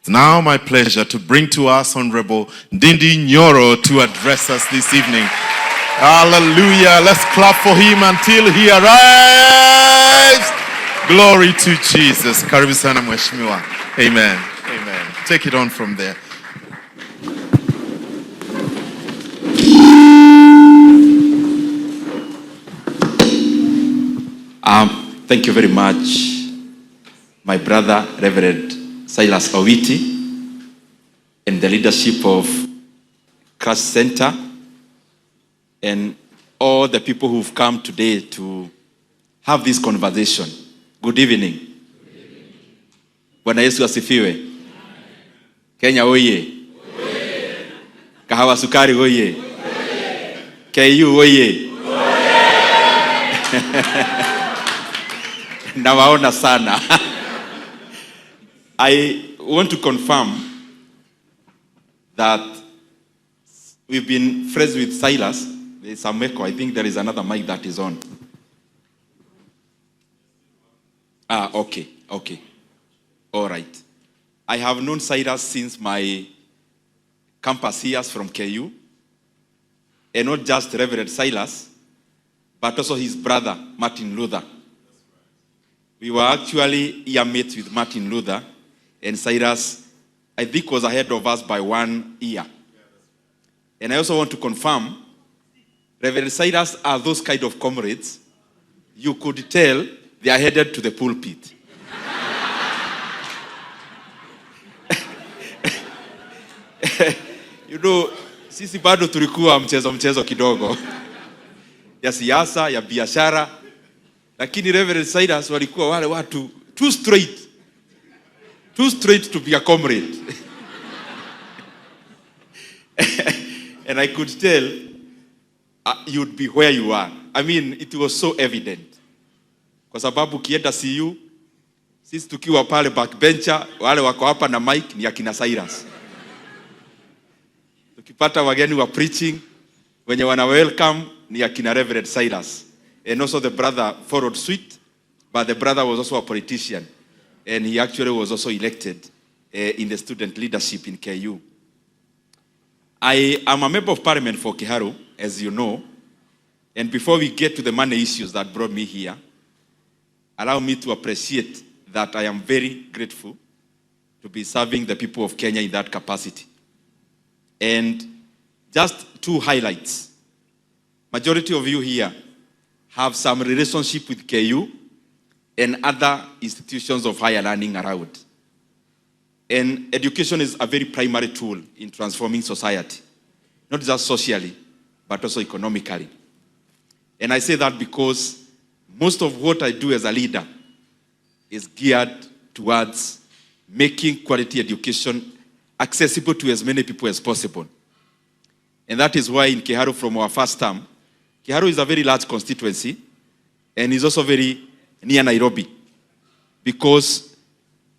It's now my pleasure to bring to us Honorable Ndindi Nyoro to address us this evening. Hallelujah. Let's clap for him until he arrives. Glory to Jesus. Karibu sana mheshimiwa. Amen. Amen. Take it on from there. Thank you very much, my brother, Reverend Silas Owiti, and the leadership of Christ Center, and all the people who've come today to have this conversation. Good evening. Bwana Yesu asifiwe. Kenya oye. Kahawa sukari oye. KU oye. Nawaona sana. I want to confirm that we've been friends with Silas. There's some echo. I think there is another mic that is on. Okay. All right. I have known Silas since my campus years from KU. And not just Reverend Silas, but also his brother, Martin Luther. We were actually year mates with Martin Luther, and Cyrus, I think, was ahead of us by 1 year. And I also want to confirm, Reverend Cyrus are those kind of comrades, you could tell they are headed to the pulpit. You know, sisi bado tulikuwa mchezo kidogo ya siasa, ya biashara. Lakini Reverend Cyrus walikuwa wale watu too straight to be a comrade. And I could tell you'd be where you are. I mean, it was so evident. Kwa sababu kienda CU, sisi tukiwa pale backbencher, wale wako hapa na mic ni akina Cyrus. Tukipata wageni wa preaching, wenye wana welcome ni akina Reverend Cyrus. And also the brother followed suit, but the brother was also a politician. And he actually was also elected in the student leadership in KU. I am a member of parliament for Kiharu, as you know. And before we get to the money issues that brought me here, allow me to appreciate that I am very grateful to be serving the people of Kenya in that capacity. And just two highlights. Majority of you here have some relationship with KU and other institutions of higher learning around. And education is a very primary tool in transforming society, not just socially, but also economically. And I say that because most of what I do as a leader is geared towards making quality education accessible to as many people as possible. And that is why in Kiharu, from our first term, Kiharu is a very large constituency and is also very near Nairobi. Because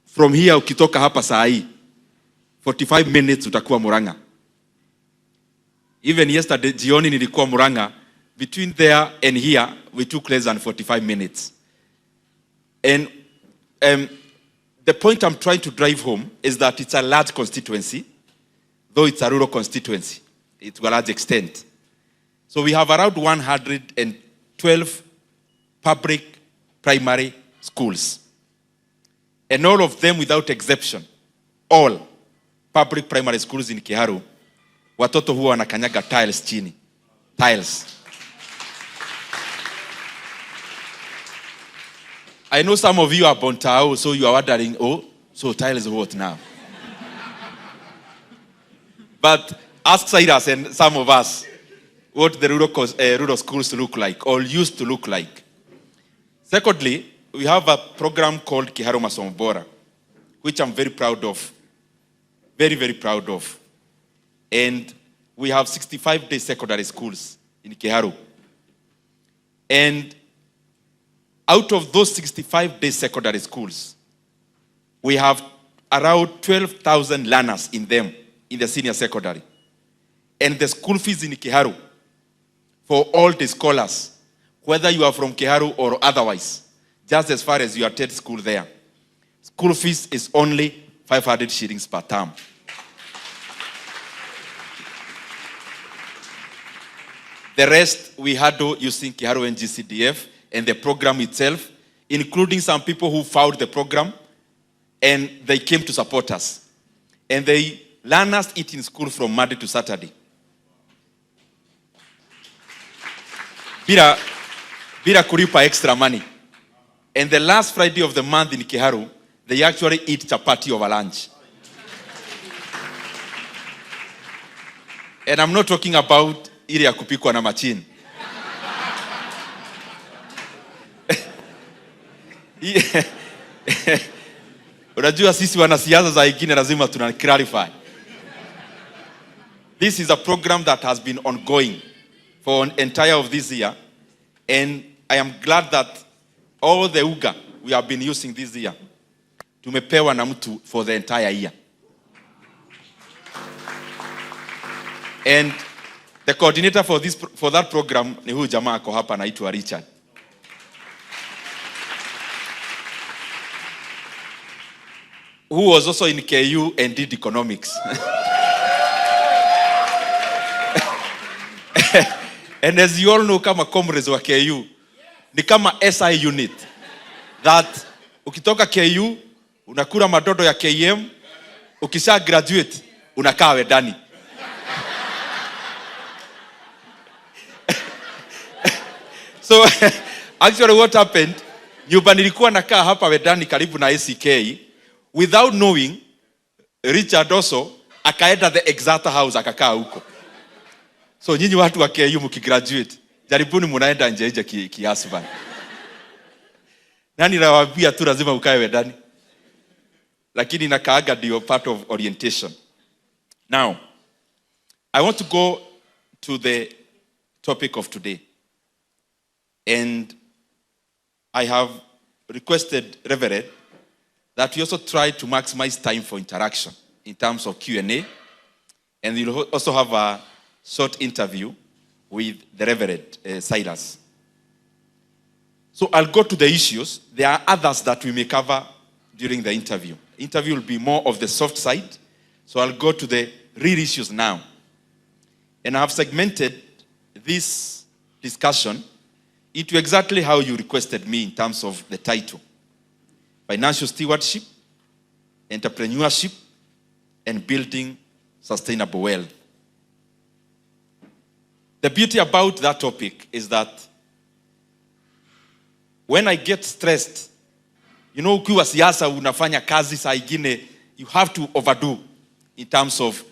from here, ukitoka hapa saa hii, 45 minutes utakuwa Murang'a. Even yesterday, jioni nilikuwa Murang'a. Between there and here, we took less than 45 minutes. And the point I'm trying to drive home is that it's a large constituency, though it's a rural constituency, to a large extent. So we have around 112 public primary schools. And all of them, without exception, all public primary schools in Kiharu, watoto huwa wanakanyaga tiles chini. Tiles. I know some of you are Bontao, so you are wondering, oh, so tiles what now? But ask Cyrus and some of us what the rural schools look like, or used to look like. Secondly, we have a program called Kiharu Masomo Bora, which I'm very proud of. Very, very proud of. And we have 65-day secondary schools in Kiharu. And out of those 65-day secondary schools, we have around 12,000 learners in them, in the senior secondary. And the school fees in Kiharu, for all the scholars, whether you are from Kiharu or otherwise, just as far as you attend school there, school fees is only 500 shillings per term. The rest we handle using Kiharu and GCDF and the program itself, including some people who found the program and they came to support us. And they learn us it in school from Monday to Saturday. Bila kulipa extra money. And the last Friday of the month in Kiharu, they actually eat chapati over lunch. And I'm not talking about ile ya kupikwa na machine. Unajua sisi wanasiasa za ingine lazima tuna clarify. This is a program that has been ongoing for an entire of this year, and I am glad that all the uga we have been using this year tumepewa na mtu for the entire year. And the coordinator for that program ni huyu jamaa ako hapa anaitwa Richard. Who was also in KU and did economics. And as you all know, kama comrades wa KU, ni kama SI unit. That ukitoka KU, unakula madodo ya KM, ukisha graduate, unakaa wedani. So, actually what happened, nyumba nilikuwa nakaa hapa wedani karibu na ACK, without knowing, Richard also akaenda the exact house akakaa huko. So nyinyi watu wa KU mkigraduate, jaribuni munaenda nje kiasi bana. Nani nawaambia tu lazima ukae wedani. Lakini nakaaga ndio part of orientation. Now, I want to go to the topic of today. And I have requested, Reverend, that we also try to maximize time for interaction in terms of Q&A. And we'll also have a short interview with the Reverend Silas. So I'll go to the issues. There are others that we may cover during the interview. Interview will be more of the soft side. So I'll go to the real issues now. And I have segmented this discussion into exactly how you requested me in terms of the title: financial stewardship, entrepreneurship, and building sustainable wealth. The beauty about that topic is that when I get stressed, you know, ukiwa siasa unafanya kazi saa ingine, you have to overdo in terms of,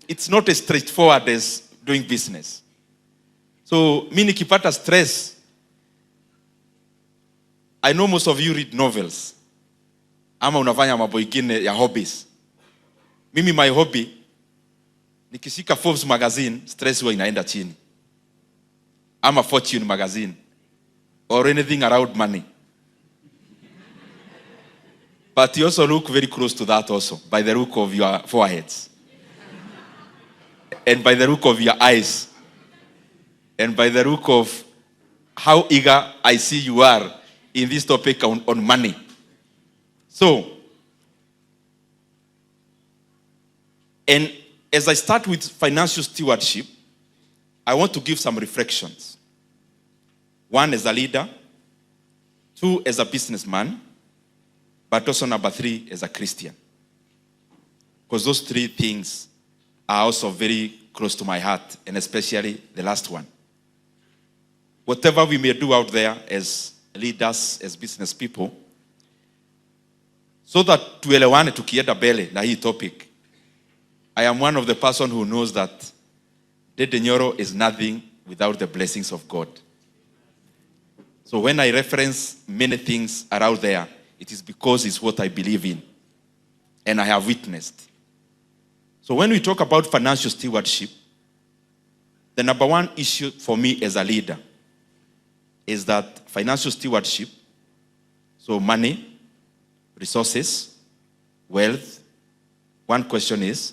it's not as straightforward as doing business. So, mimi nikipata stress, I know most of you read novels. Ama unafanya mambo ingine ya hobbies. Mimi my hobby, nikishika Forbes magazine, stress huwa inaenda chini. Ama Fortune magazine. Or anything around money. But you also look very close to that also, by the look of your foreheads. And by the look of your eyes. And by the look of how eager I see you are in this topic on money. So, and as I start with financial stewardship, I want to give some reflections. One, as a leader. Two, as a businessman. But also number three, as a Christian. Because those three things are also very close to my heart, and especially the last one. Whatever we may do out there as leaders, as business people, so that tuelewane tukienda mbele na hii topic, I am one of the person who knows that Ndindi Nyoro is nothing without the blessings of God. So when I reference many things around there, it is because it's what I believe in and I have witnessed. So when we talk about financial stewardship, the number one issue for me as a leader is that financial stewardship, so money, resources, wealth, one question is,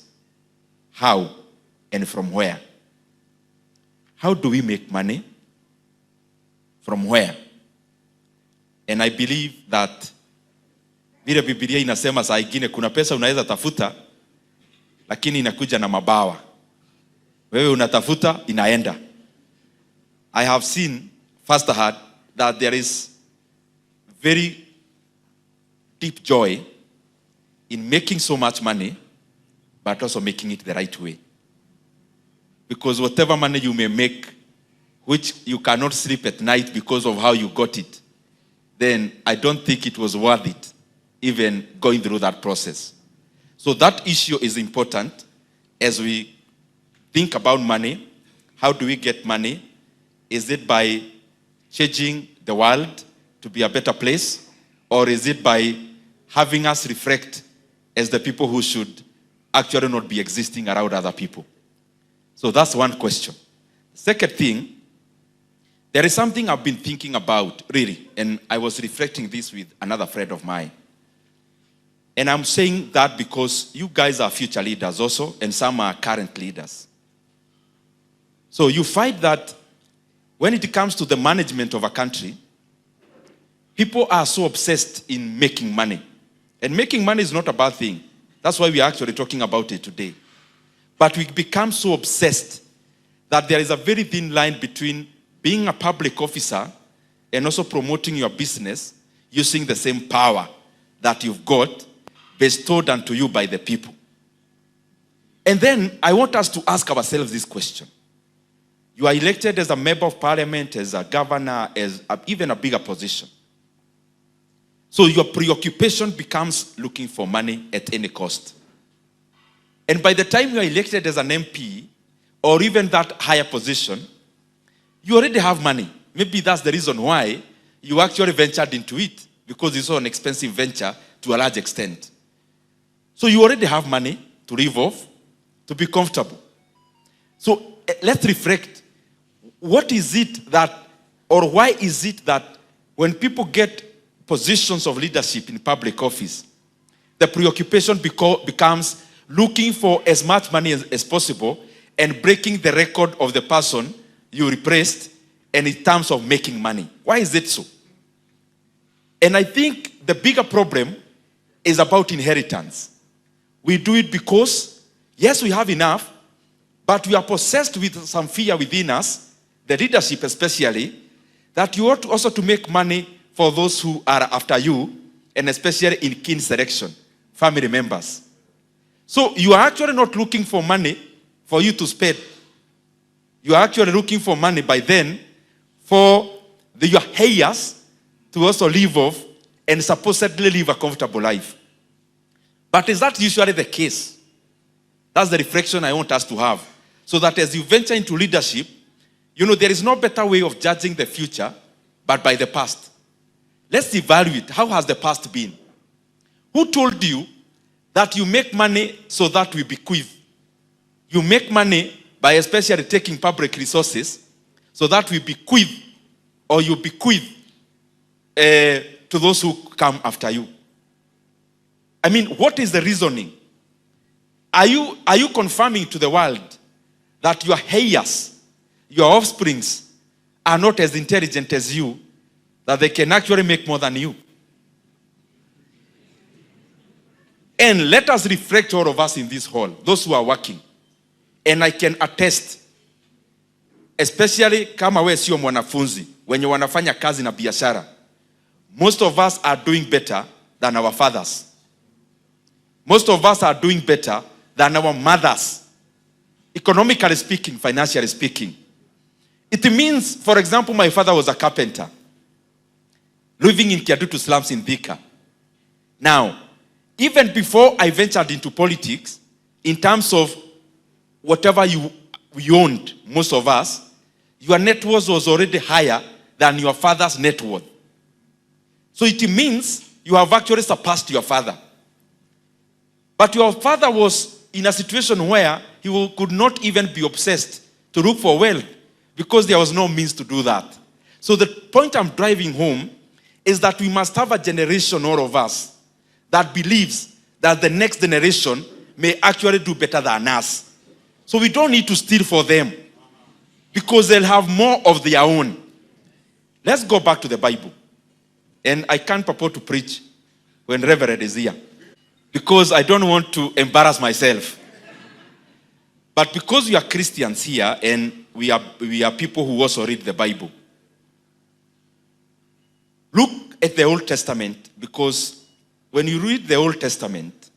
how and from where? How do we make money? From where? And I believe that Vile Biblia inasema saa ingine kuna pesa unaweza tafuta lakini inakuja na mabawa. Wewe unatafuta inaenda. I have seen firsthand that there is very deep joy in making so much money, but also making it the right way. Because whatever money you may make, which you cannot sleep at night because of how you got it, then I don't think it was worth it, even going through that process. So that issue is important as we think about money. How do we get money? Is it by changing the world to be a better place? Or is it by having us reflect as the people who should actually not be existing around other people? So that's one question. Second thing, there is something I've been thinking about, really, and I was reflecting this with another friend of mine. And I'm saying that because you guys are future leaders also, and some are current leaders. So you find that when it comes to the management of a country, people are so obsessed in making money. And making money is not a bad thing. That's why we are actually talking about it today. But we become so obsessed that there is a very thin line between being a public officer and also promoting your business using the same power that you've got bestowed unto you by the people. And then I want us to ask ourselves this question. You are elected as a member of parliament, as a governor, as even a bigger position. So your preoccupation becomes looking for money at any cost. And by the time you are elected as an MP, or even that higher position, you already have money. Maybe that's the reason why you actually ventured into it, because it's an expensive venture to a large extent. So you already have money to live off, to be comfortable. So let's reflect. What is it that, or why is it that when people get positions of leadership in public office, the preoccupation becomes looking for as much money as possible and breaking the record of the person you replaced, and in terms of making money? Why is it so? And I think the bigger problem is about inheritance. We do it because, yes, we have enough, but we are possessed with some fear within us, the leadership especially, that you ought also to make money for those who are after you, and especially in kin selection, family members. So you are actually not looking for money for you to spend. You are actually looking for money by then for your heirs to also live off and supposedly live a comfortable life. But is that usually the case? That's the reflection I want us to have. So that as you venture into leadership, you know, there is no better way of judging the future but by the past. Let's evaluate. How has the past been? Who told you that you make money so that we bequeath? You make money by especially taking public resources so that we bequeath, or you bequeath to those who come after you. I mean, what is the reasoning? Are you confirming to the world that your heirs, your offsprings, are not as intelligent as you, that they can actually make more than you? And let us reflect, all of us in this hall, those who are working. And I can attest, especially kama we sio mwanafunzi, wenye wanafanya kazi na biashara, most of us are doing better than our fathers. Most of us are doing better than our mothers, economically speaking, financially speaking. It means, for example, my father was a carpenter, living in Kiadutu slums in Thika. Now, even before I ventured into politics, in terms of whatever we owned, most of us, your net worth was already higher than your father's net worth. So it means you have actually surpassed your father. But your father was in a situation where he could not even be obsessed to look for wealth because there was no means to do that. So the point I'm driving home is that we must have a generation, all of us, that believes that the next generation may actually do better than us. So we don't need to steal for them because they'll have more of their own. Let's go back to the Bible. And I can't purport to preach when Reverend is here. Because I don't want to embarrass myself. But because we are Christians here and we are people who also read the Bible, look at the Old Testament, because when you read the Old Testament,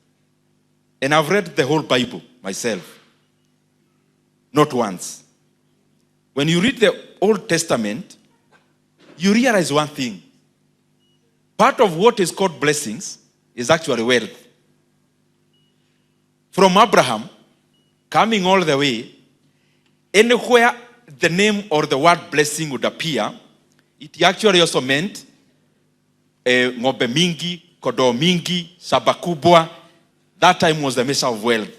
and I've read the whole Bible myself, not once. When you read the Old Testament, you realize one thing. Part of what is called blessings is actually wealth. From Abraham, coming all the way, anywhere the name or the word blessing would appear, it actually also meant ng'ombe mingi, kondoo mingi, shamba kubwa. That time was the measure of wealth.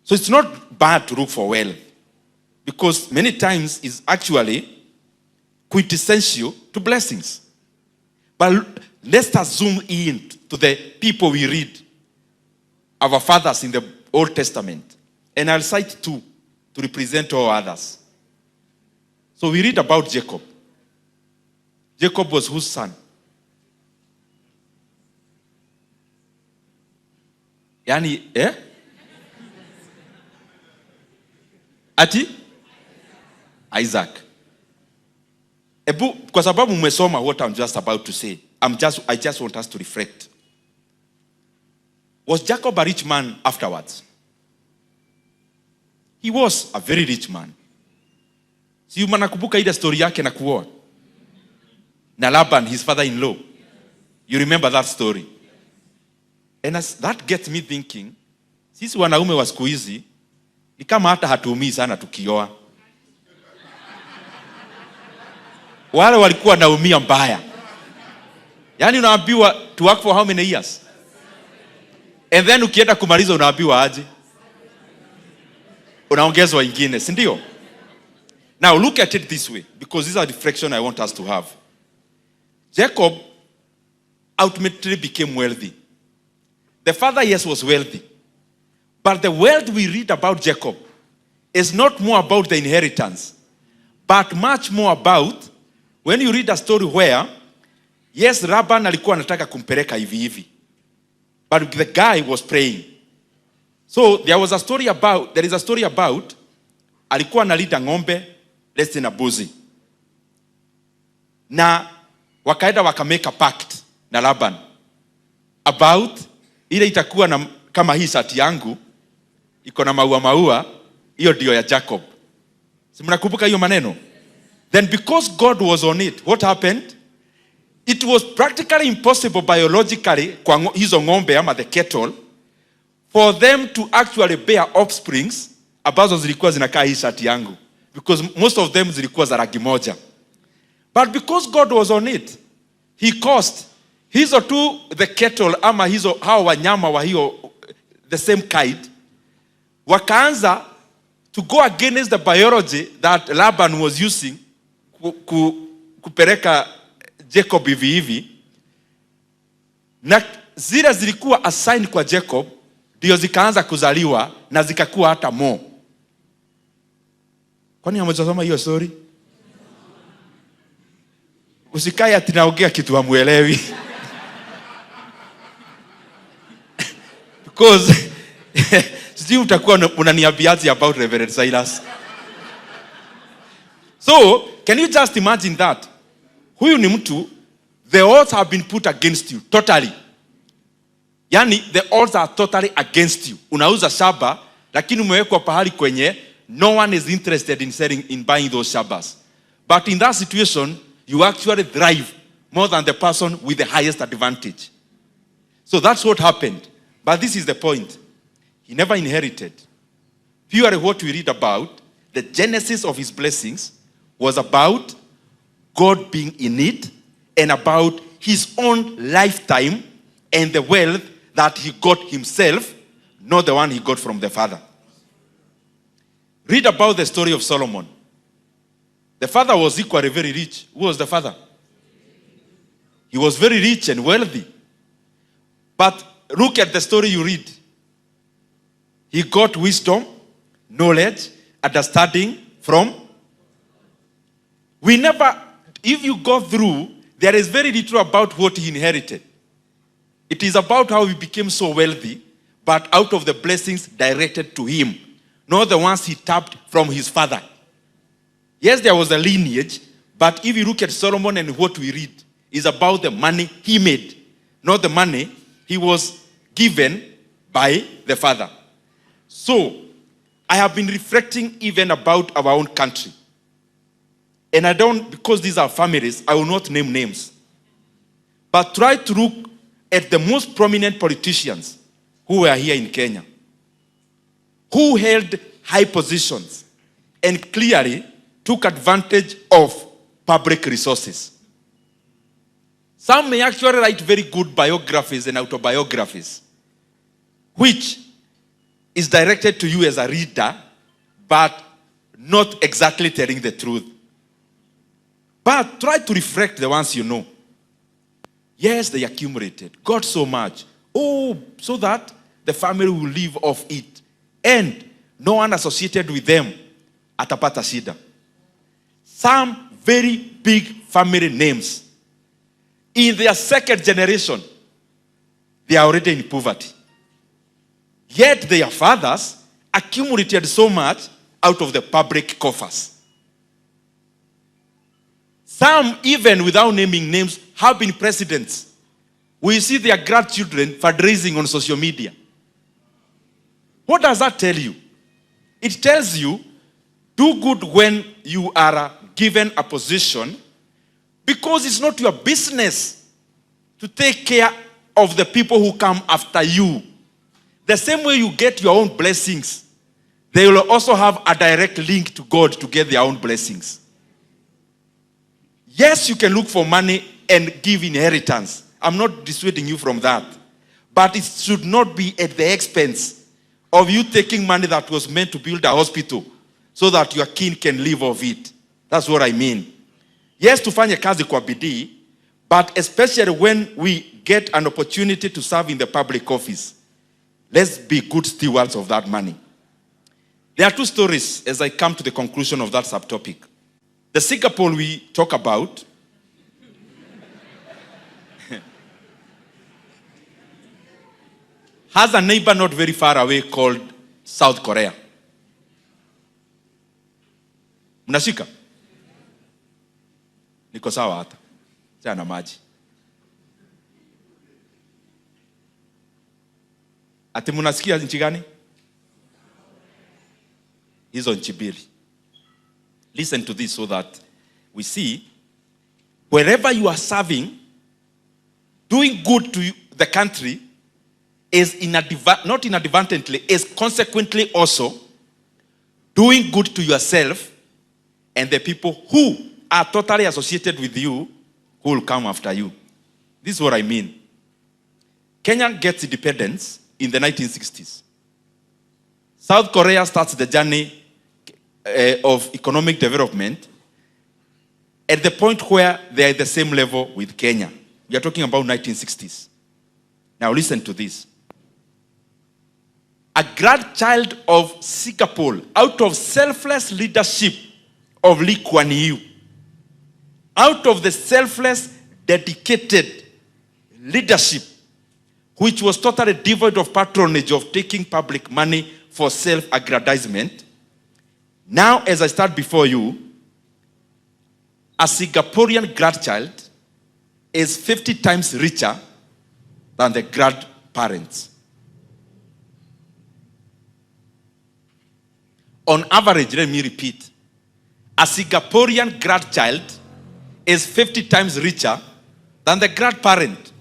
So it's not bad to look for wealth, because many times it's actually quintessential to blessings. But let's us zoom in to the people we read, our fathers in the Old Testament. And I'll cite two to represent all others. So we read about Jacob. Jacob was whose son? Yani, Ati? Isaac. Kwa sababu mmesoma what I'm just about to say, I just want us to reflect. Was Jacob a rich man afterwards? He was a very rich man. Si mnakumbuka ile story yake na kuoa na Laban, his father-in-law. You remember that story? And that gets me thinking, sisi wanaume wa siku hizi ni kama hata hatuumii sana tukioa. Wale walikuwa naumia mbaya. Yaani unaambiwa to work for how many years? And then ukienda kumaliza unaambiwa aje? Unaongezwa ingine, si ndio? Now look at it this way, because these are the reflection I want us to have. Jacob ultimately became wealthy. The father, yes, was wealthy. But the wealth we read about Jacob is not more about the inheritance, but much more about, when you read a story where, yes, Laban alikuwa anataka kumpeleka hivi hivi, but the guy was praying. So there is a story about alikuwa analinda ng'ombe less than a mbuzi. Na wakaenda wakameka pact na Laban about ile itakuwa na kama hii shati yangu iko na maua, hiyo ndio ya Jacob. Si mnakumbuka hiyo maneno? Then because God was on it, what happened? It was practically impossible biologically kwa hizo ng'ombe ama the cattle for them to actually bear offsprings ambazo zilikuwa zinakaa hii shati yangu, because most of them zilikuwa za rangi moja. But because God was on it, he caused hizo tu the cattle ama hizo hao wanyama wa hiyo the same kind wakaanza to go against the biology that Laban was using kupeleka Jacob hivi hivi, na zile zilikuwa assigned kwa Jacob ndio zikaanza kuzaliwa na zikakuwa hata more. Kwani hamjasoma hiyo story? Usikae ati naongea kitu hamuelewi. Because sijui utakuwa unaniambiaje about Reverend Silas. So, can you just imagine that? Huyu ni mtu, the odds have been put against you totally. Yani, the odds are totally against you. Unauza shamba, lakini umewekwa pahali kwenye no one is interested in buying those shambas. But in that situation, you actually thrive more than the person with the highest advantage. So that's what happened. But this is the point. He never inherited. Purely what we read about, the genesis of his blessings was about God being in it and about his own lifetime and the wealth that he got himself, not the one he got from the father. Read about the story of Solomon. The father was equally very rich. Who was the father? He was very rich and wealthy. But look at the story you read. He got wisdom, knowledge, understanding from. If you go through, there is very little about what he inherited. It is about how he became so wealthy, but out of the blessings directed to him, not the ones he tapped from his father. Yes, there was a lineage, but if you look at Solomon and what we read, is about the money he made, not the money he was given by the father. So, I have been reflecting even about our own country. And I don't, because these are families, I will not name names. But try to look at the most prominent politicians who were here in Kenya, who held high positions and clearly took advantage of public resources. Some may actually write very good biographies and autobiographies, which is directed to you as a reader, but not exactly telling the truth. But try to reflect the ones you know. Yes, they accumulated, got so much. Oh, so that the family will live off it. And no one associated with them atapata shida. Some very big family names. In their second generation, they are already in poverty. Yet their fathers accumulated so much out of the public coffers. Some, even without naming names, have been presidents. We see their grandchildren fundraising on social media. What does that tell you? It tells you, do good when you are given a position, because it's not your business to take care of the people who come after you. The same way you get your own blessings, they will also have a direct link to God to get their own blessings. Yes, you can look for money and give inheritance. I'm not dissuading you from that. But it should not be at the expense of you taking money that was meant to build a hospital so that your kin can live off it. That's what I mean. Yes, tufanye kazi kwa bidii, but especially when we get an opportunity to serve in the public office, let's be good stewards of that money. There are two stories as I come to the conclusion of that subtopic. The Singapore we talk about has a neighbor not very far away called South Korea. Mnashika? Niko sawa hata. Sana maji. Ati mnasikia nchi gani? Hizo nchi mbili. Listen to this so that we see wherever you are serving, doing good to the country is not inadvertently, is consequently also doing good to yourself and the people who are totally associated with you who will come after you. This is what I mean. Kenya gets independence in the 1960s. South Korea starts the journey of economic development at the point where they are at the same level with Kenya. We are talking about 1960s. Now listen to this. A grandchild of Singapore, out of selfless leadership of Lee Kuan Yew, out of the selfless, dedicated leadership, which was totally devoid of patronage of taking public money for self-aggrandizement. Now, as I start before you, a Singaporean grandchild is 50 times richer than the grandparents. On average, let me repeat, a Singaporean grandchild is 50 times richer than the grandparent.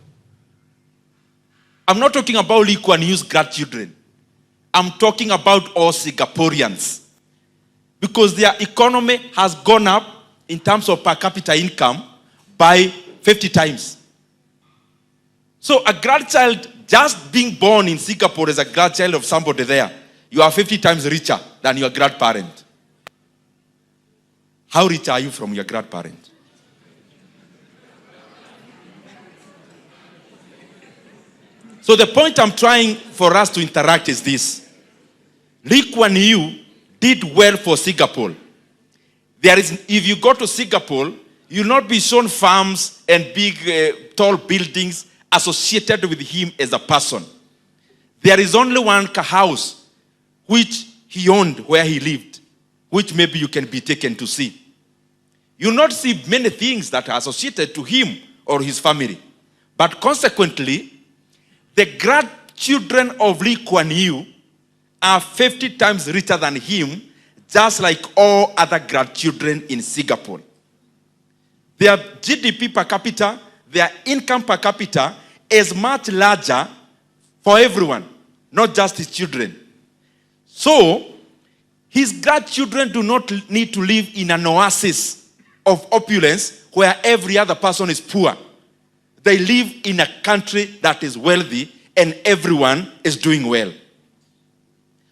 I'm not talking about Lee Kuan Yew's grandchildren. I'm talking about all Singaporeans. Because their economy has gone up in terms of per capita income by 50 times. So a grandchild just being born in Singapore as a grandchild of somebody there, you are 50 times richer than your grandparent. How rich are you from your grandparent? So the point I'm trying for us to interact is this. Lee Kuan Yew did well for Singapore. If you go to Singapore, you'll not be shown farms and big tall buildings associated with him as a person. There is only one house which he owned where he lived, which maybe you can be taken to see. You will not see many things that are associated to him or his family. But consequently, the grandchildren of Lee Kuan Yew are 50 times richer than him, just like all other grandchildren in Singapore. Their GDP per capita, their income per capita is much larger for everyone, not just his children. So, his grandchildren do not need to live in an oasis of opulence where every other person is poor. They live in a country that is wealthy and everyone is doing well.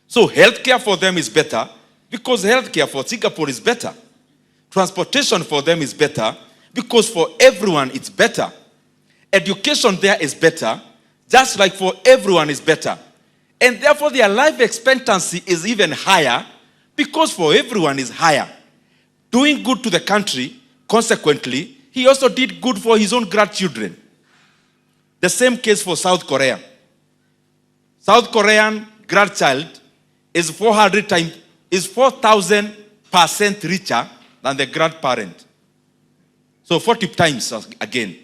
So healthcare for them is better because healthcare for Singapore is better. Transportation for them is better because for everyone it's better. Education there is better, just like for everyone is better. And therefore their life expectancy is even higher because for everyone is higher. Doing good to the country, consequently, he also did good for his own grandchildren. The same case for South Korea. South Korean grandchild is 4,000% richer than the grandparent. So 40 times again.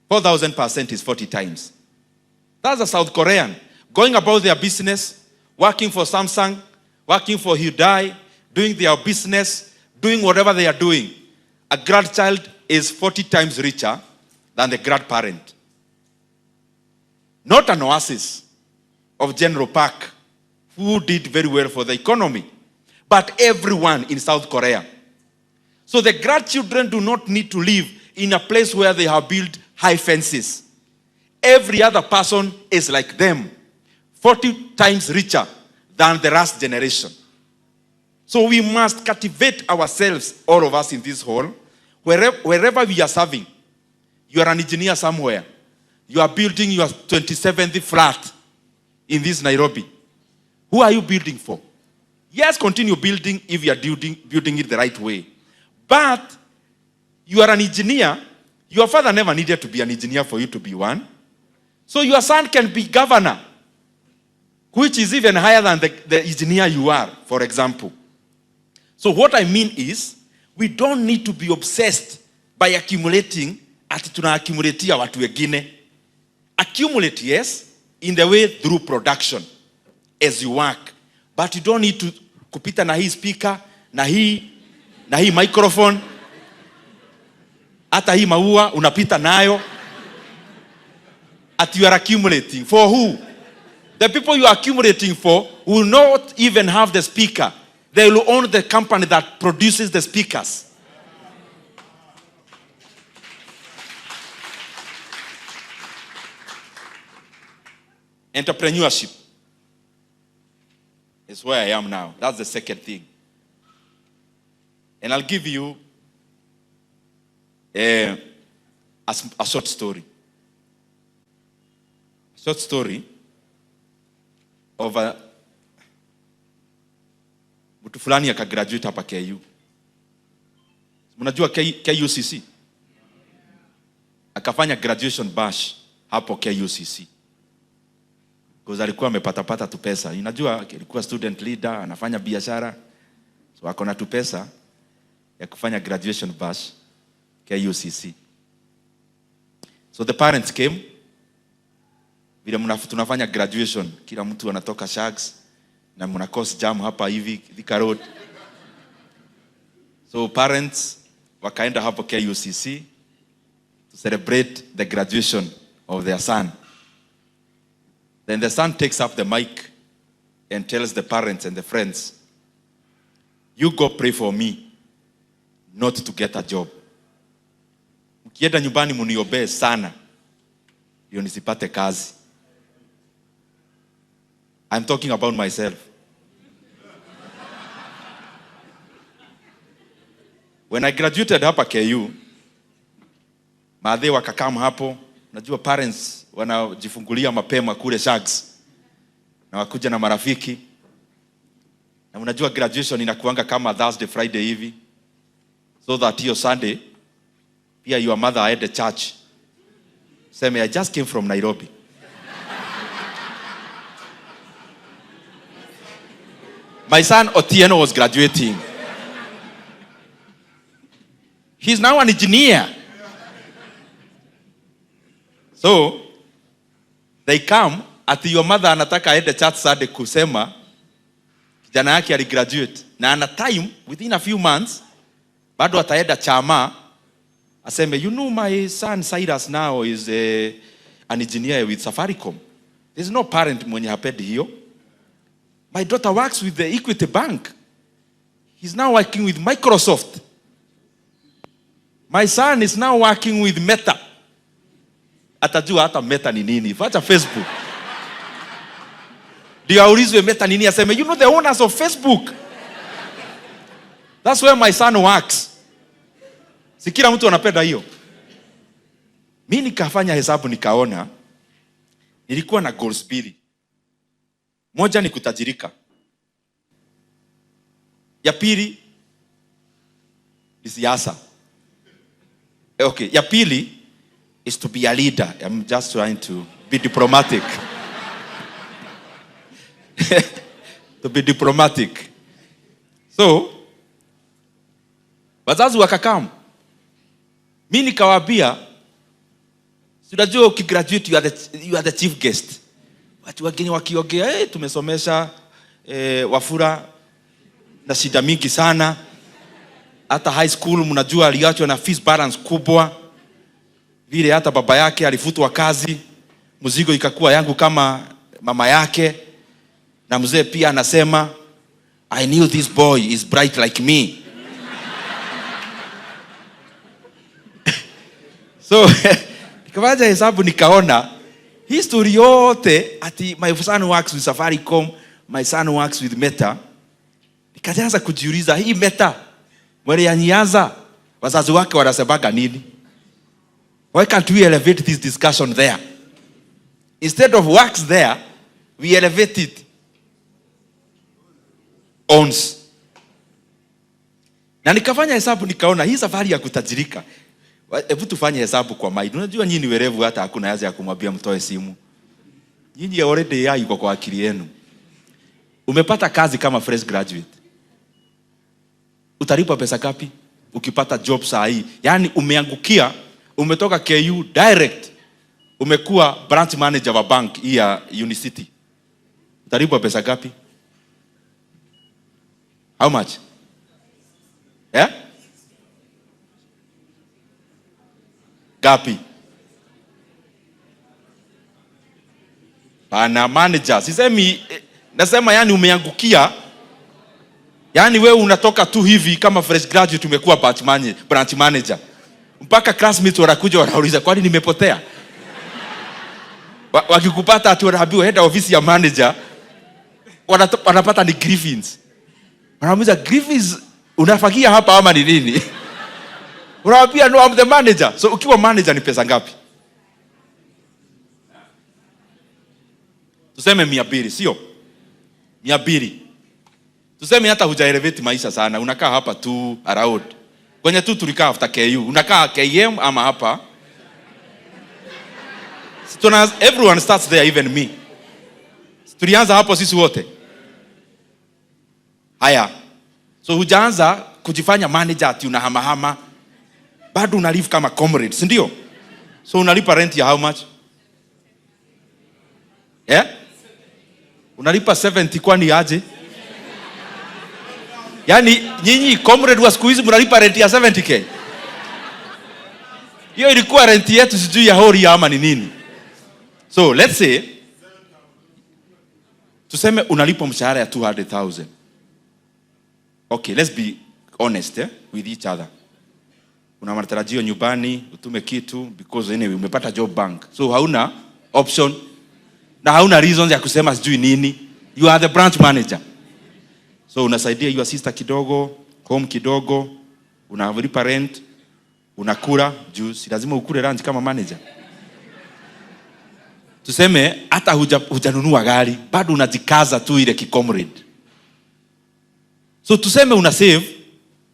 4,000% is 40 times. That's a South Korean going about their business, working for Samsung, working for Hyundai, doing their business, doing whatever they are doing. A grandchild is 40 times richer than the grandparent. Not an oasis of General Park, who did very well for the economy, but everyone in South Korea. So the grandchildren do not need to live in a place where they have built high fences. Every other person is like them, 40 times richer than the last generation. So we must cultivate ourselves, all of us in this hall, wherever we are serving. You are an engineer somewhere. You are building your 27th flat in this Nairobi. Who are you building for? Yes, continue building if you are building it the right way. But you are an engineer. Your father never needed to be an engineer for you to be one. So your son can be governor, which is even higher than the engineer you are, for example. So what I mean is, we don't need to be obsessed by accumulating ati tunaaccumulatea watu wengine. Accumulate, yes, in the way through production as you work. But you don't need to kupita na hii speaker, na hii microphone, hata hii maua unapita nayo. At you are accumulating. For who? The people you are accumulating for will not even have the speaker. They will own the company that produces the speakers. Entrepreneurship is where I am now. That's the second thing. And I'll give you a short story. A short story of mtu fulani akagraduate hapa KU. Mnajua KUCC? Akafanya graduation bash hapo KUCC. Because alikuwa amepata tu pesa. Unajua alikuwa student leader, anafanya biashara. So akona tu pesa ya kufanya graduation bash KUCC. So the parents came. Vile tunafanya graduation, kila mtu anatoka shags na mna course jam hapa hivi Thika Road. So parents wakaenda hapo KUCC to celebrate the graduation of their son. Then the son takes up the mic and tells the parents and the friends, "You go pray for me not to get a job. Mkienda nyumbani muniombee sana ndio nisipate kazi." I'm talking about myself. When I graduated hapa KU, maadhe wakakam hapo. Najua parents wanajifungulia mapema kule shags. Na wakuja na marafiki. Na unajua graduation inakuanga kama Thursday, Friday hivi. So that hiyo Sunday, pia your mother aende church. Seme, I just came from Nairobi. My son Otieno was graduating. He's now an engineer. So, they come, ati your mother anataka aende church Sunday kusema, kijana yake aligraduate. Na ana time, within a few months, bado ataenda chama, aseme, you know my son Cyrus now is an engineer with Safaricom. There's no parent mwenye hapendi hiyo. My daughter works with the Equity Bank. He's now working with Microsoft. My son is now working with Meta. Atajua hata Meta ni nini. Facha Facebook. Ndio aulizwe Meta nini, aseme, you know the owners of Facebook. That's where my son works. Si kila mtu anapenda hiyo. Mimi nikafanya hesabu nikaona nilikuwa na goals mbili. Moja ni kutajirika. Ya pili ni siasa. Okay, ya pili is to be a leader. I'm just trying to be diplomatic. To be diplomatic. So, wazazi wakakamu. Mimi nikawaambia, unajua ukigraduate you are the chief guest. Watu wengine wakiongea, tumesomesha Wafula na shida mingi sana. Hata high school mnajua aliachwa na fees balance kubwa. Vile hata baba yake alifutwa kazi, mzigo ikakuwa yangu kama mama yake. Na mzee pia anasema, I knew this boy is bright like me. So, nikafanya hesabu nikaona, history yote, ati my son works with Safaricom, my son works with Meta. Nikaanza kujiuliza, hii Meta, mwele ya nyanza, wazazi wake wanasemaga nini? Why can't we elevate this discussion there? Instead of works there, we elevate it. Owns. Na nikafanya hesabu nikaona, hii safari ya kutajirika, hebu tufanye hesabu kwa mind. Unajua nyinyi werevu hata hakuna haja ya kumwambia mtoe simu. Nyinyi already yai kwa akili yenu. Umepata kazi kama fresh graduate. Utalipa pesa ngapi ukipata job saa hii? Yaani umeangukia, umetoka KU direct. Umekuwa branch manager wa bank hii ya Unicity. Utalipa pesa ngapi? How much? Yeah? Gapi? Pana manager. Sisemi, nasema yani umeangukia. Yani wewe unatoka tu hivi kama fresh graduate umekuwa branch manager. Mpaka classmates wanakuja wanauliza, kwani nimepotea? Wakikupata ati wanaambiwa head office ya manager, wanapata ni grievance. Wanamuuliza, grievance unafagia hapa ama ni nini? Unawaambia, no, I'm the manager. So ukiwa manager ni pesa ngapi? Tuseme 200, sio? 200. Tuseme hata hujaelevate maisha sana, unakaa hapa tu around. Kwenye tu tulikaa after KU, unakaa KM ama hapa? Everyone starts there, even me. Tulianza hapo sisi wote. Haya. So hujaanza kujifanya manager ati unahamahama. Bado unalive kama comrade, si ndio? So unalipa rent ya how much? Yeah? Unalipa 70 kwani aje? Yaani nyinyi comrade wa siku hizi mnalipa rent ya 70k. Hiyo ilikuwa rent yetu sijui ya hori ama ni nini. So let's say tuseme unalipa mshahara ya 200,000. Okay, let's be honest with each other. Una matarajio nyumbani, utume kitu because anyway umepata job bank. So hauna option na hauna reasons ya kusema sijui nini. You are the branch manager. So unasaidia your sister kidogo, home kidogo, unalipa rent, unakula, juu si lazima ukule lunch kama manager. Tuseme hata hujanunua gari, bado unajikaza tu ile kikomrade. So tuseme una save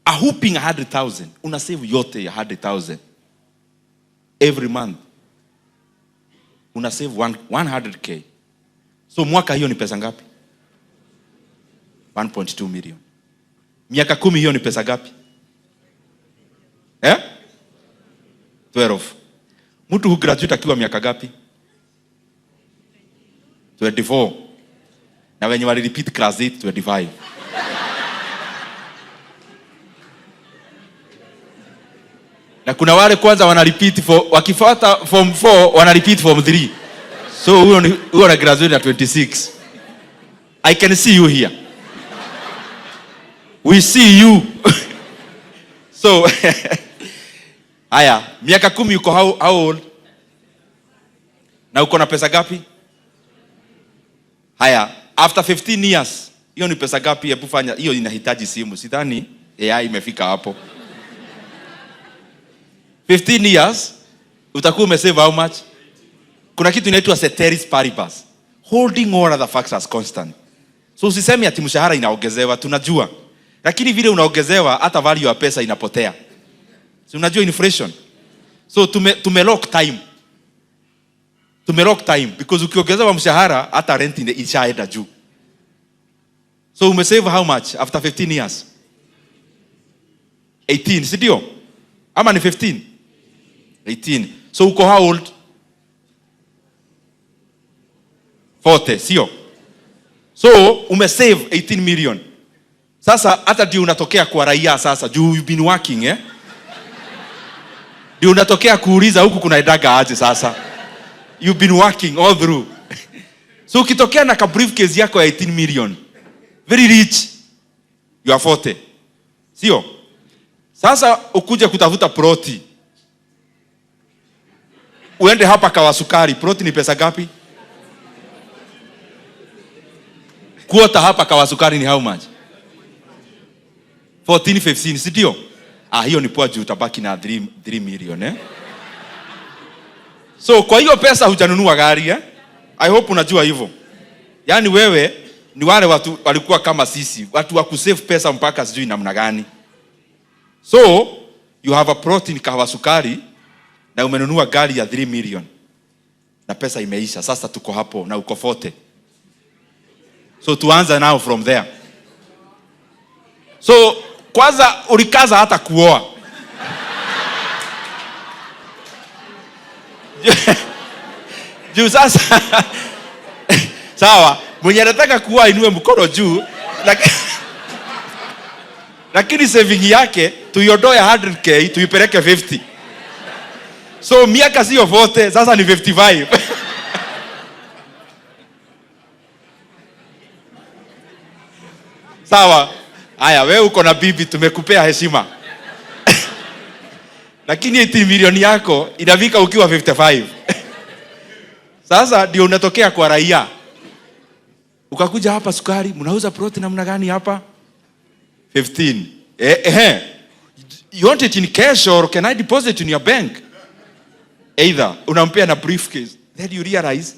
a whooping 100,000. Una save yote ya 100,000 every month. una save 100k. So mwaka hiyo ni pesa ngapi? 1.2 million. Miaka 10 hiyo ni pesa ngapi? 12. Mtu hu graduate akiwa miaka ngapi? 24. Na wenye wali repeat class 8, 25. Na kuna wale kwanza wana repeat wakifuata form 4 wana repeat form 3. So huyo na graduate at 26. I can see you here. We see you. So haya, miaka 10 uko how old? Na uko na pesa gapi? Haya, after 15 years, hiyo ni pesa gapi? Hebu fanya, hiyo inahitaji simu. Sidhani AI imefika hapo. 15 years, utakuwa umesave how much? Kuna kitu inaitwa ceteris paribus. Holding all other factors constant. So usiseme ati mshahara inaongezewa, tunajua. Lakini vile unaongezewa hata value ya pesa inapotea. Si unajua inflation. So tumelock time. Tumelock time because ukiongezewa mshahara hata rent ishaenda juu. So umesave how much after 15 years? 18, si ndio? Ama ni 15? 18. So uko how old? 40, sio? So umesave 18 million. Sasa hata ndio unatokea kwa raia sasa, juu you've been working ndio unatokea kuuliza huku kunaendaga aje sasa. You've been working all through. So ukitokea na ka briefcase yako ya 18 million, very rich, you are 40. Sio? Sasa ukuje kutafuta proti. Uende hapa kwa sukari, proti ni pesa gapi? Kuota hapa kwa sukari ni how much? 14, 15, si ndio? Hiyo ni poa juu utabaki na 3 million So kwa hiyo pesa hujanunua gari I hope unajua hivyo. Yaani wewe ni wale watu walikuwa kama sisi, watu wa kusave pesa mpaka sijui namna gani. So you have a protein kawa sukari na umenunua gari ya 3 million. Na pesa imeisha. Sasa tuko hapo na uko 40. So tuanza now from there. So kwanza ulikaza hata kuoa. Juu sasa sawa, mwenye anataka kuoa inue mkono juu, lakini saving yake tuiondoe 100k tuipeleke 50. So miaka sio 40, sasa ni 55. Sawa. Haya, wewe uko na bibi, tumekupea heshima. Lakini 18 milioni yako inafika ukiwa 55. Sasa ndio unatokea kwa raia. Ukakuja hapa sukari, mnauza protein namna gani hapa? 15. You want it in cash or can I deposit in your bank? Either unampea na briefcase. Then you realize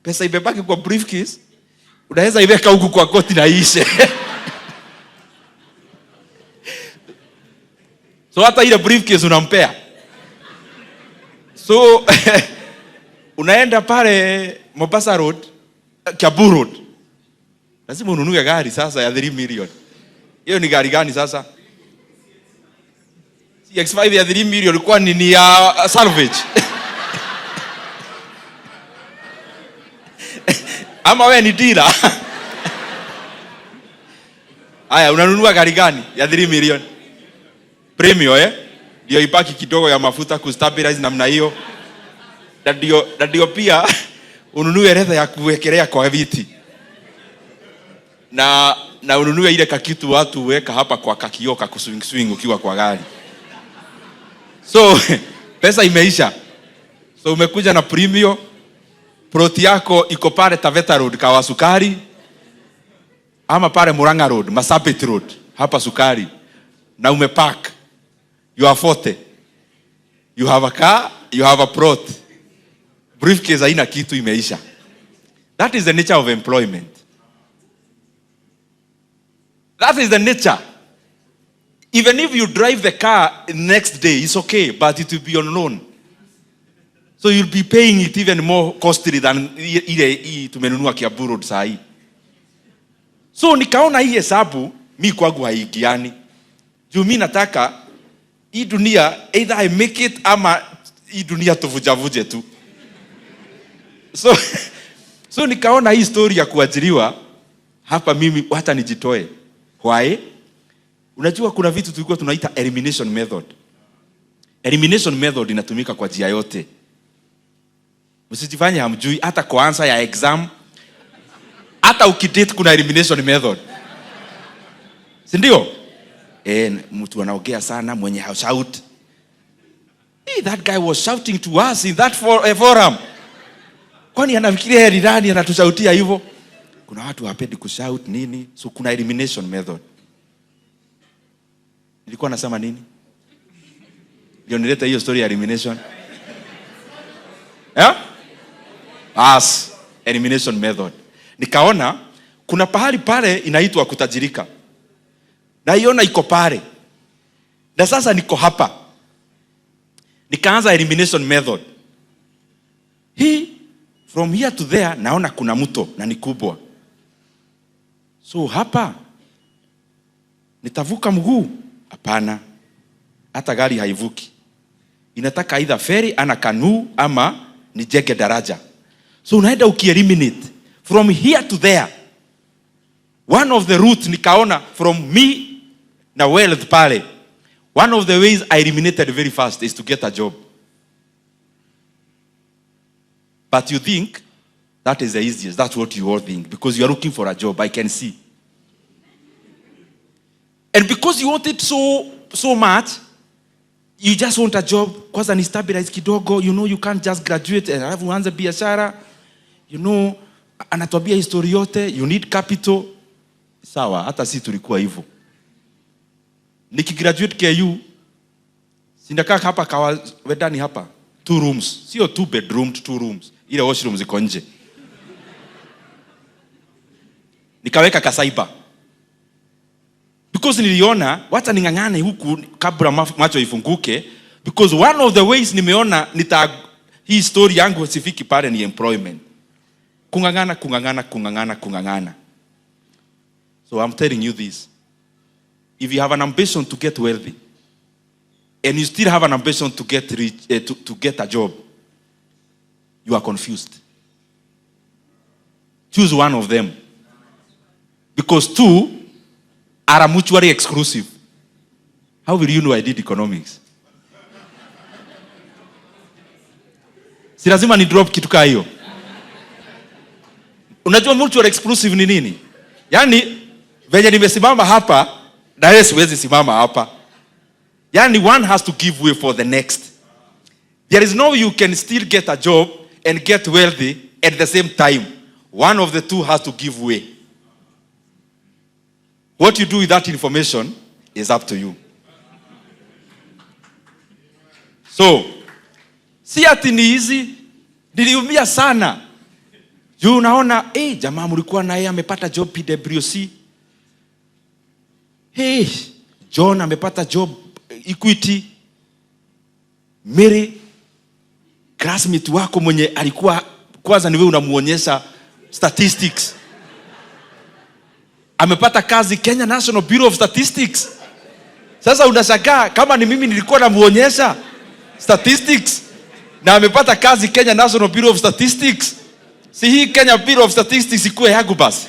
pesa imebaki kwa briefcase. Unaweza iweka huku kwa koti na ishe. So hata ile briefcase unampea. So unaenda pale Mombasa Road, Kiambu Road. Lazima ununue gari sasa ya 3 million. Hiyo ni gari gani sasa? CX5 ya 3 million ilikuwa ni ya salvage. Ama wewe ni dealer? Haya, unanunua gari gani ya 3 million? Premium ndio ipaki kidogo ya mafuta kustabilize namna hiyo. Ndio pia ununue leather ya kuwekelea kwa viti. Na ununue ile kakitu watu weka hapa kwa kakio kakuswing ukiwa kwa gari. So pesa imeisha. So umekuja na premium, proti yako iko pale Taveta Road kwa sukari, ama pale Murang'a Road, Masabit Road hapa sukari, na umepark. You are 40. You have a car, you have a prot. Briefcase haina kitu, imeisha. That is the nature of employment. That is the nature. Even if you drive the car next day, it's okay, but it will be on loan. So you'll be paying it even more costly than ile tumenunua Kiambu Road saa hii. So nikaona hii hesabu mi kwangu haigiani. Juu mi nataka hii dunia either I make it ama hii dunia tuvujavuje tu. So nikaona hii story ya kuajiriwa hapa mimi hata nijitoe. Why? Unajua kuna vitu tulikuwa tunaita elimination method. Elimination method inatumika kwa njia yote. Msijifanye hamjui hata kwa answer ya exam. Hata ukidate kuna elimination method. Si ndio? Mtu anaongea sana mwenye shout. Hey, that guy was shouting to us in that forum. Kwani anafikiria ni nani anatushautia hivyo? Kuna watu hawapendi kushout nini? So kuna elimination method. Nilikuwa nasema nini? Ndio nileta hiyo story ya elimination. Elimination method. Nikaona kuna pahali pale inaitwa kutajirika. Na iona iko pale. Na sasa niko hapa. Nikaanza elimination method. From here to there naona kuna mto na ni kubwa. So hapa nitavuka mguu? Hapana. Hata gari haivuki. Inataka either ferry ana canoe ama nijenge daraja. So unaenda ukieliminate from here to there. One of the routes nikaona from me na wealth pale. One of the ways I eliminated very fast is to get a job. But you think that is the easiest. That's what you all think. Because you are looking for a job, I can see. And because you want it so much, you just want a job. Kwanza ni stabilize kidogo. You know you can't just graduate and have uanze biashara. You know, anatuambia history yote. You need capital. Sawa, hata si tulikuwa hivyo. Nikigraduate KU, sinakaa hapa kawa wedani hapa. 2 rooms. Sio 2 bedrooms, 2 rooms. Ile washroom ziko nje. Nikaweka kasaiba. Because niliona wacha ningangane huku kabla macho ifunguke, because one of the ways nimeona hii story yangu sifiki pale ni employment. Kungangana. So I'm telling you this. If you have an ambition to get wealthy and you still have an ambition to get rich, to get a job, you are confused. Choose one of them. Because 2 are mutually exclusive. How will you know I did economics? Si lazima ni drop kitu kaa hiyo. Unajua mutually exclusive ni nini? Yaani venye nimesimama hapa na wewe siwezi simama hapa. Yaani one has to give way for the next. There is no way you can still get a job and get wealthy at the same time. One of the two has to give way. What you do with that information is up to you. So, si ati ni hizi, niliumia sana. Juu unaona, jamaa mlikuwa naye amepata job PWC. John amepata job Equity. Mary, classmate wako mwenye alikuwa kwanza ni wewe unamuonyesha statistics. Amepata kazi Kenya National Bureau of Statistics. Sasa unashangaa kama ni mimi nilikuwa namuonyesha statistics na amepata kazi Kenya National Bureau of Statistics. Si hii Kenya Bureau of Statistics ikuwe yangu basi.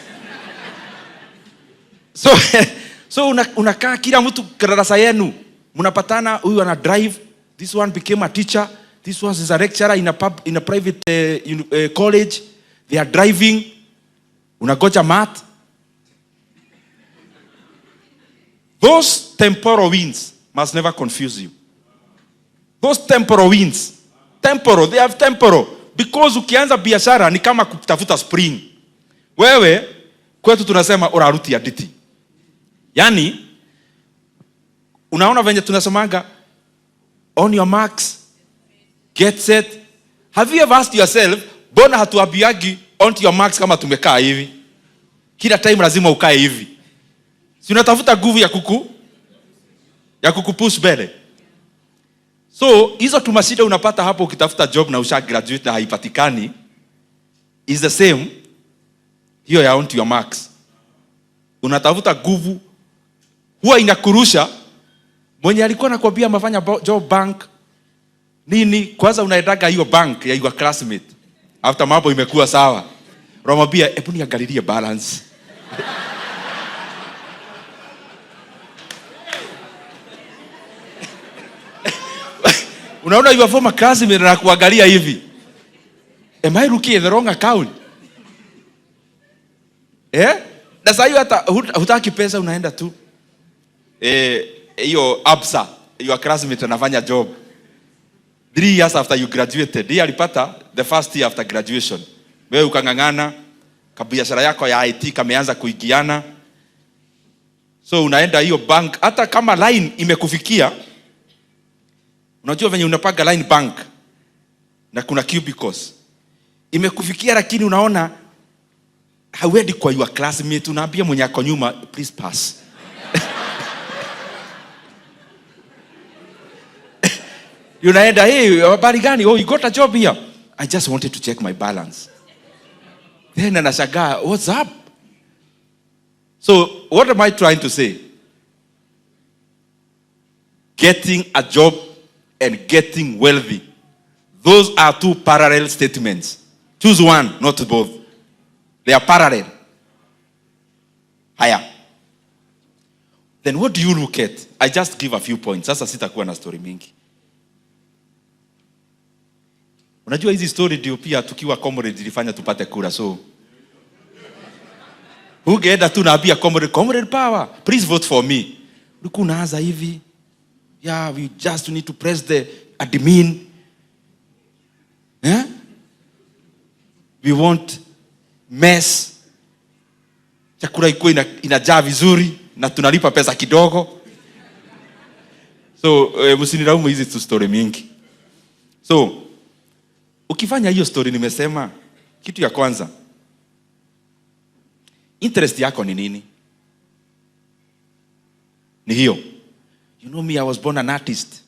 So unakaa kila mtu darasa yenu. Mnapatana, huyu ana drive, this one became a teacher, this one is a lecturer in a private college. They are driving. Unagoja math. Those temporal wins must never confuse you. Those temporal wins. Temporal, they have temporal. Because ukianza biashara ni kama kutafuta spring. Wewe, kwetu tunasema oraruti ya diti. Yani, unaona venye tunasemanga, on your marks, get set. Have you ever asked yourself, bona hatuambiagi on your marks kama tumekaa hivi? Kila time lazima ukae hivi. Si unatafuta nguvu ya kukupush mbele. So hizo tumashida unapata hapo ukitafuta job na usha graduate na haipatikani is the same. Hiyo ya on to your marks. Unatafuta nguvu huwa inakurusha. Mwenye alikuwa anakuambia mafanya job bank nini, kwanza unaendaga hiyo bank ya your classmate after mambo imekuwa sawa, unamwambia hebu niangalilie balance. Unaona your former classmate na kuangalia hivi, am I looking at the wrong account? Na sasa hiyo hata hutaki pesa, unaenda tu hiyo absa your classmate anafanya job 3 years after you graduated. Yeye alipata the first year after graduation, wewe ukangangana, kabiashara yako ya IT kameanza kuigiana, so unaenda hiyo bank. Hata kama line imekufikia, unajua venye unapaga line bank na kuna cubicles imekufikia, lakini unaona hauendi kwa your classmate, unaambia mwenye ako nyuma please pass. Unaenda, hey, habari gani? Oh, you got a job here? I just wanted to check my balance. Then anashangaa, what's up? So what am I trying to say? Getting a job and getting wealthy, those are two parallel statements. Choose one, not both. They are parallel. Haya. Then what do you look at? I just give a few points. Sasa sitakuwa na story mingi. Unajua hizi story ndio pia tukiwa comrade zilifanya tupate kura, so ungeenda tu naambia comrade power, please vote for me. Ulikuwa unaanza hivi, yeah, we just need to press the admin. We want mess. Chakula ikuwe inajaa vizuri na tunalipa pesa kidogo. So msinilaumu hizi tu story mingi. So ukifanya hiyo story nimesema, kitu ya kwanza, interest yako ni nini? Ni hiyo. You know me, I was born an artist.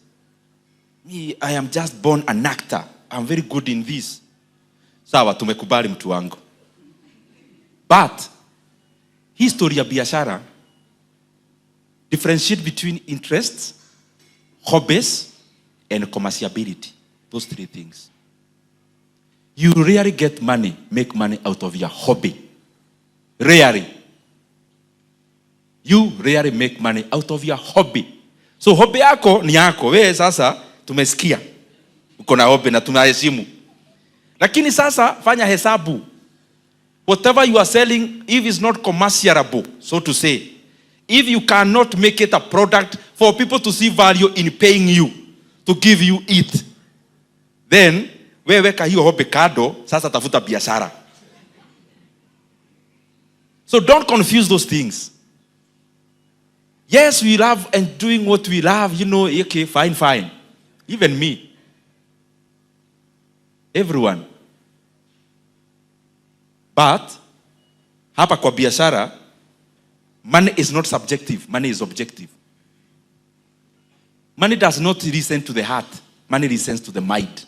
Me, I am just born an actor. I'm very good in this. Sawa, tumekubali mtu wangu. But history ya biashara differentiate between interests, hobbies and commerciability. Those 3 things. You rarely get money, make money out of your hobby. Rarely. You rarely make money out of your hobby. So hobby yako ni yako. Wewe sasa tumesikia uko na hobby na tunaheshimu. Lakini sasa fanya hesabu. Whatever you are selling, if it's not commercialable, so to say, if you cannot make it a product for people to see value in paying you, to give you it, then wewe weka hiyo hobby kado, sasa tafuta biashara. So don't confuse those things. Yes, we love and doing what we love, you know, okay, fine. Even me. Everyone. But hapa kwa biashara, money is not subjective, money is objective. Money does not listen to the heart, money listens to the mind.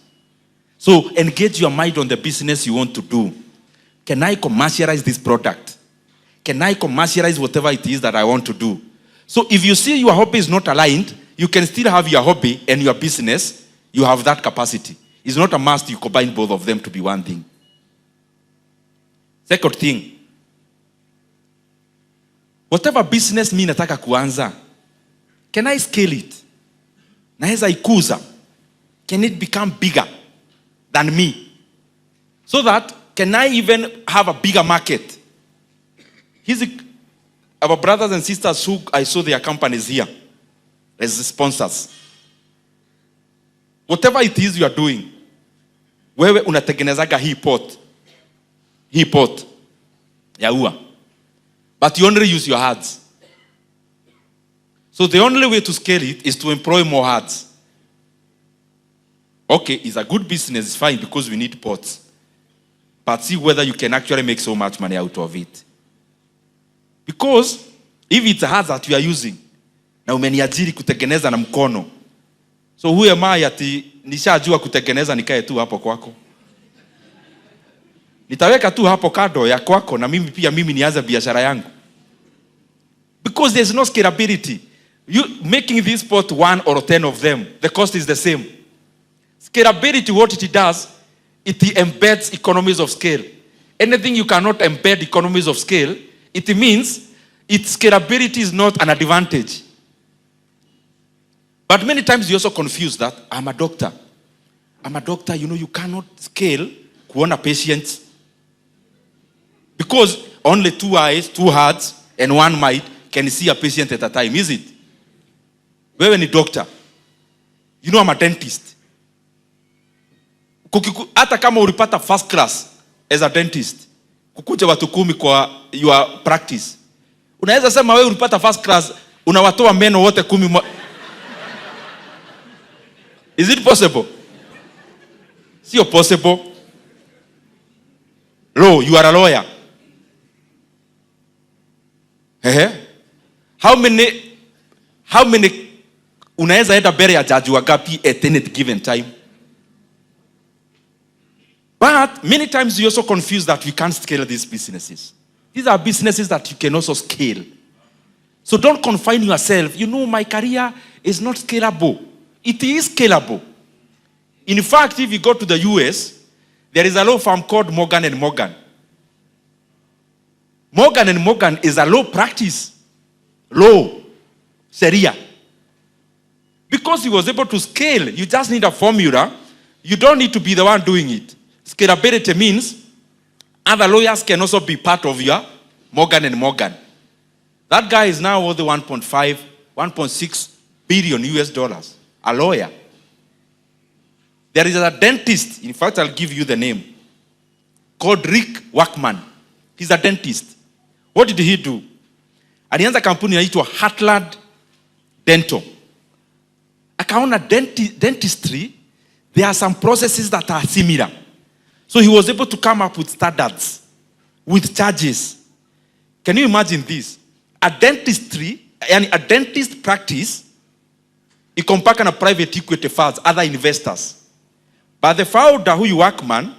So engage your mind on the business you want to do. Can I commercialize this product? Can I commercialize whatever it is that I want to do? So if you see your hobby is not aligned, you can still have your hobby and your business. You have that capacity. It's not a must you combine both of them to be one thing. Second thing, whatever business mi nataka kuanza, can I scale it? Naweza ikuza? Can it become bigger than me? So that, can I even have a bigger market? Our brothers and sisters who I saw their companies here as sponsors. Whatever it is you are doing, wewe unatengenezaga hii pot ya ua, but you only use your hands. So the only way to scale it is to employ more hands. Okay, it's a good business, it's fine because we need pots. But see whether you can actually make so much money out of it. Because if it's a hands that you are using, na umeniajiri kutengeneza na mkono, So who am I ati nishajua kutengeneza nikae tu hapo kwako? Nitaweka tu hapo kado ya kwako na mimi nianze biashara yangu. Because there's no scalability. You making this pot 1 or 10 of them, the cost is the same. Scalability, what it does, it embeds economies of scale. Anything you cannot embed economies of scale, it means its scalability is not an advantage. But many times you also confuse that. I'm a doctor. You cannot scale kuona patients. Because only 2 eyes, 2 hearts, and 1 mind can see a patient at a time, is it? Wewe ni doctor. You know I'm a dentist. Hata kama ulipata first class as a dentist, kukuja watu 10 kwa your practice, unaweza sema wewe ulipata first class, unawatoa meno wote 10. Is it possible? Sio possible. Law, you are a lawyer. How many unaweza enda mbele ya judge wangapi at any given time? But many times you also confuse that we can't scale these businesses. These are businesses that you can also scale. So don't confine yourself. My career is not scalable. It is scalable. In fact, if you go to the US, there is a law firm called Morgan & Morgan. Morgan & Morgan is a law practice. Law. Sharia. Because he was able to scale, you just need a formula. You don't need to be the one doing it. Scalability means other lawyers can also be part of your Morgan & Morgan. That guy is now worth 1.5, 1.6 billion US dollars. A lawyer. There is a dentist, in fact, I'll give you the name, called Rick Wackman. He's a dentist. What did he do? Alianza kampuni inaitwa Heartland Dental. Akaona dentistry, there are some processes that are similar. So he was able to come up with standards, with charges. Can you imagine this? A dentist practice, ikompaka na private equity funds, other investors. But the founder, who you Workman,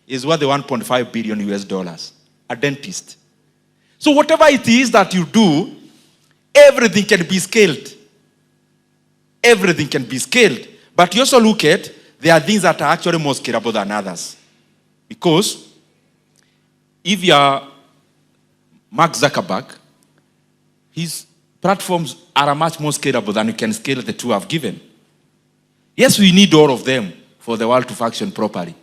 is worth 1.5 billion US dollars. A dentist. So whatever it is that you do, everything can be scaled. Everything can be scaled. But you also look at, there are things that are actually more scalable than others. Because if you are Mark Zuckerberg, his platforms are much more scalable than you can scale the 2 I've given. Yes, we need all of them for the world to function properly.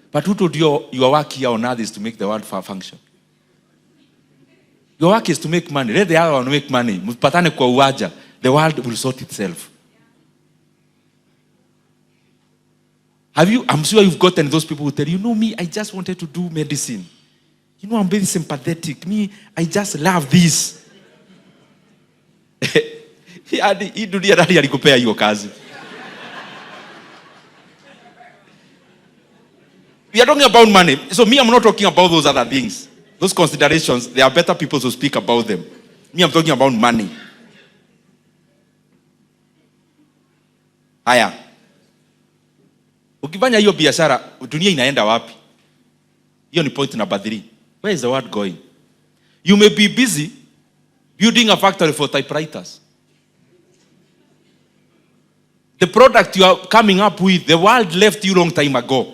But who told you your work here on earth is to make the world function? Your work is to make money. Let the other one make money. Mpatane kwa uwaja. The world will sort itself. I'm sure you've gotten those people who tell you, me, I just wanted to do medicine. I'm very sympathetic. Me, I just love this. Hii dunia nani alikupea hiyo kazi? We are talking about money. So me, I'm not talking about those other things. Those considerations, there are better people to speak about them. Me, I'm talking about money. Haya. Ukifanya hiyo biashara, dunia inaenda wapi? Hiyo ni point number 3. Where is the world going? You may be busy building a factory for typewriters. The product you are coming up with, the world left you long time ago.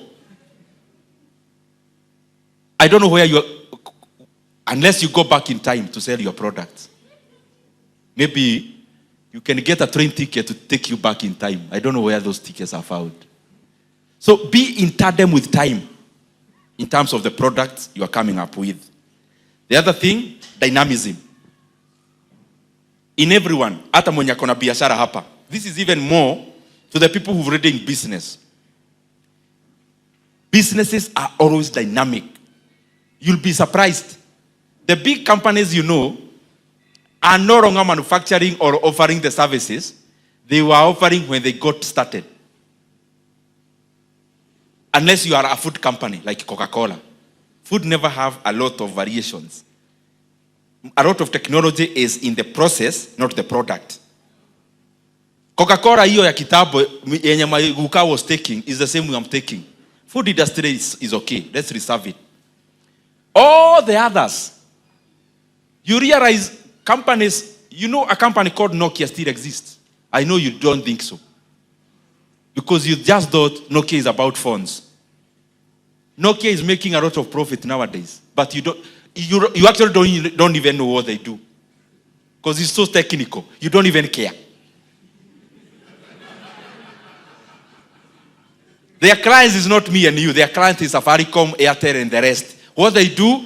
I don't know where you are, unless you go back in time to sell your products. Maybe you can get a train ticket to take you back in time. I don't know where those tickets are found. So be in tandem with time in terms of the products you are coming up with. The other thing, dynamism. In everyone, hata mwenye akona biashara hapa. This is even more to the people who've already in business. Businesses are always dynamic. You'll be surprised. The big companies are no longer manufacturing or offering the services they were offering when they got started. Unless you are a food company like Coca-Cola. Food never have a lot of variations. A lot of technology is in the process, not the product. Coca-Cola hiyo ya kitambo yenye Maguka was taking is the same way I'm taking. Food industry is okay. Let's reserve it. All the others, you realize companies, you know a company called Nokia still exists. I know you don't think so. Because you just thought Nokia is about phones. Nokia is making a lot of profit nowadays. But you actually don't even know what they do. Because it's so technical. You don't even care. Their clients is not me and you. Their client is Safaricom, Airtel and the rest. What they do,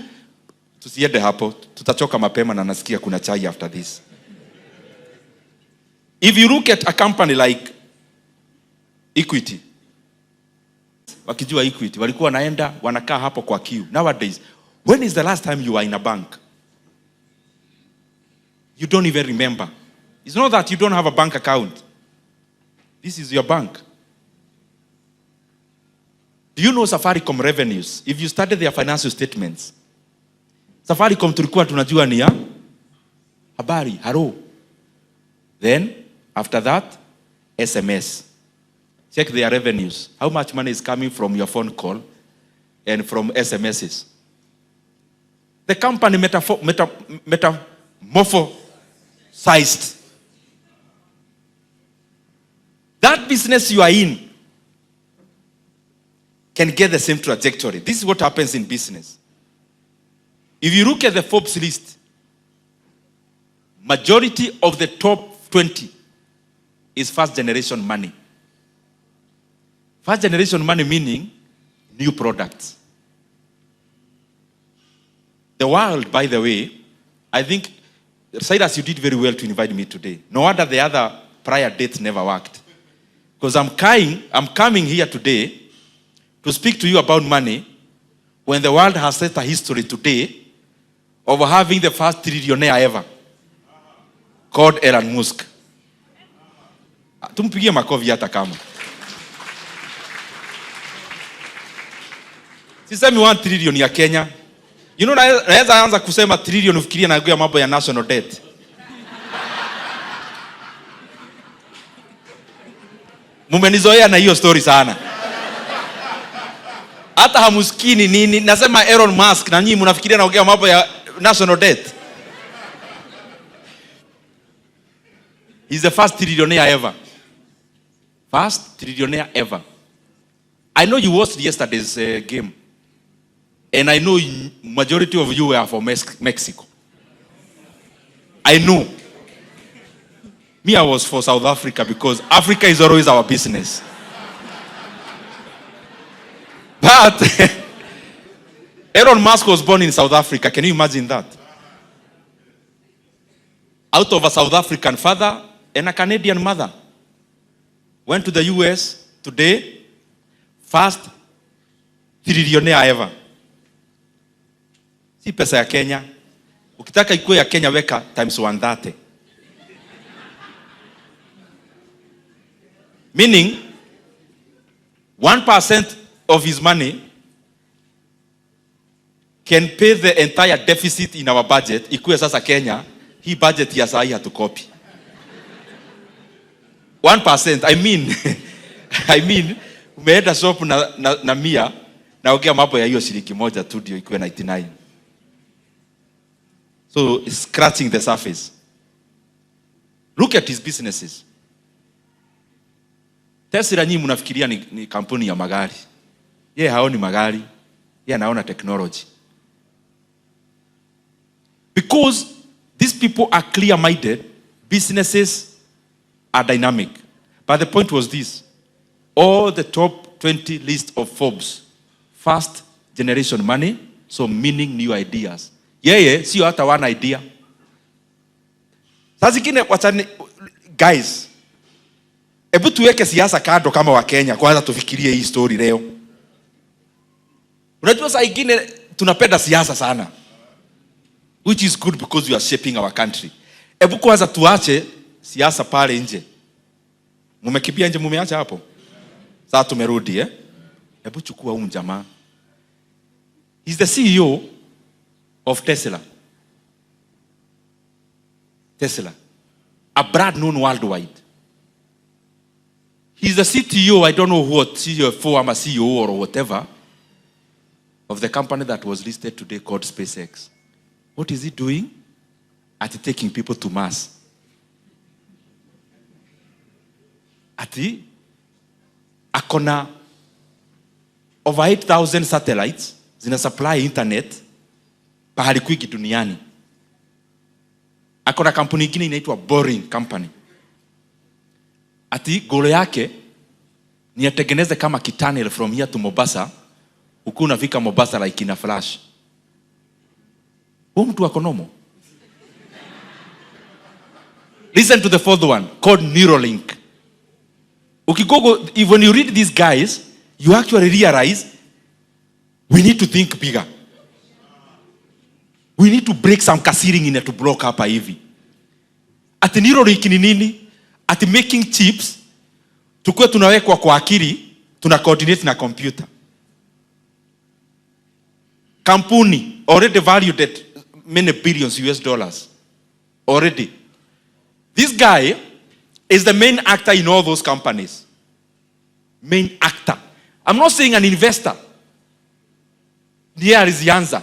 tusiende hapo, tutachoka mapema na nasikia kuna chai after this. If you look at a company like Equity, wakijua Equity, walikuwa wanaenda, wanakaa hapo kwa queue. Nowadays, when is the last time you were in a bank? You don't even remember. It's not that you don't have a bank account. This is your bank. Do you know Safaricom revenues? If you study their financial statements, Safaricom tulikuwa tunajua ni ya habari, hello. Then, after that, SMS. Check their revenues. How much money is coming from your phone call and from SMSs? The company metamorphosized. That business you are in can get the same trajectory. This is what happens in business. If you look at the Forbes list, majority of the top 20 is first generation money. First generation money meaning new products. The world, by the way, I think, Cyrus, you did very well to invite me today. No wonder the other prior dates never worked. Because I'm coming here today to speak to you about money when the world has set a history today of having the first trillionaire ever, called Elon Musk. Tumpigie makofi hata kama. Sisemi 1 trillion ya Kenya. You know, naweza anza kusema trillion ufikiria na mambo ya national debt. Mumenizoea na hiyo story sana. Hata hamuskini nini, nasema Elon Musk na nyinyi mnafikiria naongea mambo ya national debt. He's the first trillionaire ever. First trillionaire ever. I know you watched yesterday's game. And I know majority of you were from Mexico. I know. Me, I was for South Africa because Africa is always our business. But Elon Musk was born in South Africa. Can you imagine that? Out of a South African father and a Canadian mother. Went to the US today. First trillionaire ever. Si pesa ya Kenya. Ukitaka ikuwe ya Kenya weka times 130. Meaning 1% of his money can pay the entire deficit in our budget. Ikuwe sasa Kenya, hii budget ya sahi hatukopi. 1%, I mean, umeenda shop na mia, na ongea mambo ya hiyo shilingi moja tu ndio ikuwe 99. So it's scratching the surface. Look at his businesses. Tesla nyinyi mnafikiria ni kampuni ya magari. Yeye haoni magari, yeye anaona technology. Because these people are clear-minded, businesses are dynamic. But the point was this: all the top 20 list of Forbes, first generation money, so meaning new ideas. Yeye sio hata one idea. Sasa zingine guys, hebu tuweke siasa kando kama wa Kenya, kwanza tufikirie hii story leo. Unajua saa ingine tunapenda siasa sana, which is good because we are shaping our country. Hebu kwanza tuache siasa pale nje. Mumekimbia nje, mumeacha hapo. Sasa tumerudi Hebu chukua huyu jamaa. He's the CEO of Tesla. Tesla, a brand known worldwide. He's the CTO, I don't know what, CFO, I'm a CEO or whatever, of the company that was listed today called SpaceX. What is he doing? At taking people to Mars. Ati akona over 8,000 satellites zina supply internet pahali kwingi duniani. Akona kampuni ingine inaitwa Boring Company. Ati goal yake ni atengeneze kama kitunnel from here to Mombasa, huku unafika Mombasa like in a flash. Huyu mtu akonomo. Listen to the fourth one called Neuralink. When you read these guys, you actually realize we need to think bigger. We need to break some ceiling in to block up hivi. At Neuralink ni nini? At making chips, tukue tunawekwa kwa akili, tuna coordinate na computer. Kampuni already valued at many billions US dollars. Already. This guy is the main actor in all those companies. Main actor. I'm not saying an investor. Ndiye alizianza.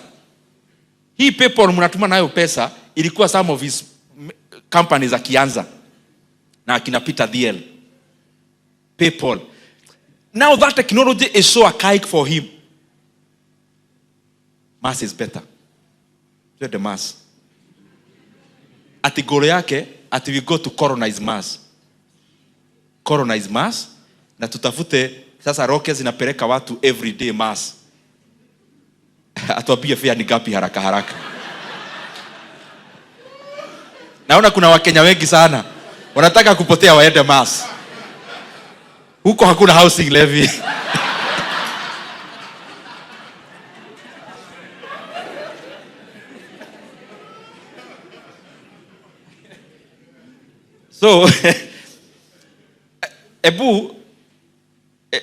Hii PayPal mnatuma nayo pesa ilikuwa some of his companies akianza. Na akina Peter Thiel. PayPal. Now that technology is so archaic for him. Mars is better. You're the Mars. Ati goal yake, ati we go to colonize Mars. Colonize Mars. Na tutafute, sasa rockets zinapeleka watu everyday Mars. Atuambie fare ni gapi haraka haraka. Naona kuna Wakenya wengi sana wanataka kupotea waende Mars. Huko hakuna housing levy. So ebu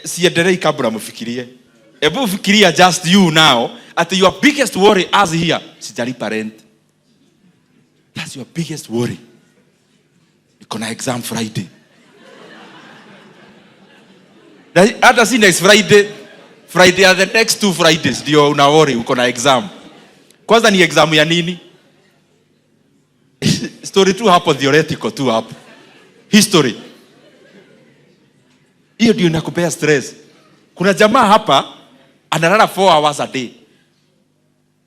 siendelei kabla mfikirie. Ebu fikiria just you now at your biggest worry as here. Sijalipa rent. That's your biggest worry. Niko na exam Friday. Hata si next Friday. Friday are the next 2 Fridays ndio una worry uko na exam. Kwanza ni exam ya nini? Story tu hapo, theoretical tu hapo. History. Hiyo ndio inakupea stress. Kuna jamaa hapa analala 4 hours a day.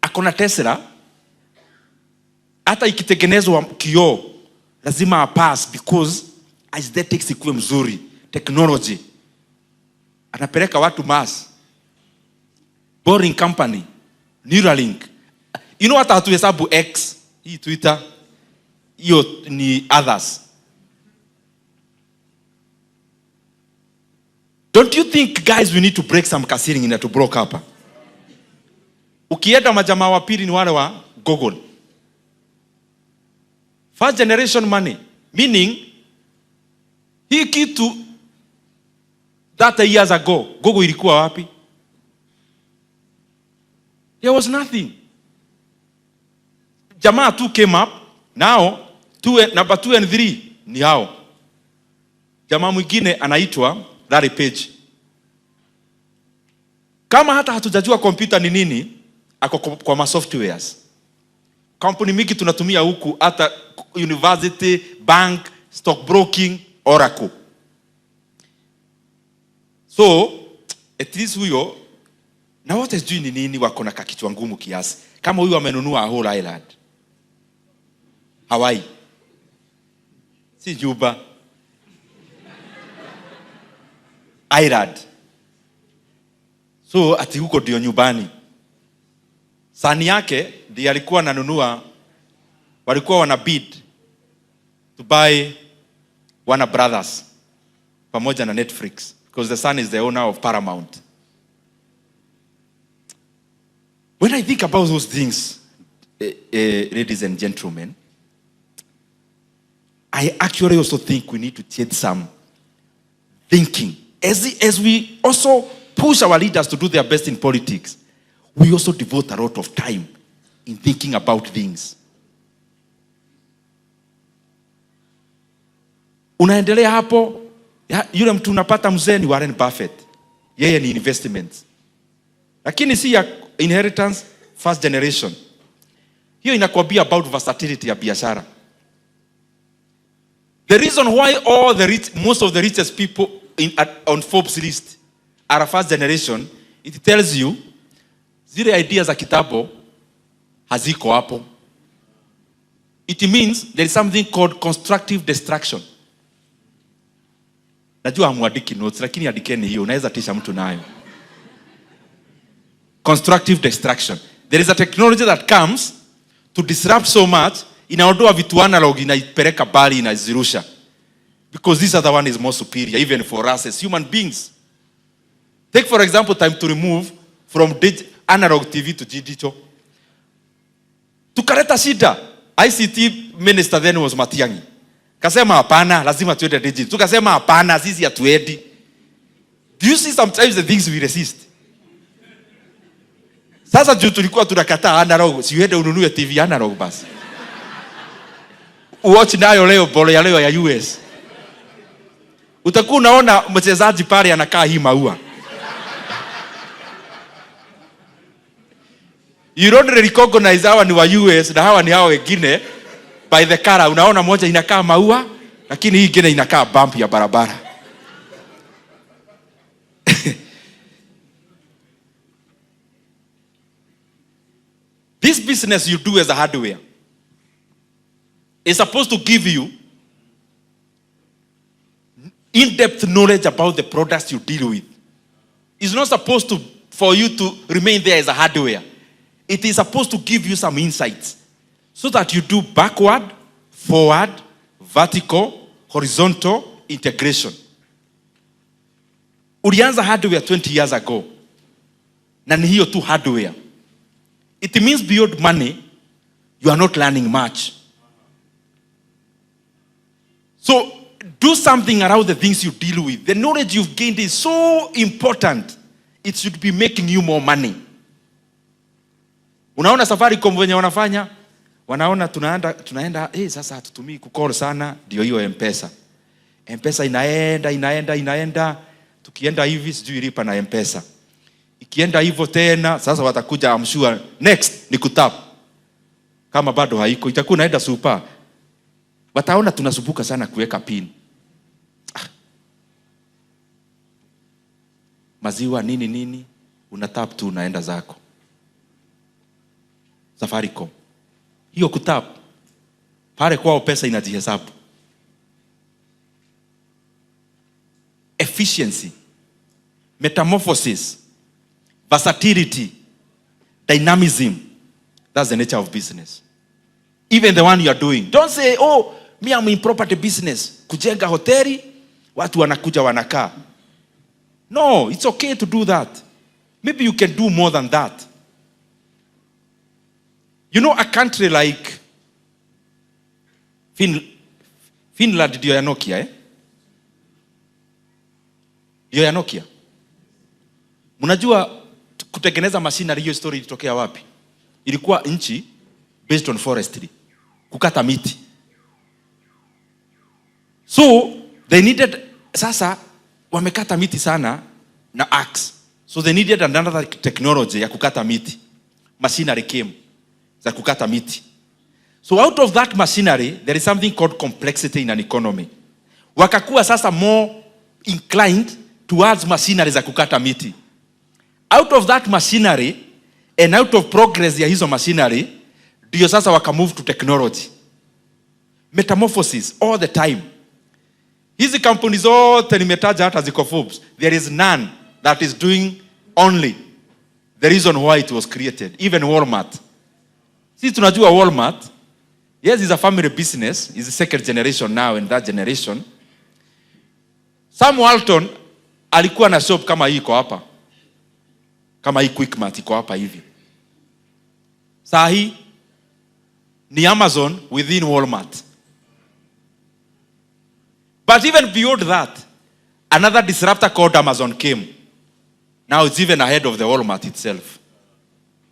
Akona Tesla. Hata ikitengenezwa kioo lazima apass because aesthetics ikuwe mzuri, technology. Anapeleka watu Mars. Boring Company, Neuralink. You know what hatuhesabu X, hii Twitter, hiyo ni others. Don't you think, guys, we need to break some ceiling in to block up? Ukienda majamaa wa pili ni wale wa Google. First generation money. Meaning, hii kitu 30 years ago, Google ilikuwa wapi? There was nothing. Jamaa 2 came up. Now, number 2 and 3 ni hao. Jamaa mwingine anaitwa Larry Page. Kama hata hatujajua computer ni nini, ako kwa ma softwares. Kampuni mingi tunatumia huku, hata university, bank, stock broking, Oracle. So, at least huyo, na wote sijui ni nini wako na kakichwa ngumu kiasi. Kama huyo amenunua a whole island. Hawaii. Si Juba. Island. So ati huko ndio nyumbani. Sani yake ndiye alikuwa ananunua, walikuwa wana bid to buy Warner Brothers pamoja na Netflix because the son is the owner of Paramount. When I think about those things, ladies and gentlemen, I actually also think we need to change some thinking. As we also push our leaders to do their best in politics, we also devote a lot of time in thinking about things. Unaendelea hapo, Yule mtu unapata mzee ni Warren Buffett. Yeye ni investments. Lakini si ya inheritance first generation. Hiyo inakwambia about versatility ya biashara. The reason why most of the richest people on Forbes list are a first generation, it tells you zile ideas za kitabu haziko hapo. It means there is something called constructive destruction. Najua hamuandiki notes, lakini andikeni hiyo, unaweza tisha mtu nayo. Constructive destruction. There is a technology that comes to disrupt so much, inaondoa vitu analog, inaipeleka bali, inazirusha. Because this other one is more superior, even for us as human beings. Take for example time to remove from analog TV to digital. Tukaleta shida. ICT minister then was Matiang'i. Kasema hapana, lazima tuende digital. Tukasema hapana, sisi hatuendi. Do you see sometimes the things we resist? Sasa juu tulikuwa tunakataa analog, si uende ununue TV analog basi. Watch nayo leo bolo ya leo ya US. Utakuwa unaona mchezaji pale anakaa hii maua. You don't recognize hawa ni wa US na hawa ni hawa wengine by the color. Unaona moja inakaa maua, lakini hii ingine inakaa bump ya barabara. This business you do as a hardware is supposed to give you in-depth knowledge about the products you deal with. It's not supposed to for you to remain there as a hardware. It is supposed to give you some insights so that you do backward, forward, vertical, horizontal integration. Ulianza hardware 20 years ago. Na ni hiyo tu hardware. It means beyond money, you are not learning much. So, do something around the things you deal with. The knowledge you've gained is so important. It should be making you more money. Unaona Safaricom wenye wanafanya? Wanaona tunaenda sasa hatutumii kucall sana, ndio hiyo M-Pesa. M-Pesa inaenda. Tukienda hivi sijui lipa na M-Pesa. Ikienda hivyo tena, sasa watakuja I'm sure next ni kutap. Kama bado haiko, itakuwa naenda super. Wataona tunasumbuka sana kuweka pin. Maziwa nini, unatap tu unaenda zako. Safaricom. Hiyo kutap. Pale kwao pesa inajihesabu. Efficiency, metamorphosis, versatility, dynamism. That's the nature of business. Even the one you are doing. Don't say, oh, me I'm in property business. Kujenga hoteli, watu wanakuja wanakaa. No, it's okay to do that. Maybe you can do more than that. You know, a country like Finland ndio ya Nokia, Ndio ya Nokia. Mnajua kutengeneza machinery, hiyo story ilitokea wapi? Ilikuwa nchi based on forestry. Kukata miti. So, they needed, sasa wamekata miti sana na axe. So they needed another technology ya kukata miti. Machinery came za kukata miti. So out of that machinery, there is something called complexity in an economy. Wakakuwa sasa more inclined towards machinery za kukata miti. Out of that machinery and out of progress ya hizo machinery, ndio sasa waka move to technology. Metamorphosis all the time. Hizi kampuni zote nimetaja hata ziko Forbes. There is none that is doing only the reason why it was created. Even Walmart. Sisi tunajua Walmart, yes, it's a family business. It's the second generation now in that generation. Sam Walton alikuwa na shop kama hii iko hapa. Kama hii Quickmart iko hapa hivi. Sahi ni Amazon within Walmart. But even beyond that, another disruptor called Amazon came. Now it's even ahead of the Walmart itself.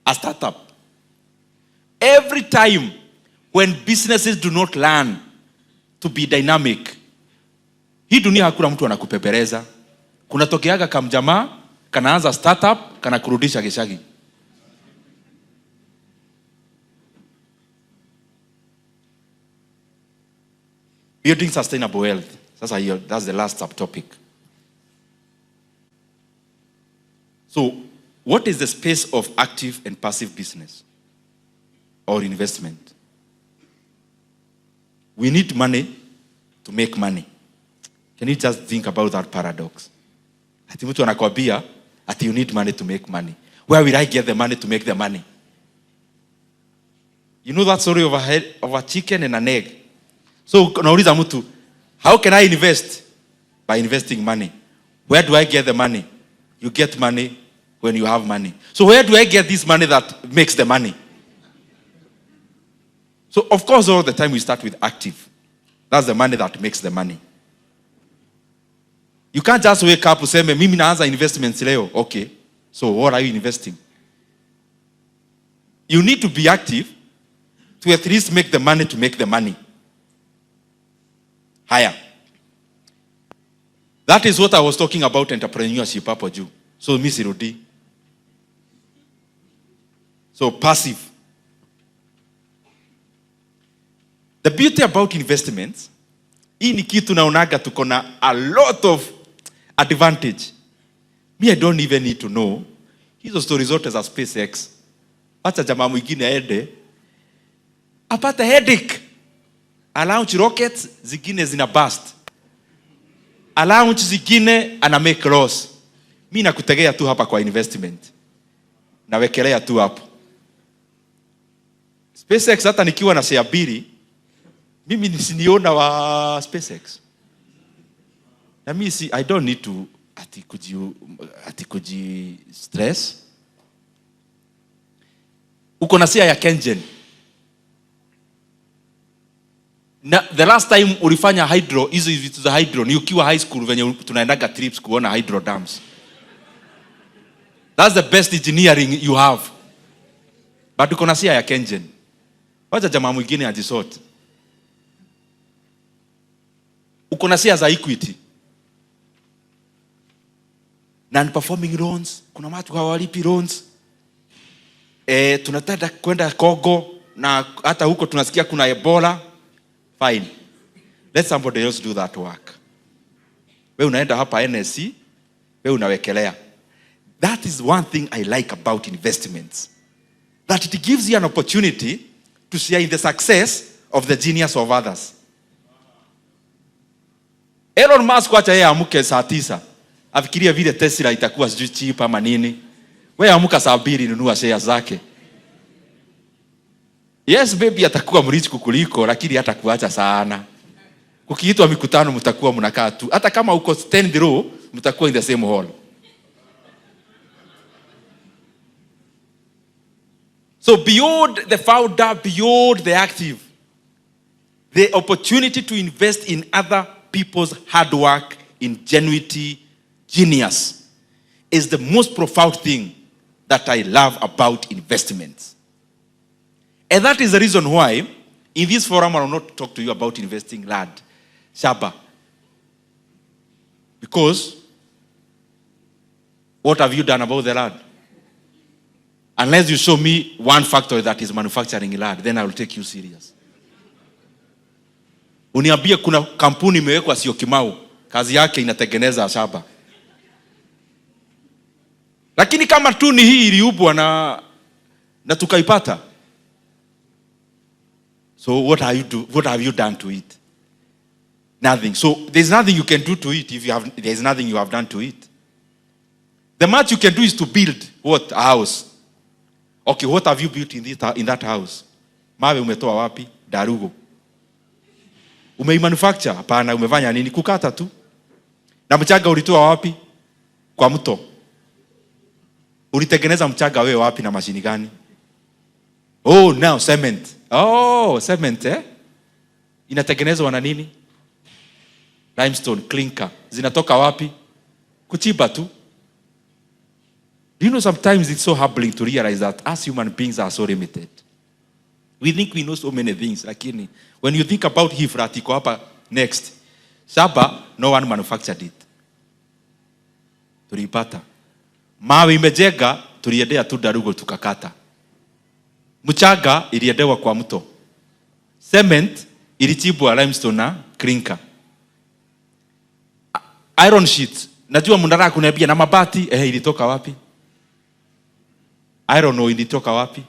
A startup. Every time when businesses do not learn to be dynamic, Hii dunia hakuna mtu anakupepereza. Kuna tokeaga kamjamaa, kanaanza startup, kana kurudisha geshagi. Building sustainable wealth. Sasa hiyo, that's the last subtopic. So, what is the space of active and passive business or investment? We need money to make money. Can you just think about that paradox? Ati mtu anakwambia ati you need money to make money. Where will I get the money to make the money? You know that story of a chicken and an egg? So unauliza mtu, how can I invest? By investing money. Where do I get the money? You get money when you have money. So where do I get this money that makes the money? So of course all the time we start with active. That's the money that makes the money. You can't just wake up and say, mimi naanza investments leo. Okay, so what are you investing? You need to be active to at least make the money to make the money. Higher. That is what I was talking about entrepreneurship hapo juu. So Miss Rudi. So passive. The beauty about investments, hii ni kitu naonaga tuko na a lot of advantage. Me, I don't even need to know. Hizo stories zote za SpaceX. Acha jamaa mwingine aende apate headache. Launch rockets, zingine zina bust. Launch zingine ana make loss. Mimi nakutegea tu hapa kwa investment. Nawekelea tu hapo. SpaceX hata nikiwa na share bili, mimi nisiniona wa SpaceX. Na mimi I don't need to atikuji stress. Uko na share ya Kenyan. Na the last time ulifanya hydro, hizo vitu za hydro ni ukiwa high school venye tunaendaga trips kuona hydro dams. That's the best engineering you have. But uko na share ya Kenyan. Wacha jamaa mwingine ajisort. Uko na share za Equity. Non-performing loans, kuna watu hawalipi loans. Tunataka kwenda Kongo na hata huko tunasikia kuna Ebola. Fine. Let somebody else do that work. Wewe unaenda hapa NSC, wewe unawekelea. That is one thing I like about investments. That it gives you an opportunity to share in the success of the genius of others. Elon Musk wacha yeye amuke saa 9. Afikiria vile Tesla itakuwa sijui cheap ama nini. Wewe amuka saa 2 nunua shares zake. Yes, baby atakuwa mrich kukuliko, lakini hata kuacha sana. Kukiitwa mikutano mtakuwa mnakaa tu. Hata kama uko stand row, mtakuwa in the same hall. So beyond the founder, beyond the active, the opportunity to invest in other people's hard work, ingenuity, genius is the most profound thing that I love about investments. And that is the reason why in this forum I will not talk to you about investing land, shamba. Because what have you done about the land? Unless you show me one factory that is manufacturing land, then I will take you serious. Uniambie kuna kampuni imewekwa sio Kimau, kazi yake inatengeneza shamba. Lakini kama tu ni hii iliubwa na tukaipata. So what have you done to it? Nothing. So there's nothing you can do to it if there's nothing you have done to it. The much you can do is to build what? A house. Okay, what have you built in that house? Mawe umetoa wapi? Darugo. Umeimanufacture? Hapana, umefanya nini? Kukata tu. Na mchanga ulitoa wapi? Kwa mto. Ulitengeneza mchanga wewe wapi na mashini gani? Oh, now cement. Oh, cement inatengenezwa na nini? Limestone, clinker. Zinatoka wapi? Kuchimba tu. Do you know sometimes it's so humbling to realize that us human beings are so limited. We think we know so many things, lakini when you think about Hifrat iko hapa next, Shamba, no one manufactured it. Tulipata. Mawe imejenga, tuliendea tu darugo tukakata. Mchanga iliendewa kwa mto. Cement ilichimbwa limestone na clinker. Iron sheet, najua mnataka kuniambia na mabati, ilitoka wapi? Iron ore ilitoka wapi?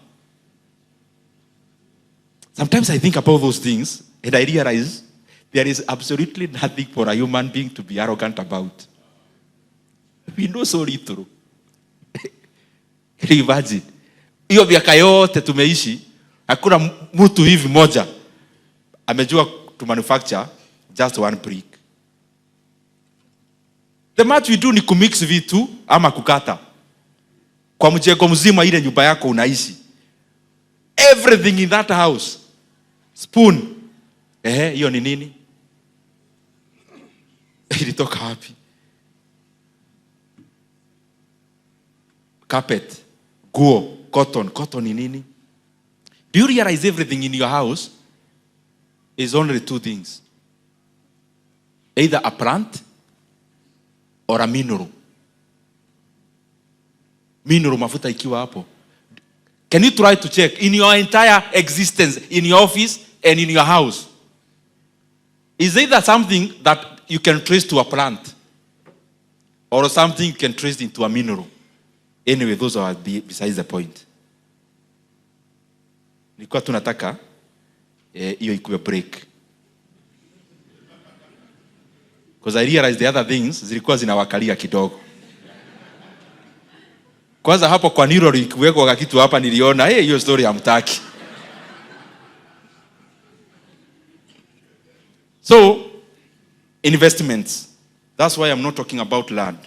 Sometimes I think about those things and I realize there is absolutely nothing for a human being to be arrogant about. We know so little. Can you imagine? Hiyo miaka yote tumeishi, hakuna mtu hivi moja amejua to manufacture just one brick. The much we do ni kumix vitu ama kukata. Kwa mjengo mzima ile nyumba yako unaishi. Everything in that house. Spoon. Hiyo ni nini? Ilitoka wapi? Carpet. Guo. Cotton. Cotton ni nini? Do you realize everything in your house is only two things? Either a plant or a mineral. Mineral mafuta ikiwa hapo. Can you try to check in your entire existence, in your office and in your house? Is either something that you can trace to a plant or something you can trace into a mineral? Anyway, those are besides the point. Nilikuwa tunataka hiyo ikuwe break. Because I realized the other things zilikuwa zinawakalia kidogo. Kwanza hapo kwa Niro ikiwekwa kitu hapa niliona hiyo story hamtaki. So investments. That's why I'm not talking about land.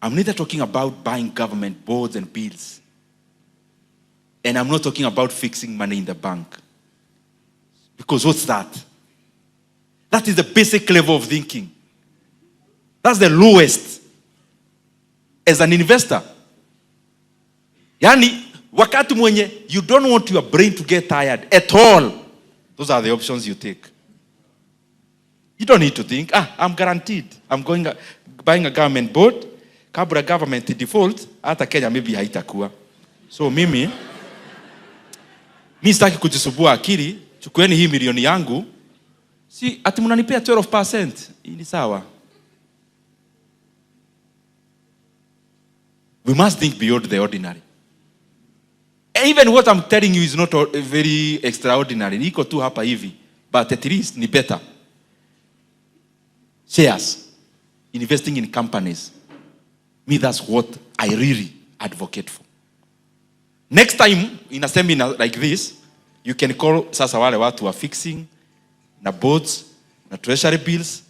I'm neither talking about buying government boards and bills. And I'm not talking about fixing money in the bank. Because what's that? That is the basic level of thinking. That's the lowest as an investor. Yani, wakati mwenye, you don't want your brain to get tired at all. Those are the options you take. You don't need to think, I'm guaranteed. I'm buying a government board. Kabla government default, hata Kenya maybe haitakuwa. So mimi sitaki kujisumbua akili, chukueni hii milioni yangu, si ati mnanipea 12%, ni sawa. We must think beyond the ordinary. Even what I'm telling you is not very extraordinary. Niko tu hapa hivi, but at least ni better. Shares, investing in companies. Me, that's what I really advocate for. Next time, in a seminar like this, you can call sasa wale watu wa fixing, na boards, na treasury bills,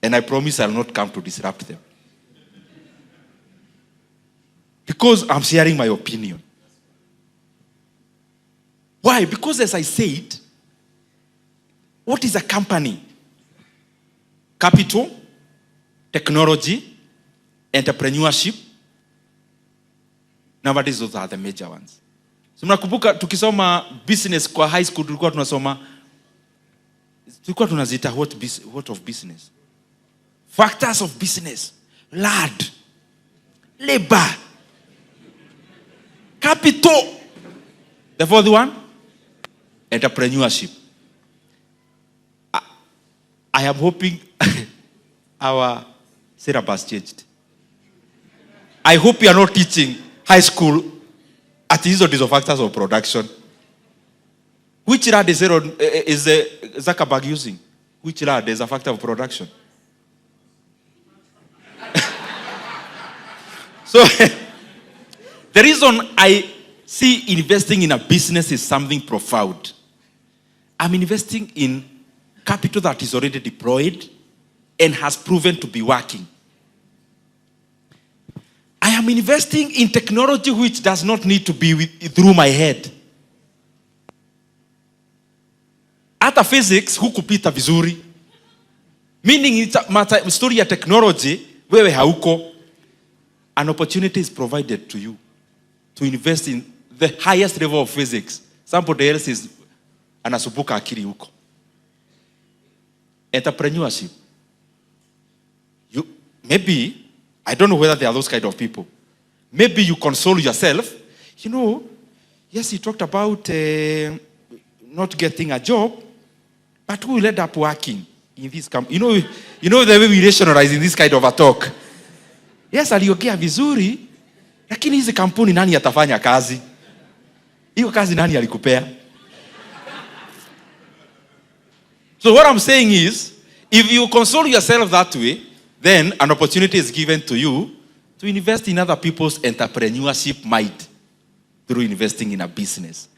and I promise I'll not come to disrupt them. Because I'm sharing my opinion. Why? Because as I said, what is a company? Capital, technology, entrepreneurship. Nowadays those are the major ones. So mnakumbuka tukisoma business kwa high school tulikuwa tunazita what of business? Factors of business. Land, labor, capital. The fourth one, entrepreneurship. I am hoping our syllabus changed. I hope you are not teaching high school at hizo dizo factors of production. Which lad is Zuckerberg using? Which lad is a factor of production? So, the reason I see investing in a business is something profound. I'm investing in capital that is already deployed and has proven to be working. I am investing in technology which does not need to be through my head. Hata physics hukupita vizuri. Meaning it's a story ya technology, wewe hauko. An opportunity is provided to you to invest in the highest level of physics. Somebody else is anasumbuka akili huko. entrepreneurship. Maybe, I don't know whether there are those kind of people. Maybe you console yourself. Yes, he talked about not getting a job, but who will end up working in this company? You know the way we rationalize in this kind of a talk. Yes, aliongea vizuri, lakini hizi kampuni nani atafanya kazi? Hiyo kazi nani alikupea? So what I'm saying is, if you console yourself that way, then an opportunity is given to you to invest in other people's entrepreneurship mind through investing in a business.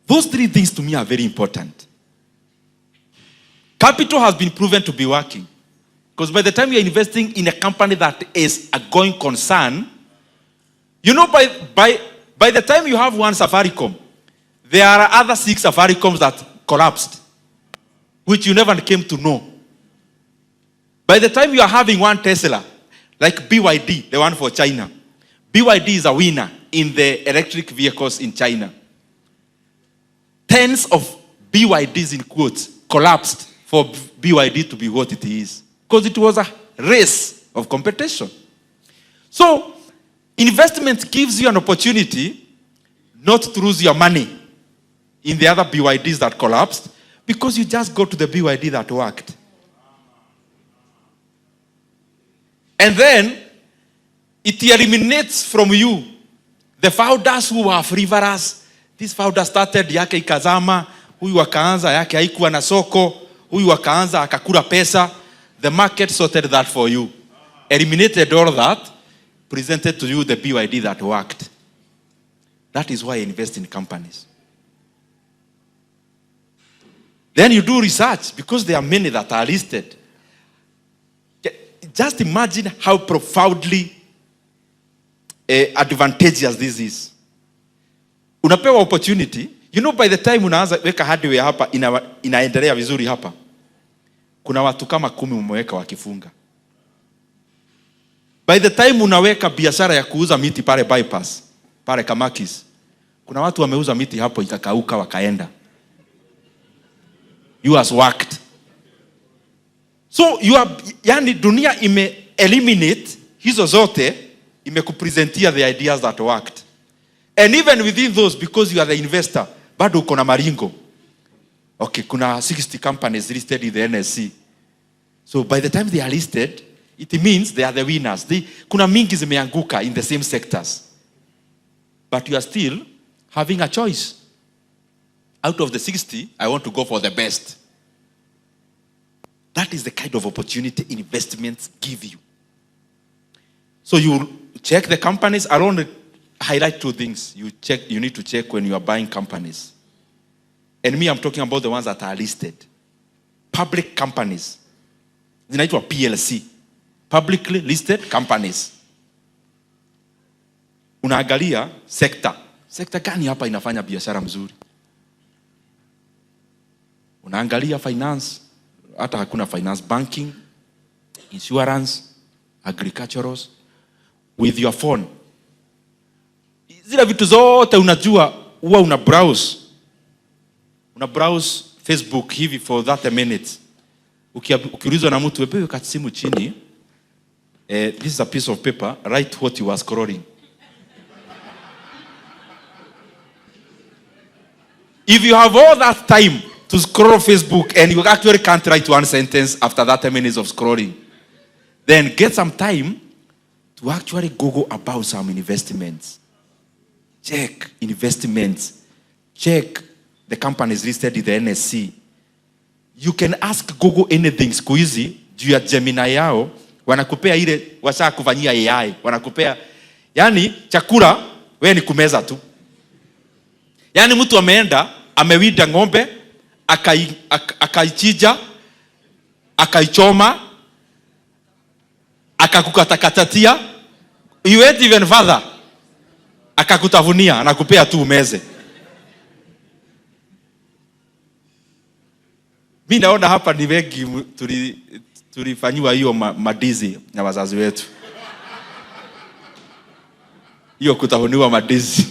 Those three things to me are very important. Capital has been proven to be working. Because by the time you're investing in a company that is a going concern, by the time you have one Safaricom, there are other 6 Safaricoms that collapsed, which you never came to know. By the time you are having one Tesla, like BYD, the one for China, BYD is a winner in the electric vehicles in China. Tens of BYDs in quotes collapsed for BYD to be what it is. Because it was a race of competition. So, investment gives you an opportunity not to lose your money in the other BYDs that collapsed, because you just go to the BYD that worked. And then, it eliminates from you the founders who were frivolous. This founder started yake ikazama, huyu wakaanza yake haikuwa na soko, huyu wakaanza akakula pesa. The market sorted that for you. Eliminated all that, presented to you the BYD that worked. That is why I invest in companies. Then you do research, because there are many that are listed. Just imagine how profoundly advantageous this is. Unapewa opportunity. By the time unaanza weka hardware hapa inaendelea vizuri hapa, kuna watu kama 10 umeweka wakifunga. By the time unaweka biashara ya kuuza miti pale bypass, pale Kamakis, kuna watu wameuza miti hapo ikakauka wakaenda. You has worked. So dunia eliminate hizo zote, imekupresentia the ideas that worked. And even within those, because you are the investor, bado uko na maringo. Okay, kuna 60 companies listed in the NSC. So by the time they are listed, it means they are the winners. Kuna mingi zimeanguka in the same sectors. But you are still having a choice. Out of the 60, I want to go for the best. That is the kind of opportunity investments give you. So you check the companies. I want to highlight 2 things. You need to check when you are buying companies. And me, I'm talking about the ones that are listed. Public companies. Zinaitwa PLC. Publicly listed companies. Unaangalia sector. Sector gani hapa inafanya biashara mzuri? Unaangalia finance. Hata hakuna finance, banking, insurance, agriculturals. With your phone. Zile vitu zote unajua, huwa una browse. Una browse Facebook hivi for 30 minutes. Ukiulizwa na mtu, wewe kati simu chini, this is a piece of paper, write what you are scrolling. If you have all that time to scroll Facebook and you actually can't write one sentence after 30 minutes of scrolling, then get some time to actually Google about some investments. Check investments. Check the companies listed in the NSC. You can ask Google anything. Siku hizi juu ya Gemini yao wanakupea ile washa kufanyia AI. Wanakupea yani chakula wewe ni kumeza tu. Yani mtu ameenda amewinda ng'ombe akaichija akaichoma akakukatakatia, you went even further, akakutavunia anakupea tu umeze. Mimi naona hapa ni wengi tulifanywa hiyo madizi na wazazi wetu. Hiyo kutavuniwa madizi.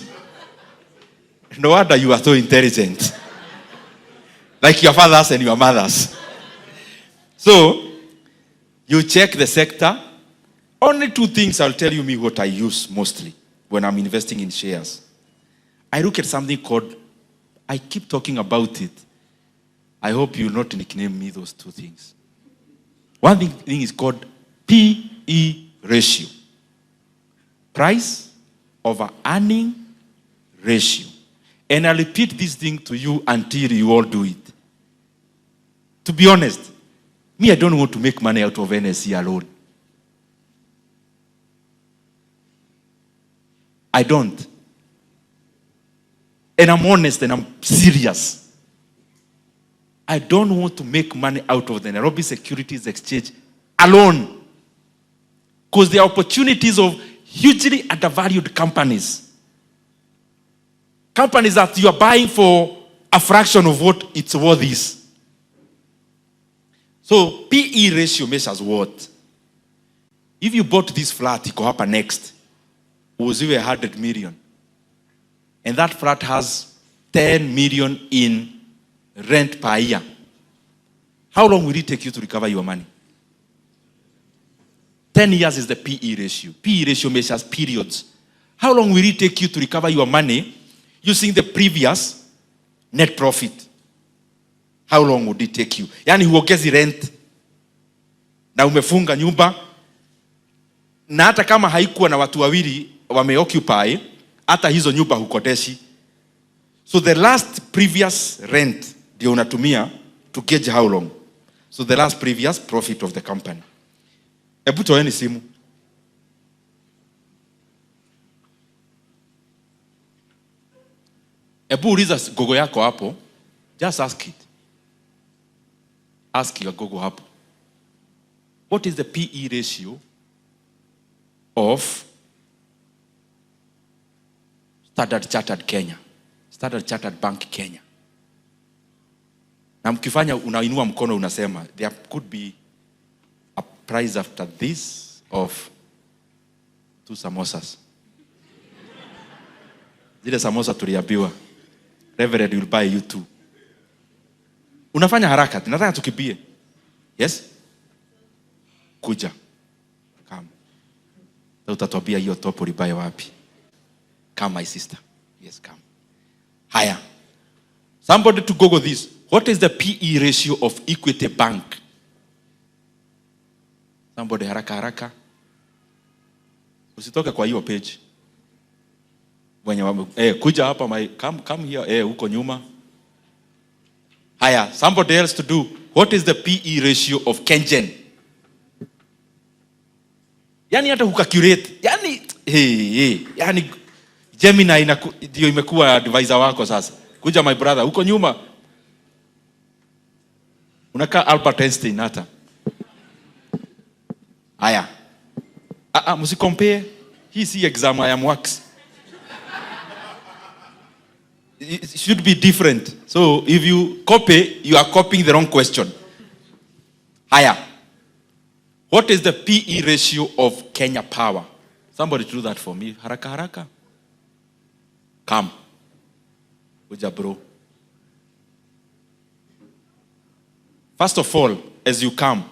No wonder you are so intelligent. Like your fathers and your mothers. So, you check the sector. Only two things I'll tell you what I use mostly when I'm investing in shares. I look at something called, I keep talking about it. I hope you'll not nickname me those two things. One thing is called PE ratio. Price over earning ratio. And I'll repeat this thing to you until you all do it. To be honest, me, I don't want to make money out of NSC alone. I don't. And I'm honest and I'm serious. I don't want to make money out of the Nairobi Securities Exchange alone. Because there are opportunities of hugely undervalued companies. Companies that you are buying for a fraction of what it's worth is. So PE ratio measures what? If you bought this flat, it go up next. It was even 100 million. And that flat has 10 million in rent per year. How long will it take you to recover your money? 10 years is the PE ratio. PE ratio measures periods. How long will it take you to recover your money using the previous net profit? How long would it take you? Yani huongezi rent na umefunga nyumba na hata kama haikuwa na watu wawili wameoccupy, hata hizo nyumba hukodeshi. So the last previous rent ndio unatumia to gauge how long. So the last previous profit of the company. Ebu toeni simu. Ebu uliza gogo yako hapo. Just ask it. Ask your gogo hapo. What is the PE ratio of Standard Chartered Kenya? Standard Chartered Bank Kenya. Na mkifanya unainua mkono unasema there could be a price after this of 2 samosas. Zile samosa tuliambiwa Reverend will buy you 2. Unafanya haraka, nataka tukibie. Yes? Kuja. Come. Utatuambia hiyo top ulibuy wapi? Come my sister. Yes, come. Haya. Somebody to Google this. What is the PE ratio of Equity Bank? Somebody haraka haraka. Usitoke kwa hiyo page. Wenye kuja hapa come here huko nyuma. Haya, somebody else to do. What is the PE ratio of Kengen? Yani hata hukacurate. Yani Gemini ndio imekuwa advisor wako sasa. Kuja my brother huko nyuma. Unakaa Albert Einstein hata. Haya. Msicompare. Hii si exam I am wax. It should be different. So if you copy, you are copying the wrong question. Haya. What is the PE ratio of Kenya Power? Somebody do that for me. Haraka haraka. Come. Uja bro. First of all, as you come,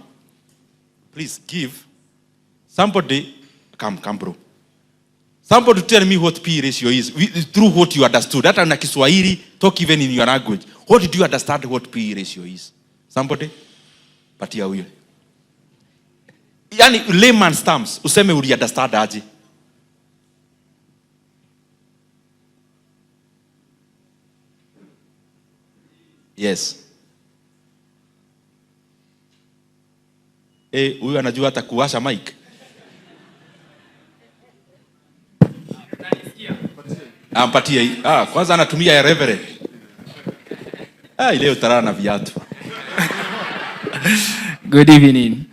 please give somebody, come bro. Somebody tell me what PE ratio is through what you understood. Hata na Kiswahili, talk even in your language. What did you understand what PE ratio is? Somebody? Patia huyo. Yani layman's terms, useme uli understand aje. Yes. Huyu anajua hata kuwasha mic. Ampatie. Kwanza anatumia ya Reverend. Leo tarana na viatu. Good evening.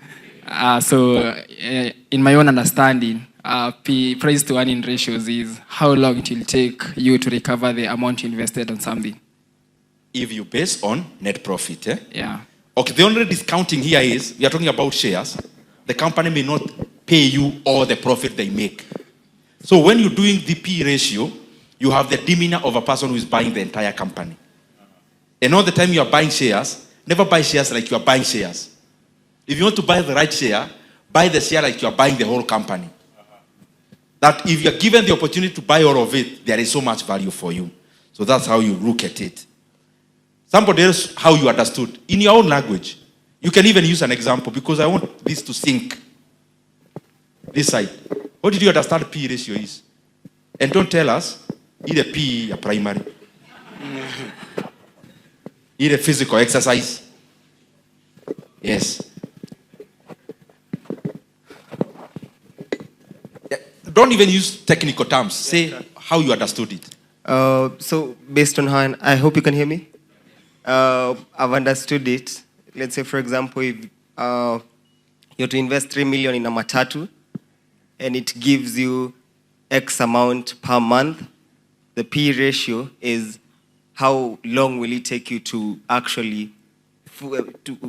In my own understanding, price to earning ratios is how long it will take you to recover the amount you invested on something. If you base on net profit, Yeah. Okay, the only discounting here is, we are talking about shares. The company may not pay you all the profit they make. So when you're doing the P ratio, you have the demeanor of a person who is buying the entire company. And all the time you are buying shares, never buy shares like you are buying shares. If you want to buy the right share, buy the share like you are buying the whole company. That if you are given the opportunity to buy all of it, there is so much value for you. So that's how you look at it. Somebody else, how you understood. In your own language. You can even use an example because I want this to sink. This side. What did you understand P ratio is? And don't tell us, either P or primary. Either physical exercise. Yes. Don't even use technical terms. Say how you understood it. So based on how, I hope you can hear me. I've understood it. Let's say, for example, if you're to invest 3 million in a matatu, and it gives you X amount per month, the P ratio is how long will it take you to actually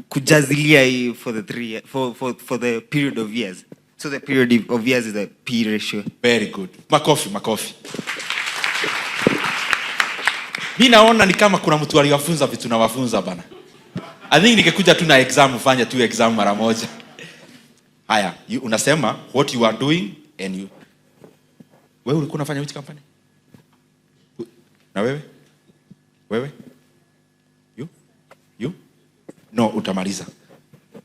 kujazilia for the period of years. So the period of years is the P ratio. Very good. Makofi. Mimi naona ni kama kuna mtu aliwafunza vitu na wafunza bana. I think nikikuja tu na exam, fanya tu exam mara moja. Haya, unasema what you are doing and you. Wewe ulikuwa unafanya which company? Na wewe? Wewe? You? No, utamaliza.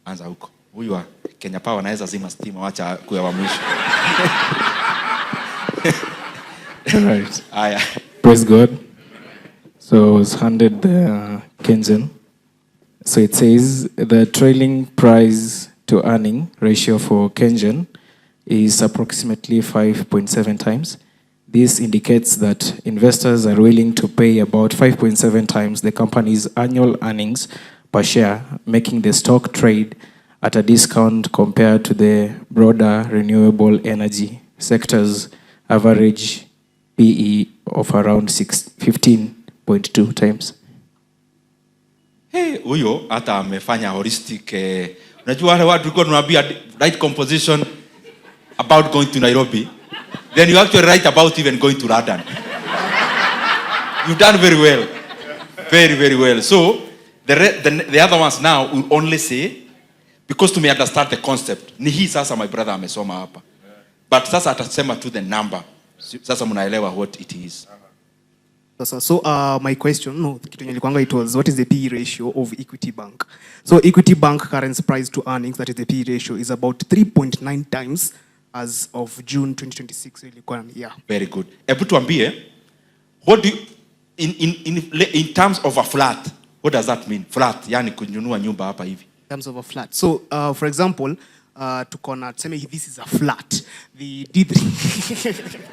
Anza huko. Huyu wa Kenya Power anaweza zima stima, wacha kuwa wa mwisho. Right. Haya. Praise God. So I was handed the Kenyan. So it says the trailing price to earning ratio for Kenyan is approximately 5.7 times. This indicates that investors are willing to pay about 5.7 times the company's annual earnings per share, making the stock trade at a discount compared to the broader renewable energy sector's average PE of around 15.2 times. Hey, huyo hata amefanya holistic. Unajua wale watu tulikuwa tunawaambia right composition about going to Nairobi. Then you actually write about even going to London. You've done very well. Very, very well. So, the other ones now will only say, because to me understand the concept, ni hii sasa my brother amesoma hapa. But sasa atasema to the number. Sasa mnaelewa what it is. So my question, it was, what is the PE ratio of Equity Bank? So Equity Bank current price to earnings, that is the PE ratio, is about 3.9 times as of June 2026. Yeah. Very good. Ebu tuambie, what do you, in terms of a flat, what does that mean? Flat, yani kununua nyumba hapa hivi. In terms of a flat. So, for example, this is a flat. The D3...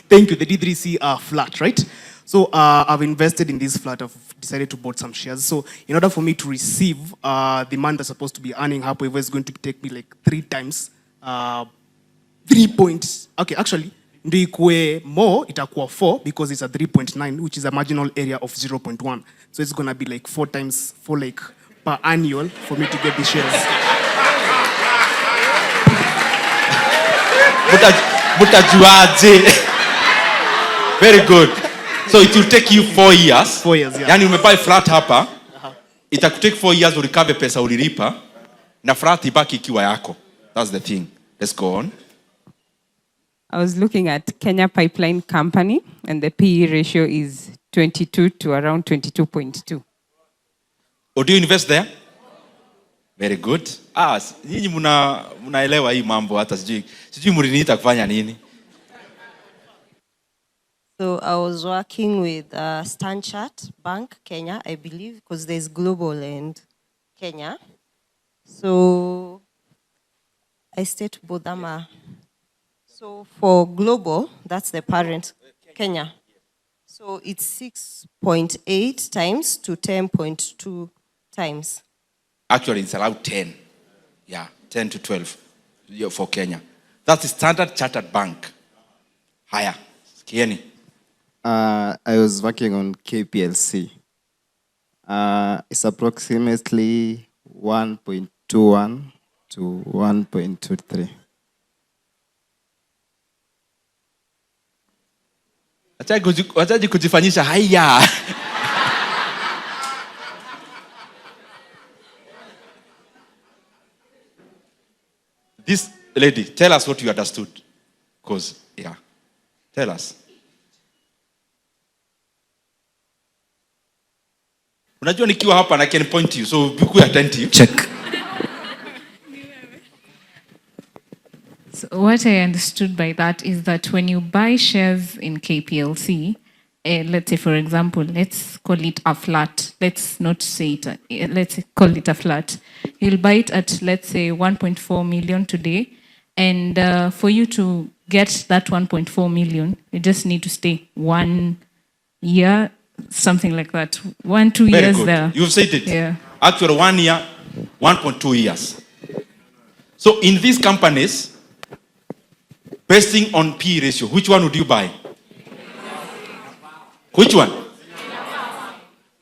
Thank you. The D3C flat, right? So I've invested in this flat. I've decided to buy some shares. So in order for me to receive the month that's supposed to be earning, however, it's going to take me like 3 times. 3 points. Okay, actually, ndio ikuwe more, itakuwa 4 because it's a 3.9, which is a marginal area of 0.1. So it's gonna be like 4 times, like per annual for me to get the shares. Mutajuaje. Very good. So it will take you 4 years. 4 years, yeah. Yani umebuy flat hapa, itakutake 4 years urikave pesa ulilipa, na flat ibaki ikiwa yako. That's the thing. Let's go on. I was looking at Kenya Pipeline Company, and the PE ratio is 22 to around 22.2. Or do you invest there? Very good. Nyinyi mnaelewa hii mambo hata sijui mliniita kufanya nini. So I was working with Stanchart Bank Kenya, I believe, because there's global and Kenya. So I stayed to Bodama. So for global, that's the parent, Kenya. So it's 6.8 times to 10.2 times. Actually, it's around 10. Yeah, 10 to 12 for Kenya. That's the Standard Chartered Bank. Higher. Kieni. I was working on KPLC. It's approximately 1.21 to 1.23. Wachaji kujifanyisha haya. This lady, tell us what you understood. Because, yeah. Tell us. Unajua nikiwa hapa and I can point to you, so be attentive. Check. So what I understood by that is that when you buy shares in KPLC, let's say, for example, let's call it a flat. Let's not say it. Let's call it a flat. You'll buy it at, let's say, 1.4 million today. And for you to get that 1.4 million, you just need to stay 1 year, something like that. 1-2 Very years good. there. You've said it. Yeah. Actually, 1 year, 1.2 years. So in these companies, basing on P ratio, which one would you buy? Which one?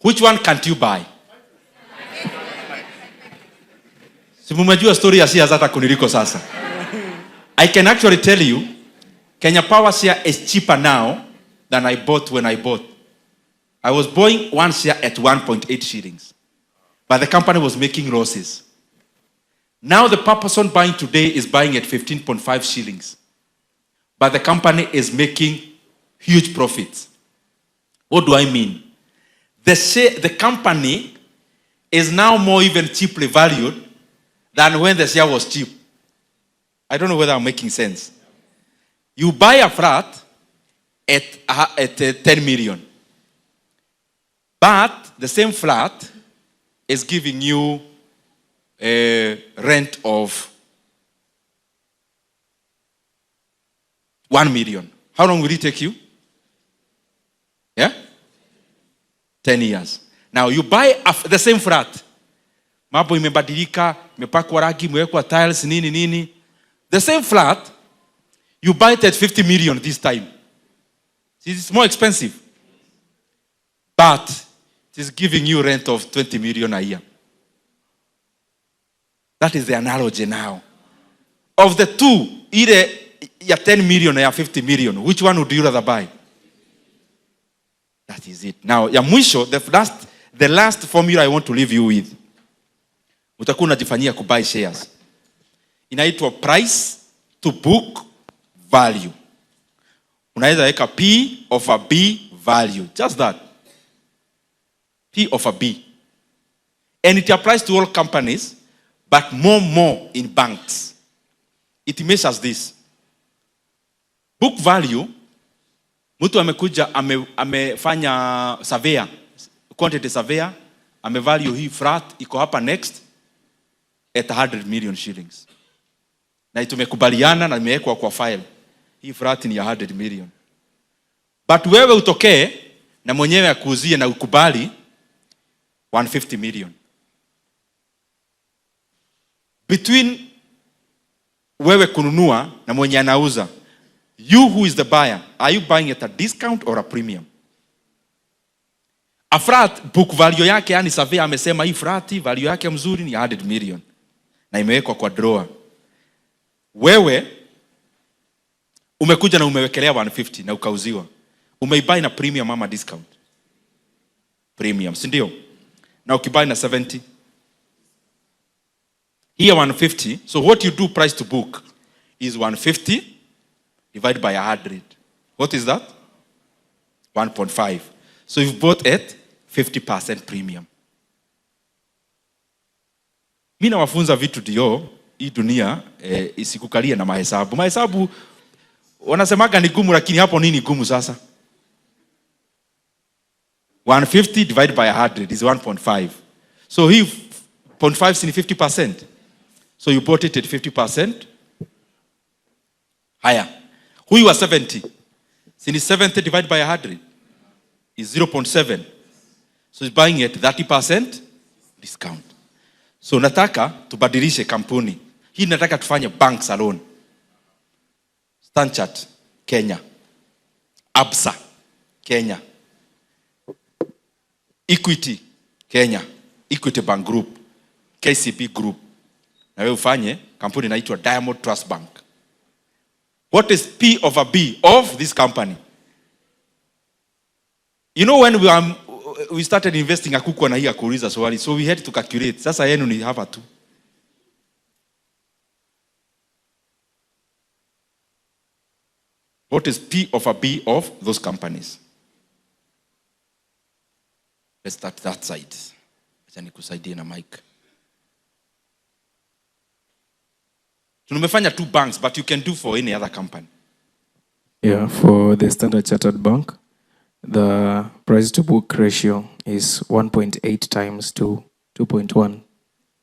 Which one can't you buy? Si mumejua story ya siasa hata kuniliko sasa. I can actually tell you, Kenya Power share is cheaper now than I bought when I bought. I was buying one share at 1.8 shillings. But the company was making losses. Now the person buying today is buying at 15.5 shillings. But the company is making huge profits. What do I mean? The company is now more even cheaply valued than when the share was cheap. I don't know whether I'm making sense. You buy a flat at 10 million. But the same flat is giving you a rent of 1 million. How long will it take you? Yeah? 10 years. Now you buy the same flat. Mambo imebadilika, imepakwa rangi, imewekwa tiles, nini. The same flat, you buy it at 50 million this time. It's more expensive. But it is giving you rent of 20 million a year. That is the analogy now. Of the two, either you 10 million or 50 million, which one would you rather buy? That is it. Now, ya mwisho, the last formula I want to leave you with. Utakuwa unajifanyia kubuy shares. Inaitwa price to book value. Unaweza weka P of a B value. Just that. P of a B. And it applies to all companies, but more in banks. It measures this. Book value, mtu amekuja amefanya surveyor, quantity surveyor, amevalue hii flat iko hapa next at 100 million shillings. Na tumekubaliana na imewekwa kwa file. Hii flat ni 100 million. But wewe utokee na mwenyewe akuuzie na ukubali 150 million. Between wewe kununua na mwenye anauza, you who is the buyer, are you buying at a discount or a premium? A flat book value yake, yani surveyor amesema hii flat value yake mzuri ni 100 million. Na imewekwa kwa drawer. Wewe umekuja na umewekelea 150 na ukauziwa. Umeibuy na premium ama discount? Premium, si ndio? Na ukibuy na 70. Here 150. So what you do price to book is 150 divided by 100. What is that? 1.5. So you've bought at 50% premium. Mimi nawafunza vitu ndio hii dunia isikukalie na mahesabu. Mahesabu wanasemaga ni gumu, lakini hapo nini gumu sasa? 150 divided by 100 is 1.5. So hii 0.5 si 50%. So you bought it at 50%. Haya. Huyu wa 70. Si 70 divided by 100 is 0.7. So he's buying at 30% discount. So nataka tubadilishe kampuni. Hii nataka tufanye banks alone. Stanchart, Kenya. Absa, Kenya. Equity, Kenya. Equity Bank Group. KCB Group. Na wewe ufanye kampuni inaitwa Diamond Trust Bank. What is P of a B of this company? You know when we started investing akukuwa na hii akuuliza swali, so we had to calculate. Sasa yenu ni hapa tu. What is P over B of those companies? Let's start that side. Acha nikusaidie na mic. Tumefanya 2 banks, but you can do for any other company. Yeah, for the Standard Chartered Bank, the price to book ratio is 1.8 times to 2.1.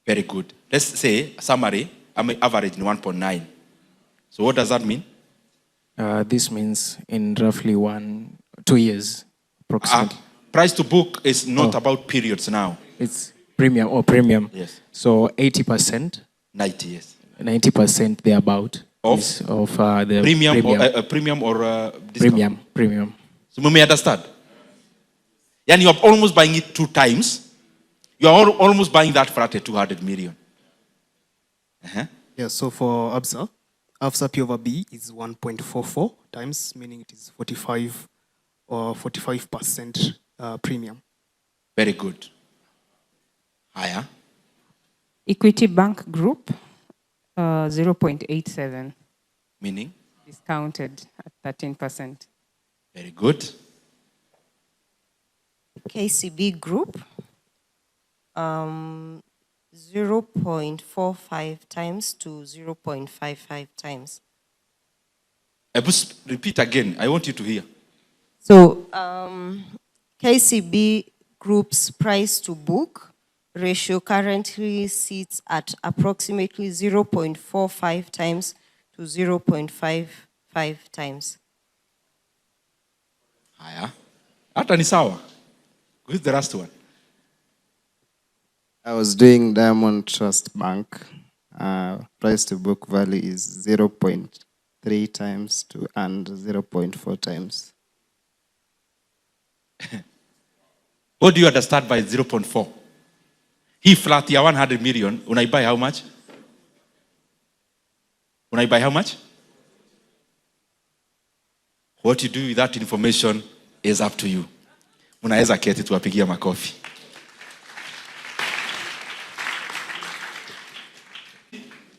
Very good. Let's say, summary, I'm average in 1.9. So what does that mean? This means in roughly 2 years, approximately. Price to book is not about periods now. It's premium. Yes. So 80%. 90, yes. 90% thereabout of the premium or discount? Premium. So you may understand. And you are almost buying it 2 times. You are almost buying that flat at 200 million. Yeah, so for ABSA P over B is 1.44 times, meaning it is 45 or 45% premium. Very good. Higher. Equity Bank Group, 0.87. Meaning? Discounted at 13%. Very good. KCB Group, 0.45 times to 0.55 times. Repeat again. I want you to hear. So, KCB Group's price to book ratio currently sits at approximately 0.45 times to 0.55 times. Haya. Hata ni sawa. Who's the last one? I was doing Diamond Trust Bank. Price to book value is 0.3 times to and 0.4 times. What do you understand by 0.4? He flat ya 100 million. Unaibuy how much? Unaibuy how much? What you do with that information is up to you. Unaweza keti tuwapigia makofi.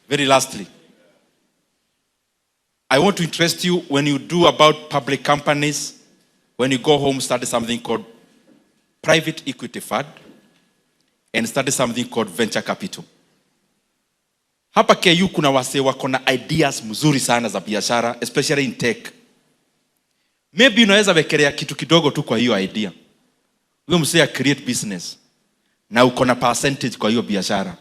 Very lastly, I want to interest you when you do about public companies, when you go home, study something called private equity fund and study something called venture capital. Hapa KU kuna wase wako na ideas mzuri sana za biashara, especially in tech. Maybe unaweza wekelea kitu kidogo tu kwa hiyo idea. Wewe msea create business. Na uko na percentage kwa hiyo biashara.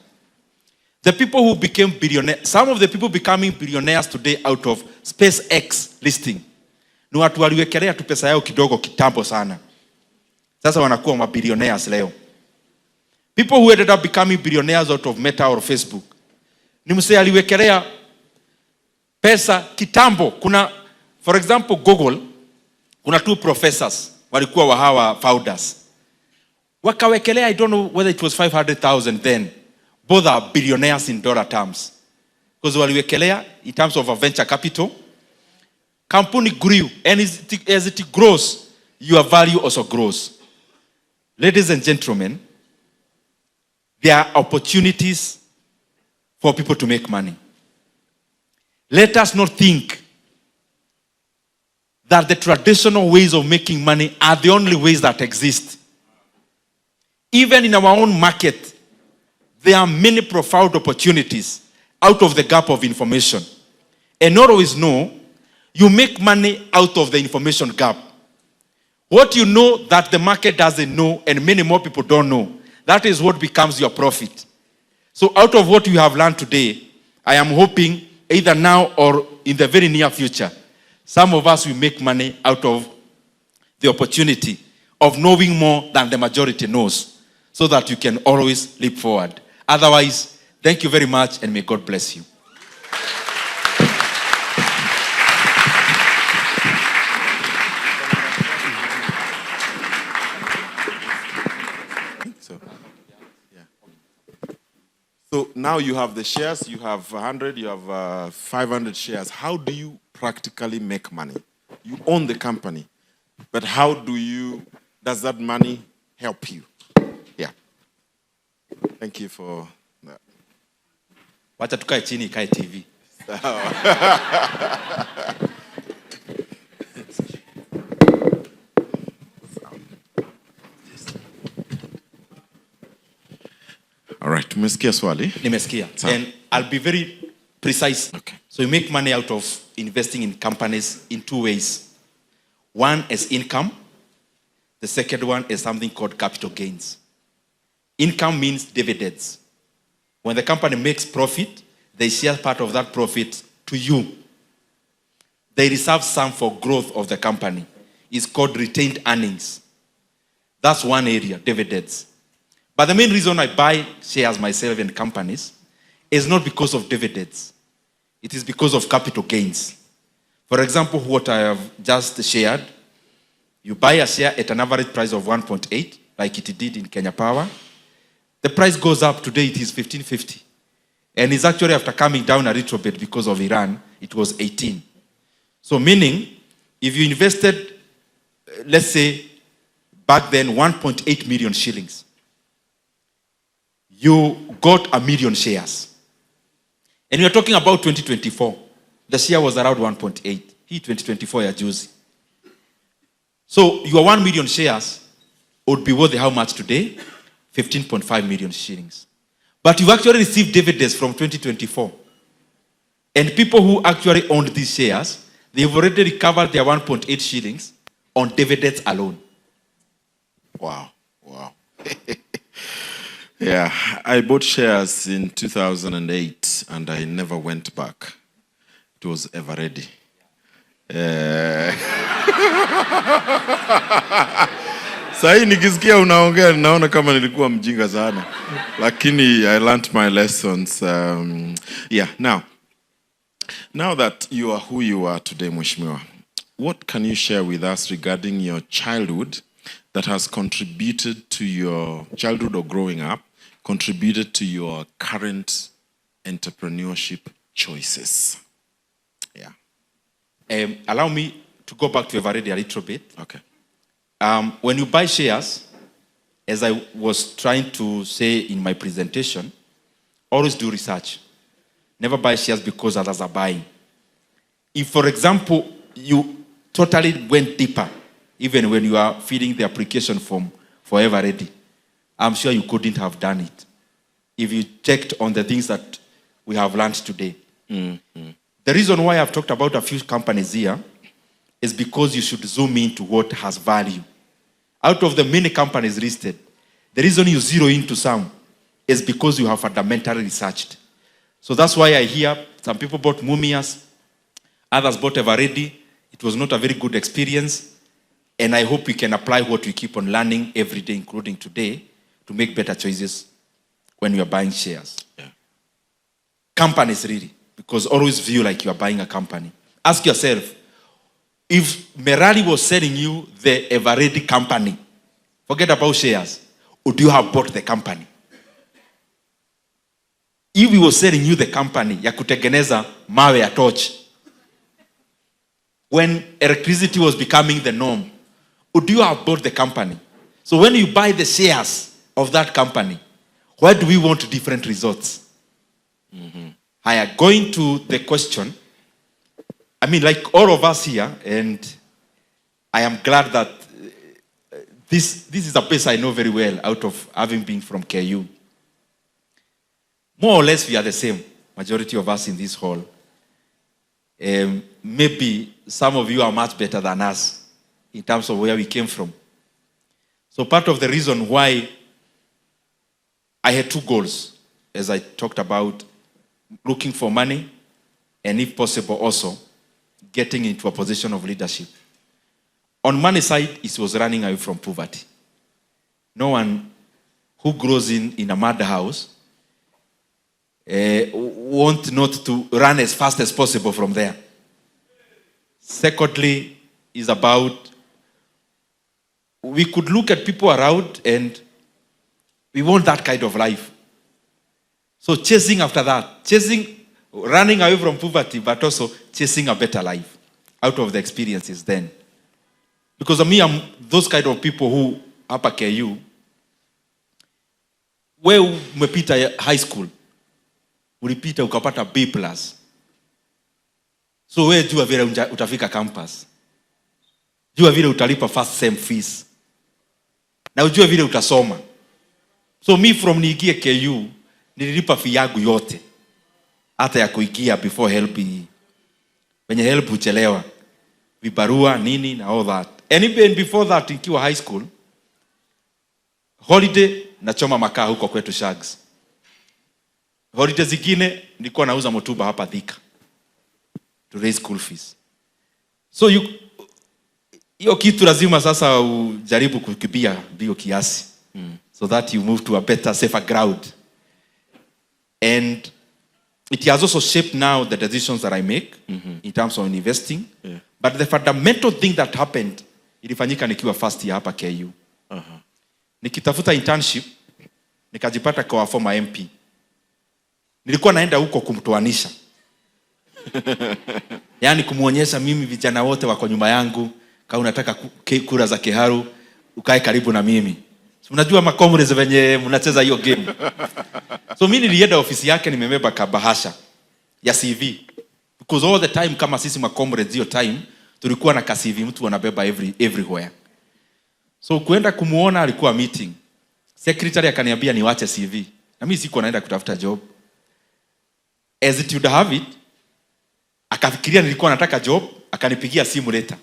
The people who became billionaires, some of the people becoming billionaires today out of SpaceX listing, ni watu waliwekelea tu pesa yao kidogo kitambo sana. Sasa wanakuwa mabillionaires leo. People who ended up becoming billionaires out of Meta or Facebook, ni msee aliwekelea pesa kitambo. Kuna, for example, Google, kuna 2 professors walikuwa wa hawa founders. Wakawekelea, I don't know whether it was 500,000 then. Both are billionaires in dollar terms. Because waliwekelea in terms of a venture capital. Company grew, and as it grows, your value also grows. Ladies and gentlemen, there are opportunities for people to make money. Let us not think that the traditional ways of making money are the only ways that exist. Even in our own market, there are many profound opportunities out of the gap of information. And not always know, you make money out of the information gap. What you know that the market doesn't know and many more people don't know, that is what becomes your profit. So out of what you have learned today, I am hoping either now or in the very near future, some of us will make money out of the opportunity of knowing more than the majority knows, so that you can always leap forward. Otherwise, thank you very much and may God bless you. So now you have the shares, you have 100, you have 500 shares. How do you practically make money? You own the company, but how does that money help you? Yeah. Thank you for that. Wacha tukae chini ikae TV. All right, tumesikia swali. Nimesikia. Sawa. And I'll be very precise. Okay. So you make money out of investing in companies in two ways. One is income. The second one is something called capital gains. Income means dividends. When the company makes profit, they share part of that profit to you. They reserve some for growth of the company. It's called retained earnings. That's one area, dividends. But the main reason I buy shares myself in companies is not because of dividends. It is because of capital gains. For example, what I have just shared, you buy a share at an average price of 1.8, like it did in Kenya Power. The price goes up. Today it is 15.50. And it's actually after coming down a little bit because of Iran, it was 18. So meaning, if you invested, let's say, back then 1.8 million shillings, you got 1 million shares. And you're talking about 2024. The share was around 1.8. He 2024 ya juzi. So your 1 million shares would be worth how much today? 15.5 million shillings. But you've actually received dividends from 2024. And people who actually owned these shares, they've already recovered their 1.8 shillings on dividends alone. Wow. Wow. Yeah, I bought shares in 2008 and I never went back. It was ever ready. Sahi nikisikia unaongea naona kama nilikuwa mjinga sana. Lakini I learned my lessons. Yeah, now that you are who you are today, Mheshimiwa, what can you share with us regarding your childhood that has contributed to your childhood or growing up, contributed to your current entrepreneurship choices? Yeah. Allow me to go back to Eveready a little bit. Okay. When you buy shares, as I was trying to say in my presentation, always do research. Never buy shares because others are buying. If, for example, you totally went deeper, even when you are filling the application form for Eveready, I'm sure you couldn't have done it if you checked on the things that we have learned today. Mm-hmm. The reason why I've talked about a few companies here is because you should zoom into what has value. Out of the many companies listed, the reason you zero into some is because you have fundamentally researched. So that's why I hear some people bought Mumias, others bought Eveready. It was not a very good experience. And I hope we can apply what we keep on learning every day, including today, to make better choices when you are buying shares. Yeah. Companies, really, because always view like you are buying a company. Ask yourself, if Merari was selling you the Eveready company, forget about shares, would you have bought the company? If he was selling you the company, ya kutengeneza mawe ya torch, when electricity was becoming the norm, would you have bought the company? So when you buy the shares of that company, why do we want different results? Mm-hmm. I am going to the question. I mean, like all of us here, and I am glad that this is a place I know very well out of having been from KU. More or less, we are the same, majority of us in this hall. Maybe some of you are much better than us in terms of where we came from. So part of the reason why I had two goals, as I talked about, looking for money, and if possible also, getting into a position of leadership. On money side, it was running away from poverty. No one who grows in a mud house want not to run as fast as possible from there. Secondly, is about, we could look at people around and we want that kind of life. So chasing after that, running away from poverty, but also chasing a better life out of the experiences then. Because me, I'm those kind of people who, hapa KU, where umepita high school, ulipita ukapata B+. So where jua vile utafika campus. Jua vile utalipa first sem fees. Na ujue vile utasoma. So me from niingie KU, nililipa fee yangu yote. Hata ya kuingia before help. Wenye help uchelewa. Vibarua, nini, na all that. And even before that, nikiwa high school, holiday, nachoma makaa huko kwetu Shags. Holiday zingine, nilikuwa nauza motuba hapa Thika. To raise school fees. So hiyo kitu lazima sasa ujaribu kukibia bio kiasi. So that you move to a better, safer ground. And it has also shaped now the decisions that I make in terms of investing. Yeah. But the fundamental thing that happened, ilifanyika nikiwa first year hapa KU. Nikitafuta internship, nikajipata kwa former MP. Nilikuwa naenda huko kumtoanisha. Yani kumuonyesha mimi vijana wote wako nyuma yangu, kama unataka kura za Kiharu, ukae karibu na mimi. So, unajua makomrades venye mnacheza hiyo game. So mimi nilienda ofisi yake nimebeba kabahasha ya CV. Because all the time kama sisi makomrades hiyo time, tulikuwa na ka CV mtu anabeba everywhere. So kuenda kumuona alikuwa meeting. Secretary akaniambia niwache CV. Na mimi siko naenda kutafuta job. As it would have it, akafikiria nilikuwa nataka job, akanipigia simu later.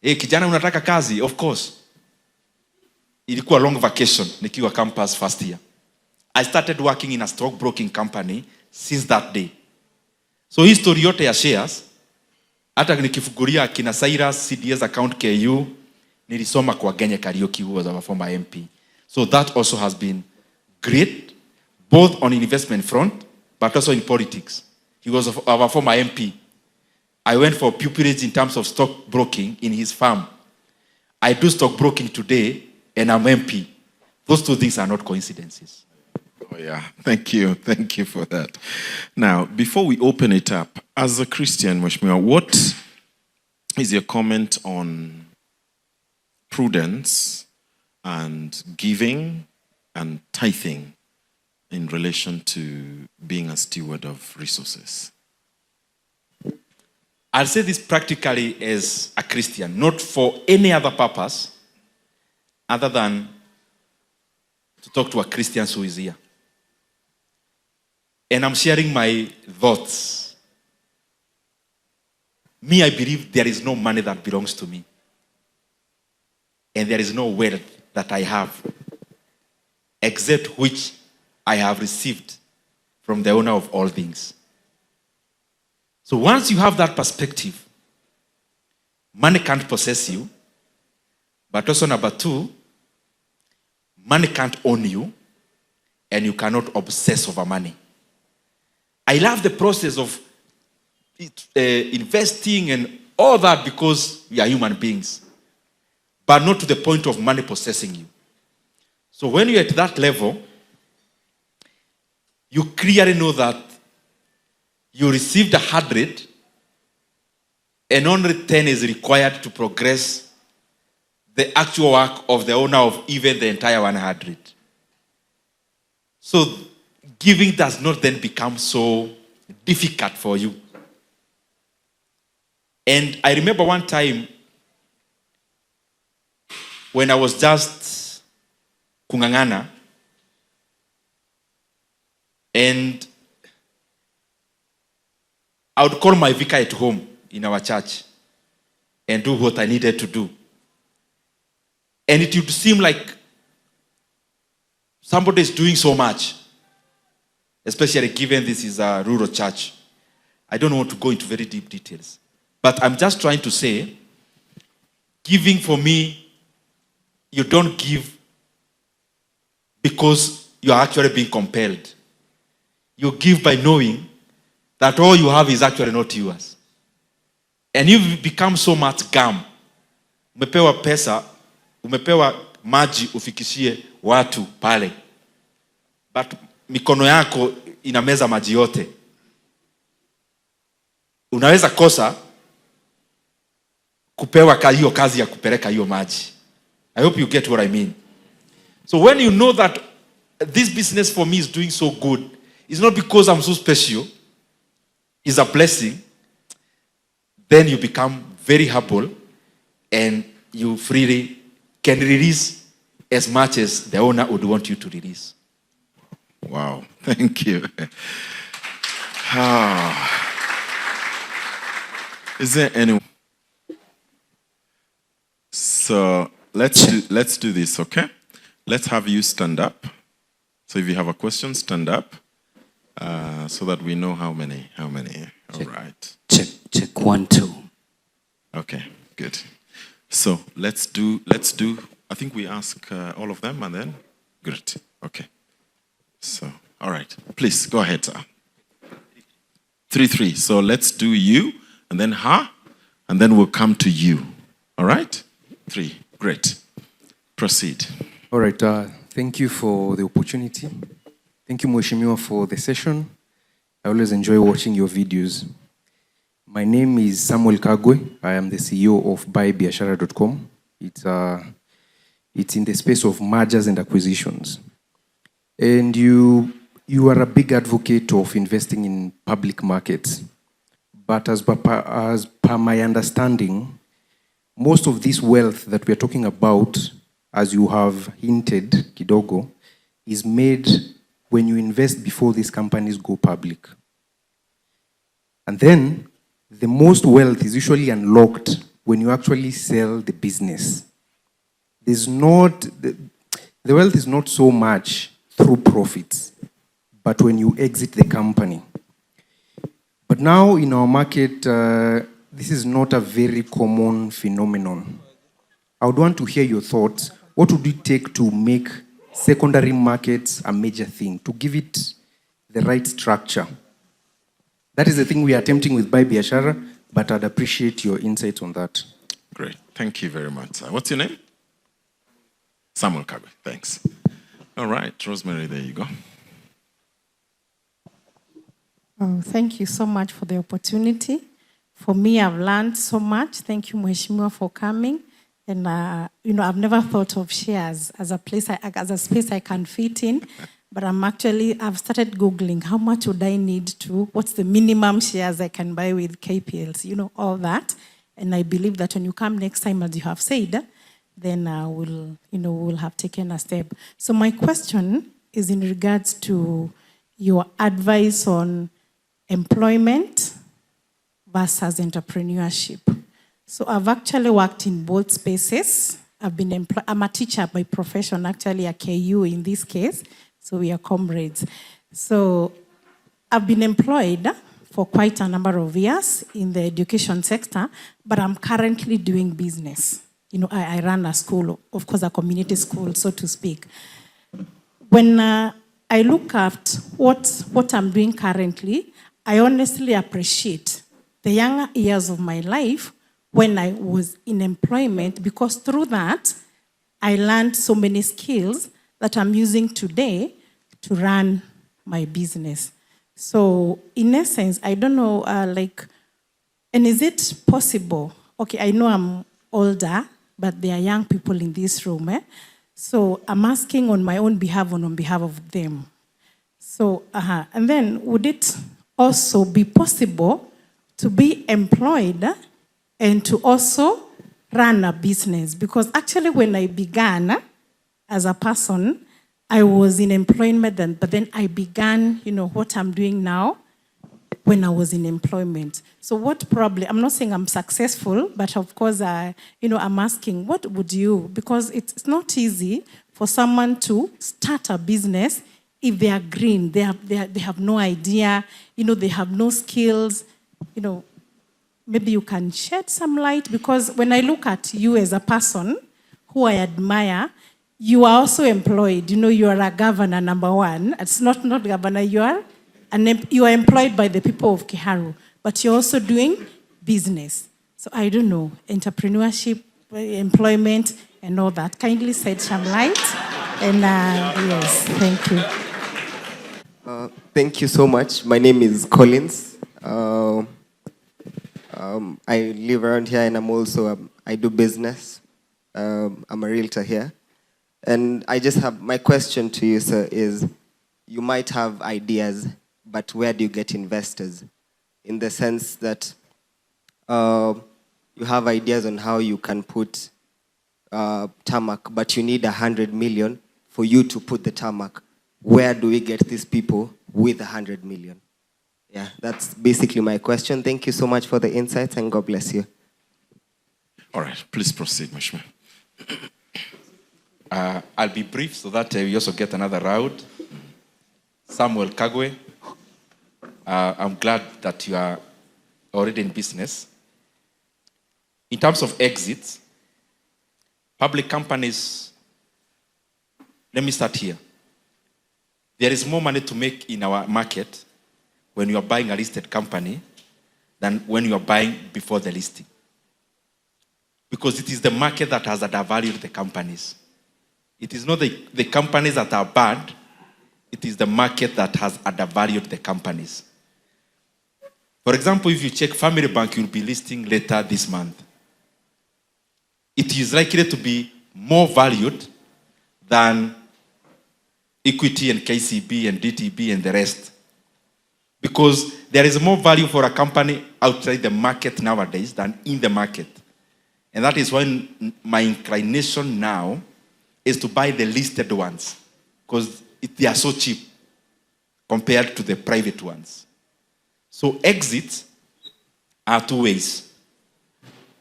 Kijana unataka kazi? Of course. Ilikuwa long vacation nikiwa campus first year. I started working in a stockbroking company since that day. So history yote ya shares, hata nikifungulia kina Cyrus CDS account KU, nilisoma kwa Genye Kariuki, who was our former MP. So that also has been great, both on investment front, but also in politics. He was our former MP. I went for pupillage in terms of stockbroking in his farm. I do stockbroking today, and I'm MP. Those two things are not coincidences. Oh yeah, thank you for that. Now, before we open it up, as a Christian, Mheshimiwa, what is your comment on prudence and giving and tithing in relation to being a steward of resources? I'll say this practically as a Christian, not for any other purpose other than to talk to a Christian who is here. And I'm sharing my thoughts. Me, I believe there is no money that belongs to me. And there is no wealth that I have, except which I have received from the owner of all things. So once you have that perspective, money can't possess you. But also number two, money can't own you, and you cannot obsess over money. I love the process of investing and all that because we are human beings, but not to the point of money possessing you. So when you're at that level, you clearly know that you received 100 and only 10 is required to progress the actual work of the owner of even the entire 100. So giving does not then become so difficult for you. And I remember one time when I was just kungangana, and I would call my vicar at home in our church and do what I needed to do. And it would seem like somebody is doing so much, especially given this is a rural church. I don't want to go into very deep details. But I'm just trying to say, giving for me, you don't give because you are actually being compelled. You give by knowing that all you have is actually not yours. And you've become so much gum. Umepewa pesa, umepewa maji ufikishie watu pale. But mikono yako inameza maji yote. Unaweza kosa kupewa hiyo kazi ya kupeleka hiyo maji. I hope you get what I mean. So when you know that this business for me is doing so good, it's not because I'm so special, it's a blessing, then you become very humble and you freely can release as much as the owner would want you to release. Wow, thank you. Ah. Is there anyone? So let's do this, okay? Let's have you stand up. So if you have a question, stand up, so that we know how many. All right. Check 1, 2. Okay, good. So let's do. I think we ask all of them, and then great. Okay. So all right, please go ahead, sir. 3. So let's do you, and then her, and then we'll come to you. All right? 3. Great. Proceed. All right. Thank you for the opportunity. Thank you, Mheshimiwa, for the session. I always enjoy watching your videos. My name is Samuel Kagwe. I am the CEO of buybiashara.com. It's in the space of mergers and acquisitions. And you are a big advocate of investing in public markets. But as per my understanding, most of this wealth that we are talking about, as you have hinted, kidogo, is made when you invest before these companies go public. And then the most wealth is usually unlocked when you actually sell the business. The wealth is not so much through profits, but when you exit the company. But now in our market, this is not a very common phenomenon. I would want to hear your thoughts. What would it take to make secondary markets a major thing, to give it the right structure? That is the thing we are attempting with Buy Biashara, but I'd appreciate your insights on that. Great. Thank you very much. What's your name? Samuel Kagwe. Thanks. All right, Rosemary, there you go. Oh, thank you so much for the opportunity. For me, I've learned so much. Thank you, Mheshimiwa, for coming. And I've never thought of shares as a place, as a space I can fit in. But I've started Googling how much would I need what's the minimum shares I can buy with KPLs, all that. And I believe that when you come next time, as you have said, then we'll have taken a step. So my question is in regards to your advice on employment versus entrepreneurship. So I've actually worked in both spaces. I'm a teacher by profession, actually a KU in this case. So we are comrades. So I've been employed for quite a number of years in the education sector, but I'm currently doing business. I run a school, of course, a community school, so to speak. When I look at what I'm doing currently, I honestly appreciate the younger years of my life when I was in employment, because through that, I learned so many skills that I'm using today to run my business. So in essence, I don't know, and is it possible? Okay, I know I'm older, but there are young people in this room. So I'm asking on my own behalf and on behalf of them. So, and then would it also be possible to be employed and to also run a business? Because actually when I began as a person, I was in employment but then I began, what I'm doing now when I was in employment. So what probably, I'm not saying I'm successful, but of course, I'm asking, what would you, because it's not easy for someone to start a business if they are green, they have no idea, they have no skills, maybe you can shed some light, because when I look at you as a person who I admire, you are also employed. You are a governor, number one. It's not governor, you are employed by the people of Kiharu, but you're also doing business. So I don't know, entrepreneurship, employment, and all that. Kindly shed some light. And yes, thank you. Thank you so much. My name is Collins. I live around here, and I'm also, I do business. I'm a realtor here. And I just have, my question to you, sir, is you might have ideas, but where do you get investors? In the sense that you have ideas on how you can put tarmac, but you need 100 million for you to put the tarmac. Where do we get these people with 100 million? Yeah, that's basically my question. Thank you so much for the insights, and God bless you. All right, please proceed, Mheshimiwa. I'll be brief so that we also get another round. Samuel Kagwe, I'm glad that you are already in business. In terms of exits, public companies, let me start here. There is more money to make in our market when you are buying a listed company than when you are buying before the listing. Because it is the market that has undervalued the companies. It is not the companies that are bad, it is the market that has undervalued the companies. For example, if you check Family Bank, you'll be listing later this month. It is likely to be more valued than Equity and KCB and DTB and the rest. Because there is more value for a company outside the market nowadays than in the market. And that is why my inclination now is to buy the listed ones, because they are so cheap compared to the private ones. So exits are two ways.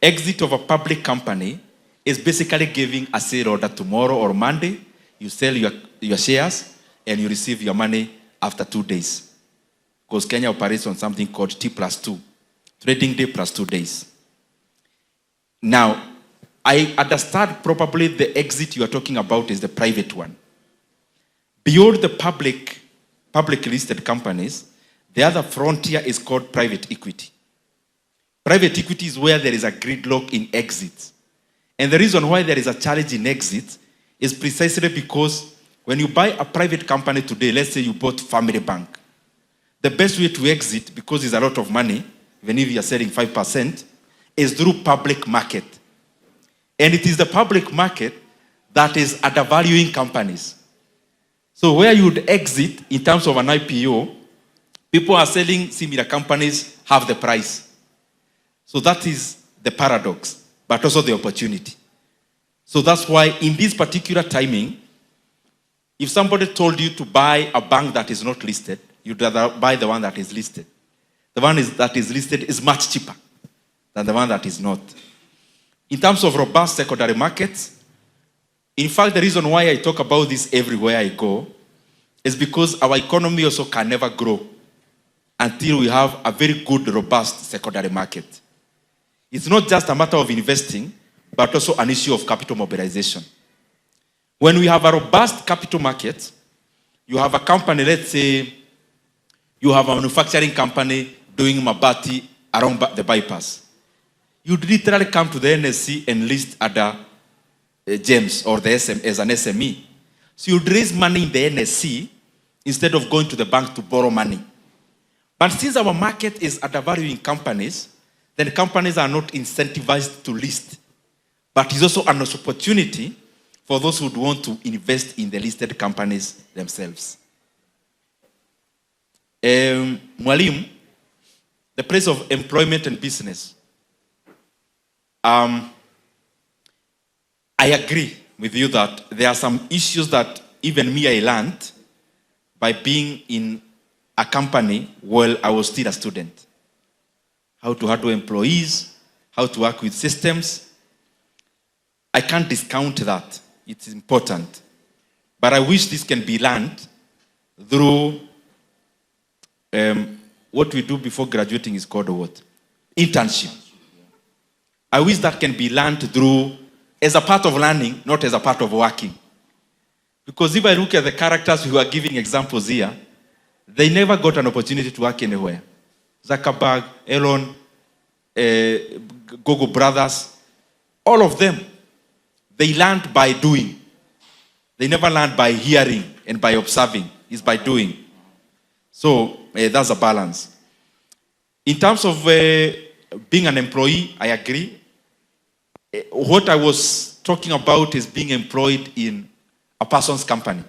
Exit of a public company is basically giving a sale order tomorrow or Monday. You sell your shares and you receive your money after 2 days. Because Kenya operates on something called T+2, trading day plus 2 days. Now, I understand probably the exit you are talking about is the private one. Beyond the public listed companies, the other frontier is called private equity. Private equity is where there is a gridlock in exits. And the reason why there is a challenge in exits is precisely because when you buy a private company today, let's say you bought Family Bank, the best way to exit, because it's a lot of money, even if you are selling 5%, is through public market. And it is the public market that is undervaluing companies. So where you would exit in terms of an IPO, people are selling similar companies half the price. So that is the paradox, but also the opportunity. So that's why in this particular timing, if somebody told you to buy a bank that is not listed, you'd rather buy the one that is listed. The one that is listed is much cheaper than the one that is not. In terms of robust secondary markets, in fact, the reason why I talk about this everywhere I go is because our economy also can never grow until we have a very good, robust secondary market. It's not just a matter of investing, but also an issue of capital mobilization. When we have a robust capital market, you have a company, let's say, you have a manufacturing company doing mabati around the bypass. You'd literally come to the NSC and list other gems or the SM as an SME. So you'd raise money in the NSC instead of going to the bank to borrow money. But since our market is undervaluing companies, then companies are not incentivized to list. But it's also an opportunity for those who would want to invest in the listed companies themselves. Mwalimu, the place of employment and business. I agree with you that there are some issues that even me I learned by being in a company while I was still a student. How to handle employees, how to work with systems. I can't discount that. It's important. But I wish this can be learned through what we do before graduating is called what? Internship. I wish that can be learned through as a part of learning, not as a part of working. Because if I look at the characters who are giving examples here, they never got an opportunity to work anywhere. Zuckerberg, Elon, Google brothers, all of them, they learned by doing. They never learned by hearing and by observing. It's by doing. So that's a balance. In terms of being an employee, I agree. What I was talking about is being employed in a person's company.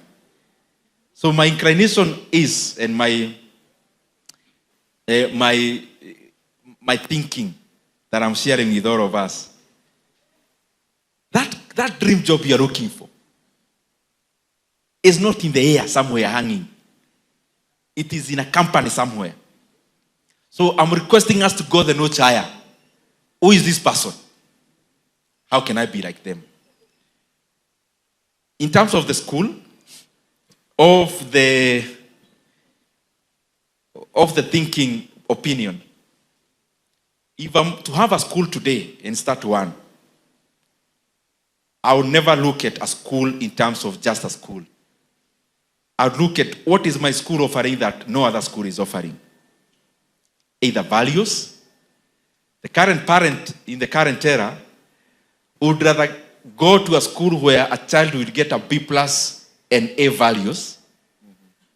So my inclination is, and my thinking that I'm sharing with all of us, that that dream job you're looking for is not in the air somewhere hanging. It is in a company somewhere. So I'm requesting us to go the notch higher. Who is this person? How can I be like them? In terms of the school, of the thinking opinion, if I'm to have a school today and start one, I would never look at a school in terms of just a school. I would look at what is my school offering that no other school is offering. Either values. The current parent in the current era would rather go to a school where a child will get a B plus and A values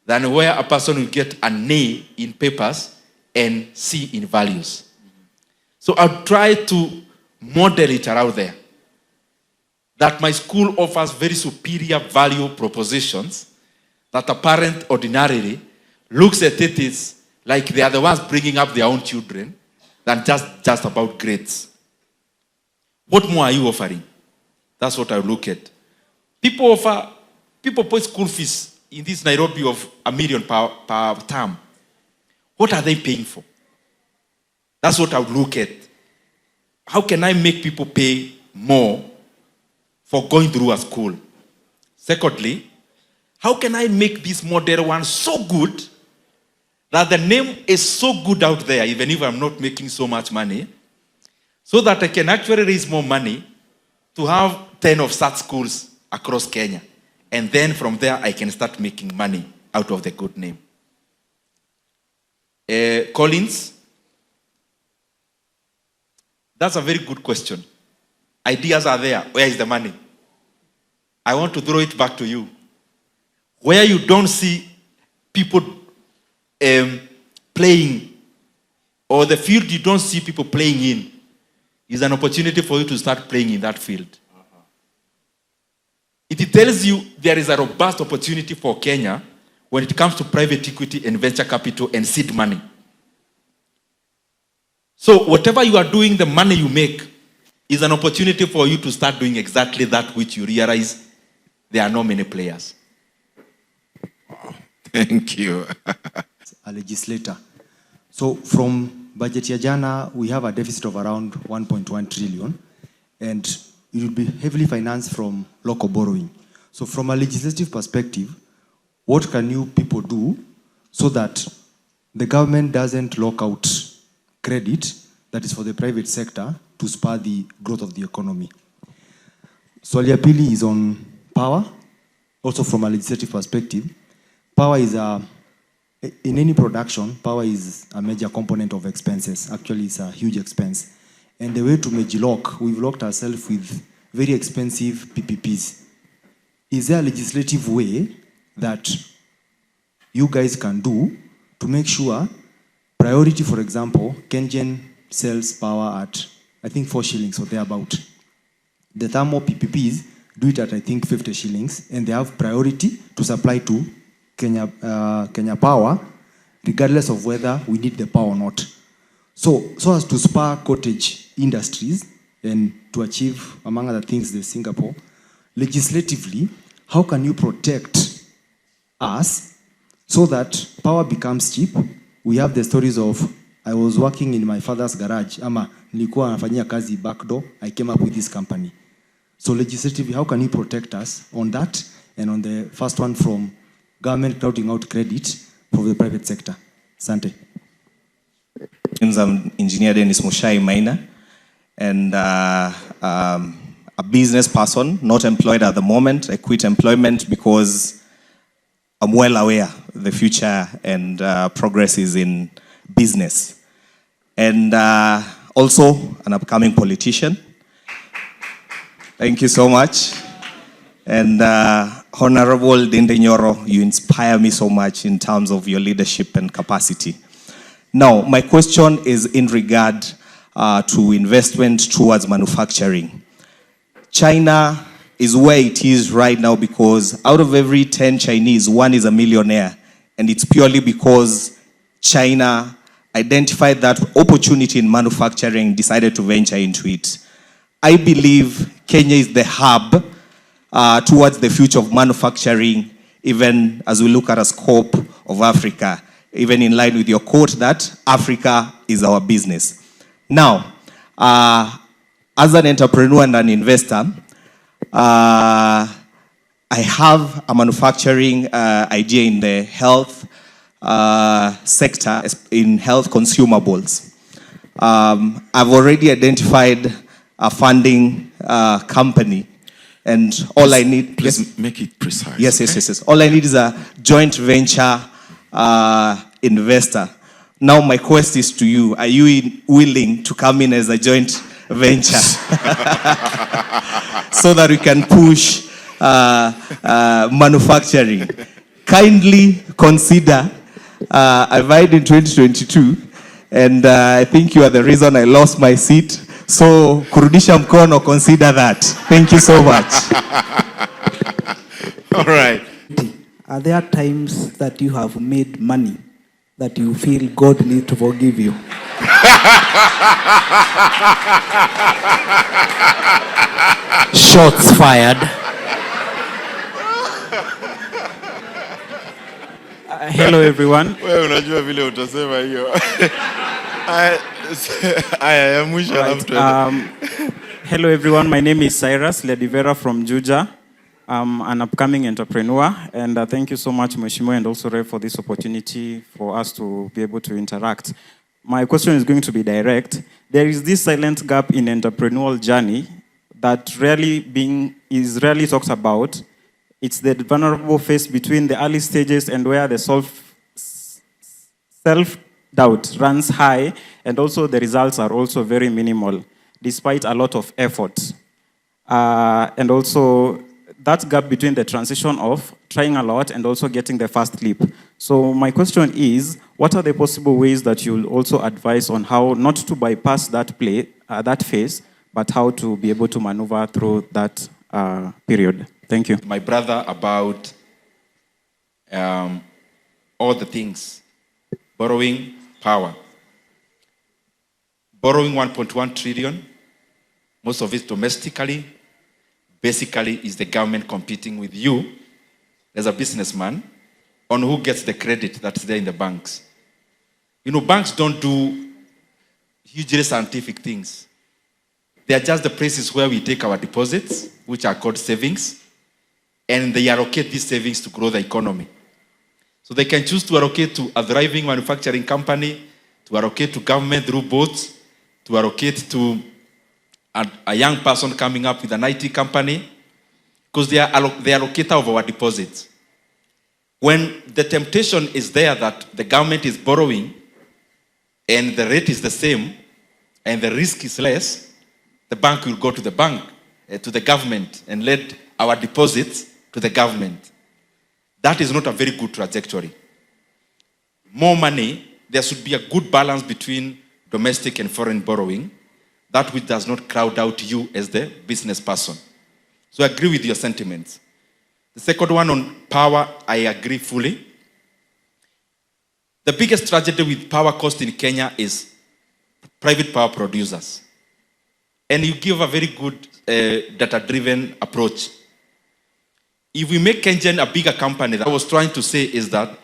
than where a person will get an A in papers and C in values. So I'll try to model it around there. That my school offers very superior value propositions that a parent ordinarily looks at it as like they are the ones bringing up their own children than just about grades. What more are you offering? That's what I look at. People put school fees in this Nairobi of $1 million per term. What are they paying for? That's what I would look at. How can I make people pay more for going through a school? Secondly, how can I make this model one so good that the name is so good out there, even if I'm not making so much money, so that I can actually raise more money to have 10 of such schools across Kenya. And then from there, I can start making money out of the good name. Collins, that's a very good question. Ideas are there. Where is the money? I want to throw it back to you. Where you don't see people playing, or the field you don't see people playing in, is an opportunity for you to start playing in that field. It tells you there is a robust opportunity for Kenya when it comes to private equity and venture capital and seed money. So whatever you are doing, the money you make is an opportunity for you to start doing exactly that which you realize there are not many players. Thank you. A legislator. So from budget ya jana, we have a deficit of around 1.1 trillion, and it will be heavily financed from local borrowing. So from a legislative perspective, what can you people do so that the government doesn't lock out credit that is for the private sector to spur the growth of the economy? Swali ya pili is on power. Also from a legislative perspective, power is in any production, power is a major component of expenses. Actually, it's a huge expense. And the way to lock, we've locked ourselves with very expensive PPPs. Is there a legislative way that you guys can do to make sure priority, for example, Kengen sells power at, I think, 4 shillings or thereabout. The thermal PPPs do it at, I think, 50 shillings, and they have priority to supply to Kenya Power, regardless of whether we need the power or not. So as to spur cottage industries and to achieve, among other things, the Singapore, legislatively, how can you protect us so that power becomes cheap? We have the stories of, I was working in my father's garage, ama nilikuwa nafanyia kazi back door, I came up with this company. So legislatively, how can you protect us on that, and on the first one from government crowding out credit for the private sector? Sante. I'm Engineer Dennis Mushai Minor, and a business person, not employed at the moment. I quit employment because I'm well aware the future and progress is in business. And also an upcoming politician. Thank you so much. And Honorable Ndindi Nyoro, you inspire me so much in terms of your leadership and capacity. Now, my question is in regard to investment towards manufacturing. China is where it is right now because out of every 10 Chinese, 1 is a millionaire. And it's purely because China identified that opportunity in manufacturing, decided to venture into it. I believe Kenya is the hub towards the future of manufacturing, even as we look at a scope of Africa, even in line with your quote that Africa is our business. Now, as an entrepreneur and an investor, I have a manufacturing idea in the health sector, in health consumables. I've already identified a funding company, and all I need... Please make it precise. Yes. All I need is a joint venture investor. Now my question is to you, are you willing to come in as a joint venture so that we can push manufacturing? Kindly consider, I vied in 2022, and I think you are the reason I lost my seat. So kurudisha mkono, consider that. Thank you so much. All right. Are there times that you have made money that you feel God needs to forgive you? Shots fired. Hello everyone. Wewe unajua vile utasema hiyo. Aya, mwisho alafu tuende. Hello everyone, my name is Cyrus Ledivera from Juja. I'm an upcoming entrepreneur, and thank you so much, Mheshimiwa, and also Rev, for this opportunity for us to be able to interact. My question is going to be direct. There is this silent gap in entrepreneurial journey that is rarely talked about. It's the vulnerable phase between the early stages and where the self-doubt runs high, and also the results are also very minimal, despite a lot of effort. And also that gap between the transition of trying a lot and also getting the first leap. So my question is, what are the possible ways that you'll also advise on how not to bypass that phase, but how to be able to maneuver through that period? Thank you. My brother about all the things. Borrowing power. Borrowing 1.1 trillion, most of it domestically, basically is the government competing with you as a businessman on who gets the credit that's there in the banks. You know, banks don't do hugely scientific things. They are just the places where we take our deposits, which are called savings, and they allocate these savings to grow the economy. So they can choose to allocate to a thriving manufacturing company, to allocate to government through boards, to allocate to a young person coming up with an IT company, because they are the allocator of our deposits. When the temptation is there that the government is borrowing and the rate is the same and the risk is less, the bank will go to the bank, to the government, and let our deposits to the government. That is not a very good trajectory. More money, there should be a good balance between domestic and foreign borrowing, that which does not crowd out you as the business person. So I agree with your sentiments. The second one on power, I agree fully. The biggest tragedy with power cost in Kenya is private power producers. And you give a very good data-driven approach. If we make Kenyan a bigger company, that I was trying to say is that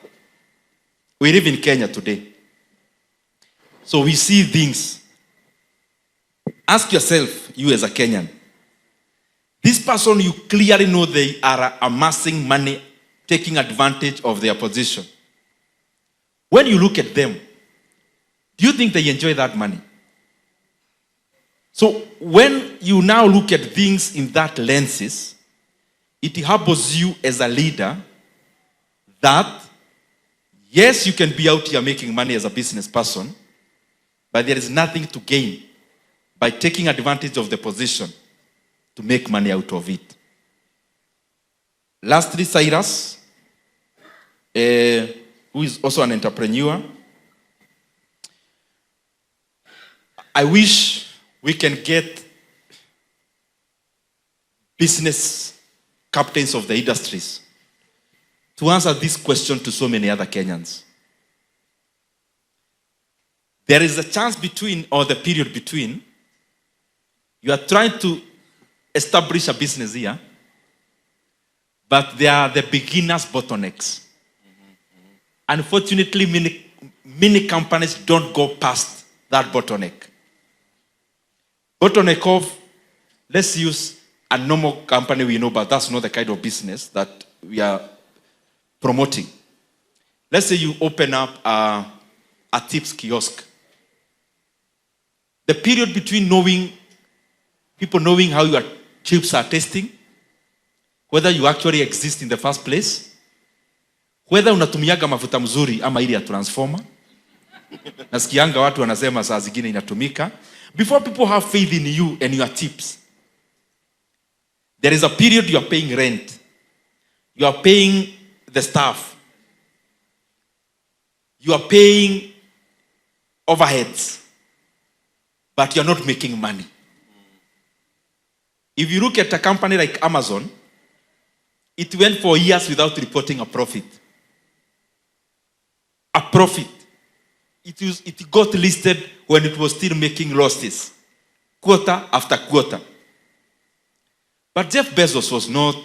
we live in Kenya today. So we see things. Ask yourself, you as a Kenyan, this person you clearly know they are amassing money, taking advantage of their position. When you look at them, do you think they enjoy that money? So when you now look at things in that lenses, it helps you as a leader that, yes, you can be out here making money as a business person, but there is nothing to gain by taking advantage of the position to make money out of it. Lastly, Cyrus, who is also an entrepreneur, I wish we can get business captains of the industries to answer this question to so many other Kenyans. There is a chance between, or the period between, you are trying to establish a business here, but they are the beginners' bottlenecks. Unfortunately, many companies don't go past that bottleneck. Bottleneck of, let's use a normal company we know, but that's not the kind of business that we are promoting. Let's say you open up a tips kiosk. The period between people knowing how your chips are tasting, whether you actually exist in the first place, whether unatumiaga mafuta mzuri ama ile ya transformer. Nasikianga watu wanasema saa zingine inatumika. Before people have faith in you and your tips, there is a period you are paying rent. You are paying the staff. You are paying overheads. But you are not making money. If you look at a company like Amazon, it went for years without reporting a profit. A profit. It got listed when it was still making losses, quarter after quarter. But Jeff Bezos was not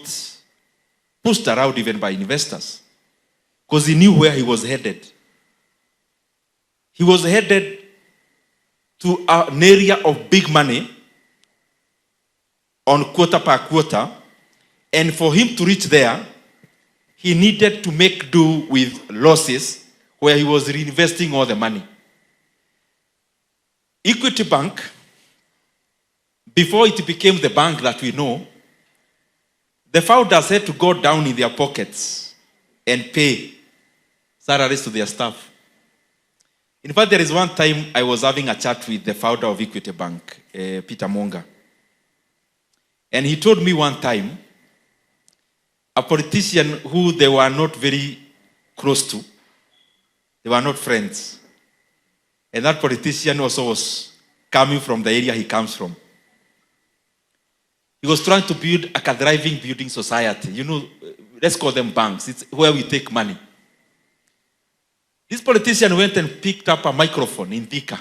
pushed around even by investors, because he knew where he was headed. He was headed to an area of big money on quarter per quarter, and for him to reach there, he needed to make do with losses where he was reinvesting all the money. Equity Bank, before it became the bank that we know, the founders had to go down in their pockets and pay salaries to their staff. In fact, there is one time I was having a chat with the founder of Equity Bank, Peter Monga. And he told me one time, a politician who they were not very close to, they were not friends. And that politician also was coming from the area he comes from. He was trying to build a thriving building society. You know, let's call them banks. It's where we take money. This politician went and picked up a microphone in Thika.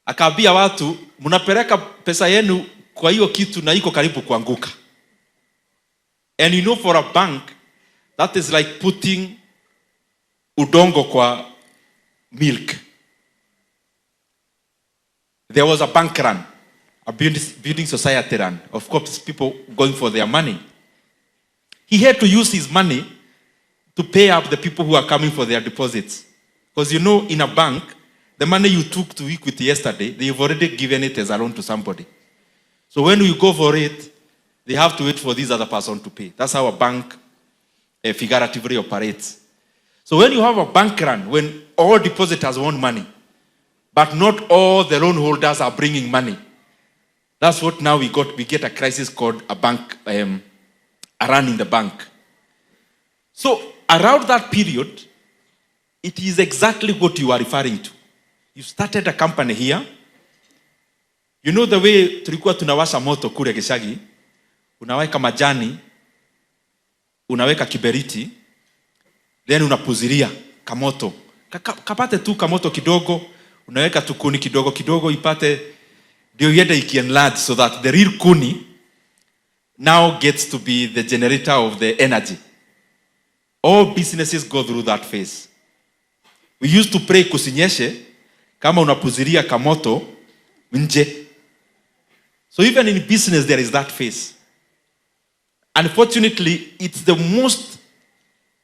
Akaambia watu, mnapeleka pesa yenu kwa hiyo kitu na iko karibu kuanguka. And you know, for a bank, that is like putting udongo kwa milk. There was a bank run, a building society run. Of course, people going for their money. He had to use his money to pay up the people who are coming for their deposits. Because you know, in a bank, the money you took to Equity yesterday, they've already given it as a loan to somebody. So when you go for it, they have to wait for this other person to pay. That's how a bank figuratively operates. So when you have a bank run, when all depositors want money, but not all the loan holders are bringing money, that's what now we get a crisis called a bank, a run in the bank. So around that period, it is exactly what you are referring to. You started a company here. You know the way tulikuwa tunawasha moto kule Gishagi, unaweka majani, unaweka kiberiti, then unapuziria kamoto. Kapate tu kamoto kidogo, unaweka tu kuni kidogo kidogo ipate ndio yende ikienlarge, so that the real kuni now gets to be the generator of the energy. All businesses go through that phase. We used to pray kusinyeshe kama unapuziria kamoto nje. So even in business there is that phase. Unfortunately, it's the most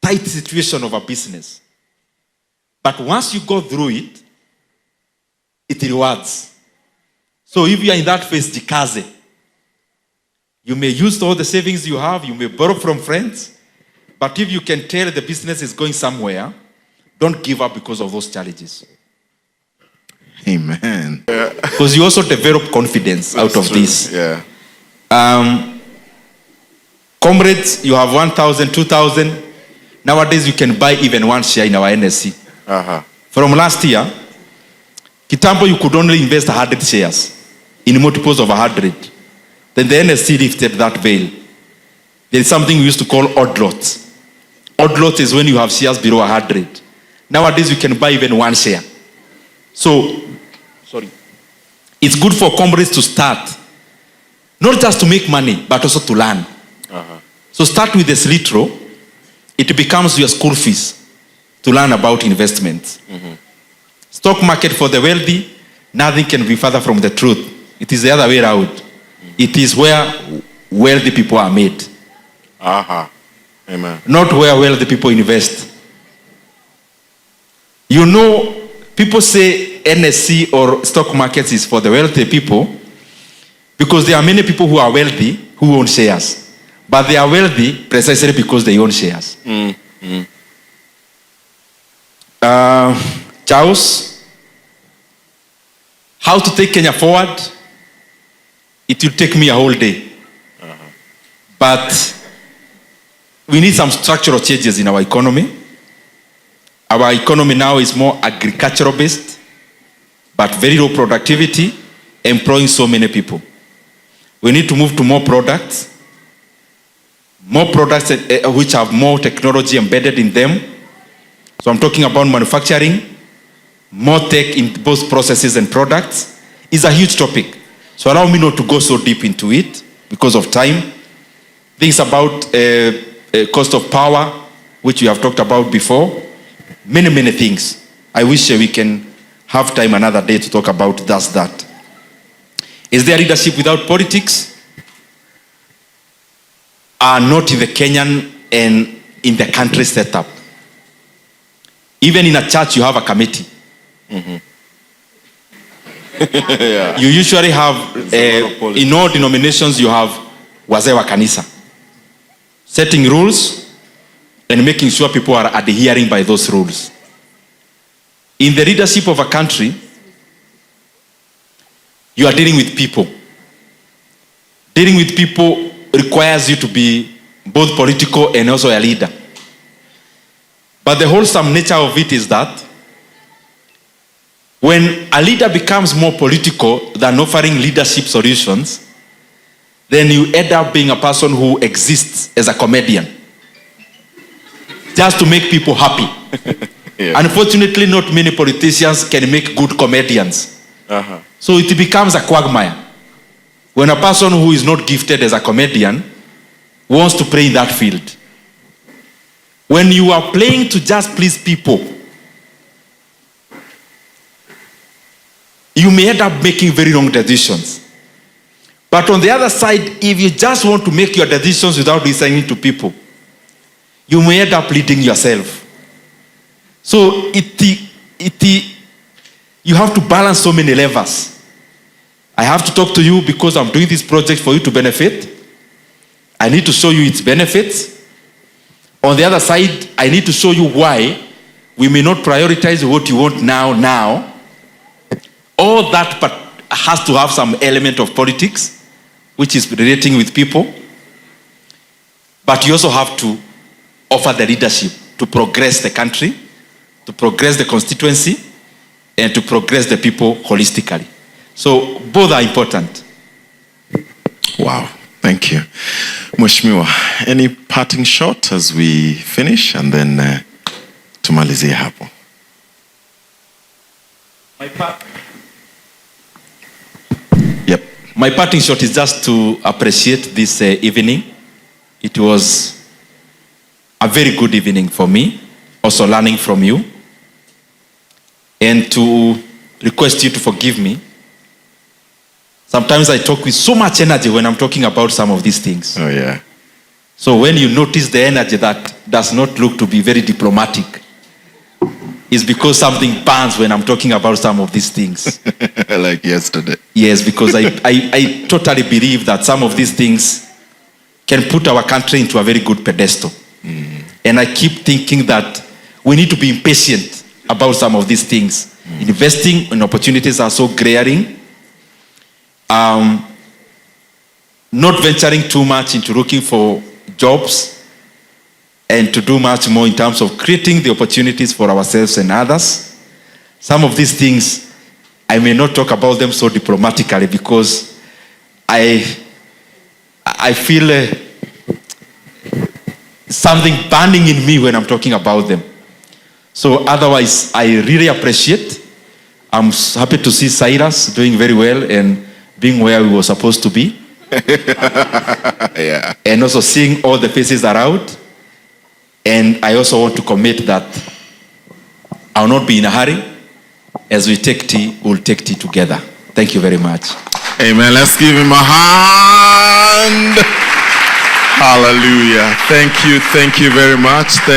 tight situation of a business. But once you go through it, it rewards. So if you are in that phase, jikaze. You may use all the savings you have, you may borrow from friends, but if you can tell the business is going somewhere, don't give up because of those challenges. Amen. Because you also develop confidence out of this. Yeah. Comrades, you have 1,000, 2,000. Nowadays, you can buy even one share in our NSC. From last year, Kitambo, you could only invest 100 shares in multiples of 100. Then the NSC lifted that veil. There is something we used to call odd lots. Odd lot is when you have shares below 100. Nowadays, you can buy even one share. So, it's good for comrades to start Not just to make money, but also to learn. So start with this little, it becomes your school fees to learn about investments. Stock market for the wealthy, nothing can be further from the truth. It is the other way around. It is where wealthy people are made. Amen. Not where wealthy people invest. You know, people say NSC or stock markets is for the wealthy people because there are many people who are wealthy who own shares. But they are wealthy precisely because they own shares. Charles, how to take Kenya forward? It will take me a whole day. But we need some structural changes in our economy. Our economy now is more agricultural based, but very low productivity, employing so many people. We need to move to more products which have more technology embedded in them. So I'm talking about manufacturing, more tech in both processes and products. Is a huge topic. So allow me not to go so deep into it because of time. Things about cost of power, which we have talked about before. Many, many things. I wish we can have time another day to talk about just that. Is there leadership without politics? Not in the Kenyan and in the country setup. Even in a church, you have a committee. Yeah. You usually have, in all denominations, you have wazee wa kanisa. Setting rules and making sure people are adhering by those rules. In the leadership of a country, you are dealing with people. Dealing with people requires you to be both political and also a leader. But the wholesome nature of it is that when a leader becomes more political than offering leadership solutions, then you end up being a person who exists as a comedian. Just to make people happy. Yeah. Unfortunately, not many politicians can make good comedians. So it becomes a quagmire. When a person who is not gifted as a comedian wants to play in that field. When you are playing to just please people, you may end up making very wrong decisions. But on the other side, if you just want to make your decisions without listening to people, you may end up leading yourself. So you have to balance so many levers. I have to talk to you because I'm doing this project for you to benefit. I need to show you its benefits. On the other side, I need to show you why we may not prioritize what you want now. All that but has to have some element of politics, which is relating with people. But you also have to offer the leadership to progress the country, to progress the constituency, and to progress the people holistically. So both are important. Wow, thank you. Mheshimiwa, any parting shot as we finish and then tumalizie hapo. My parting shot is just to appreciate this evening. It was a very good evening for me, also learning from you, and to request you to forgive me. Sometimes I talk with so much energy when I'm talking about some of these things. Oh yeah. So when you notice the energy that does not look to be very diplomatic, it's because something burns when I'm talking about some of these things. Like yesterday. Yes, because I totally believe that some of these things can put our country into a very good pedestal. And I keep thinking that we need to be impatient about some of these things. Investing in opportunities are so glaring. Not venturing too much into looking for jobs and to do much more in terms of creating the opportunities for ourselves and others. Some of these things, I may not talk about them so diplomatically because I feel something burning in me when I'm talking about them. So otherwise, I really appreciate. I'm happy to see Cyrus doing very well and being where we were supposed to be. Yeah. And also seeing all the faces around. And I also want to commit that I'll not be in a hurry. As we take tea, we'll take tea together. Thank you very much. Amen. Let's give him a hand. Hallelujah. Thank you very much. Thank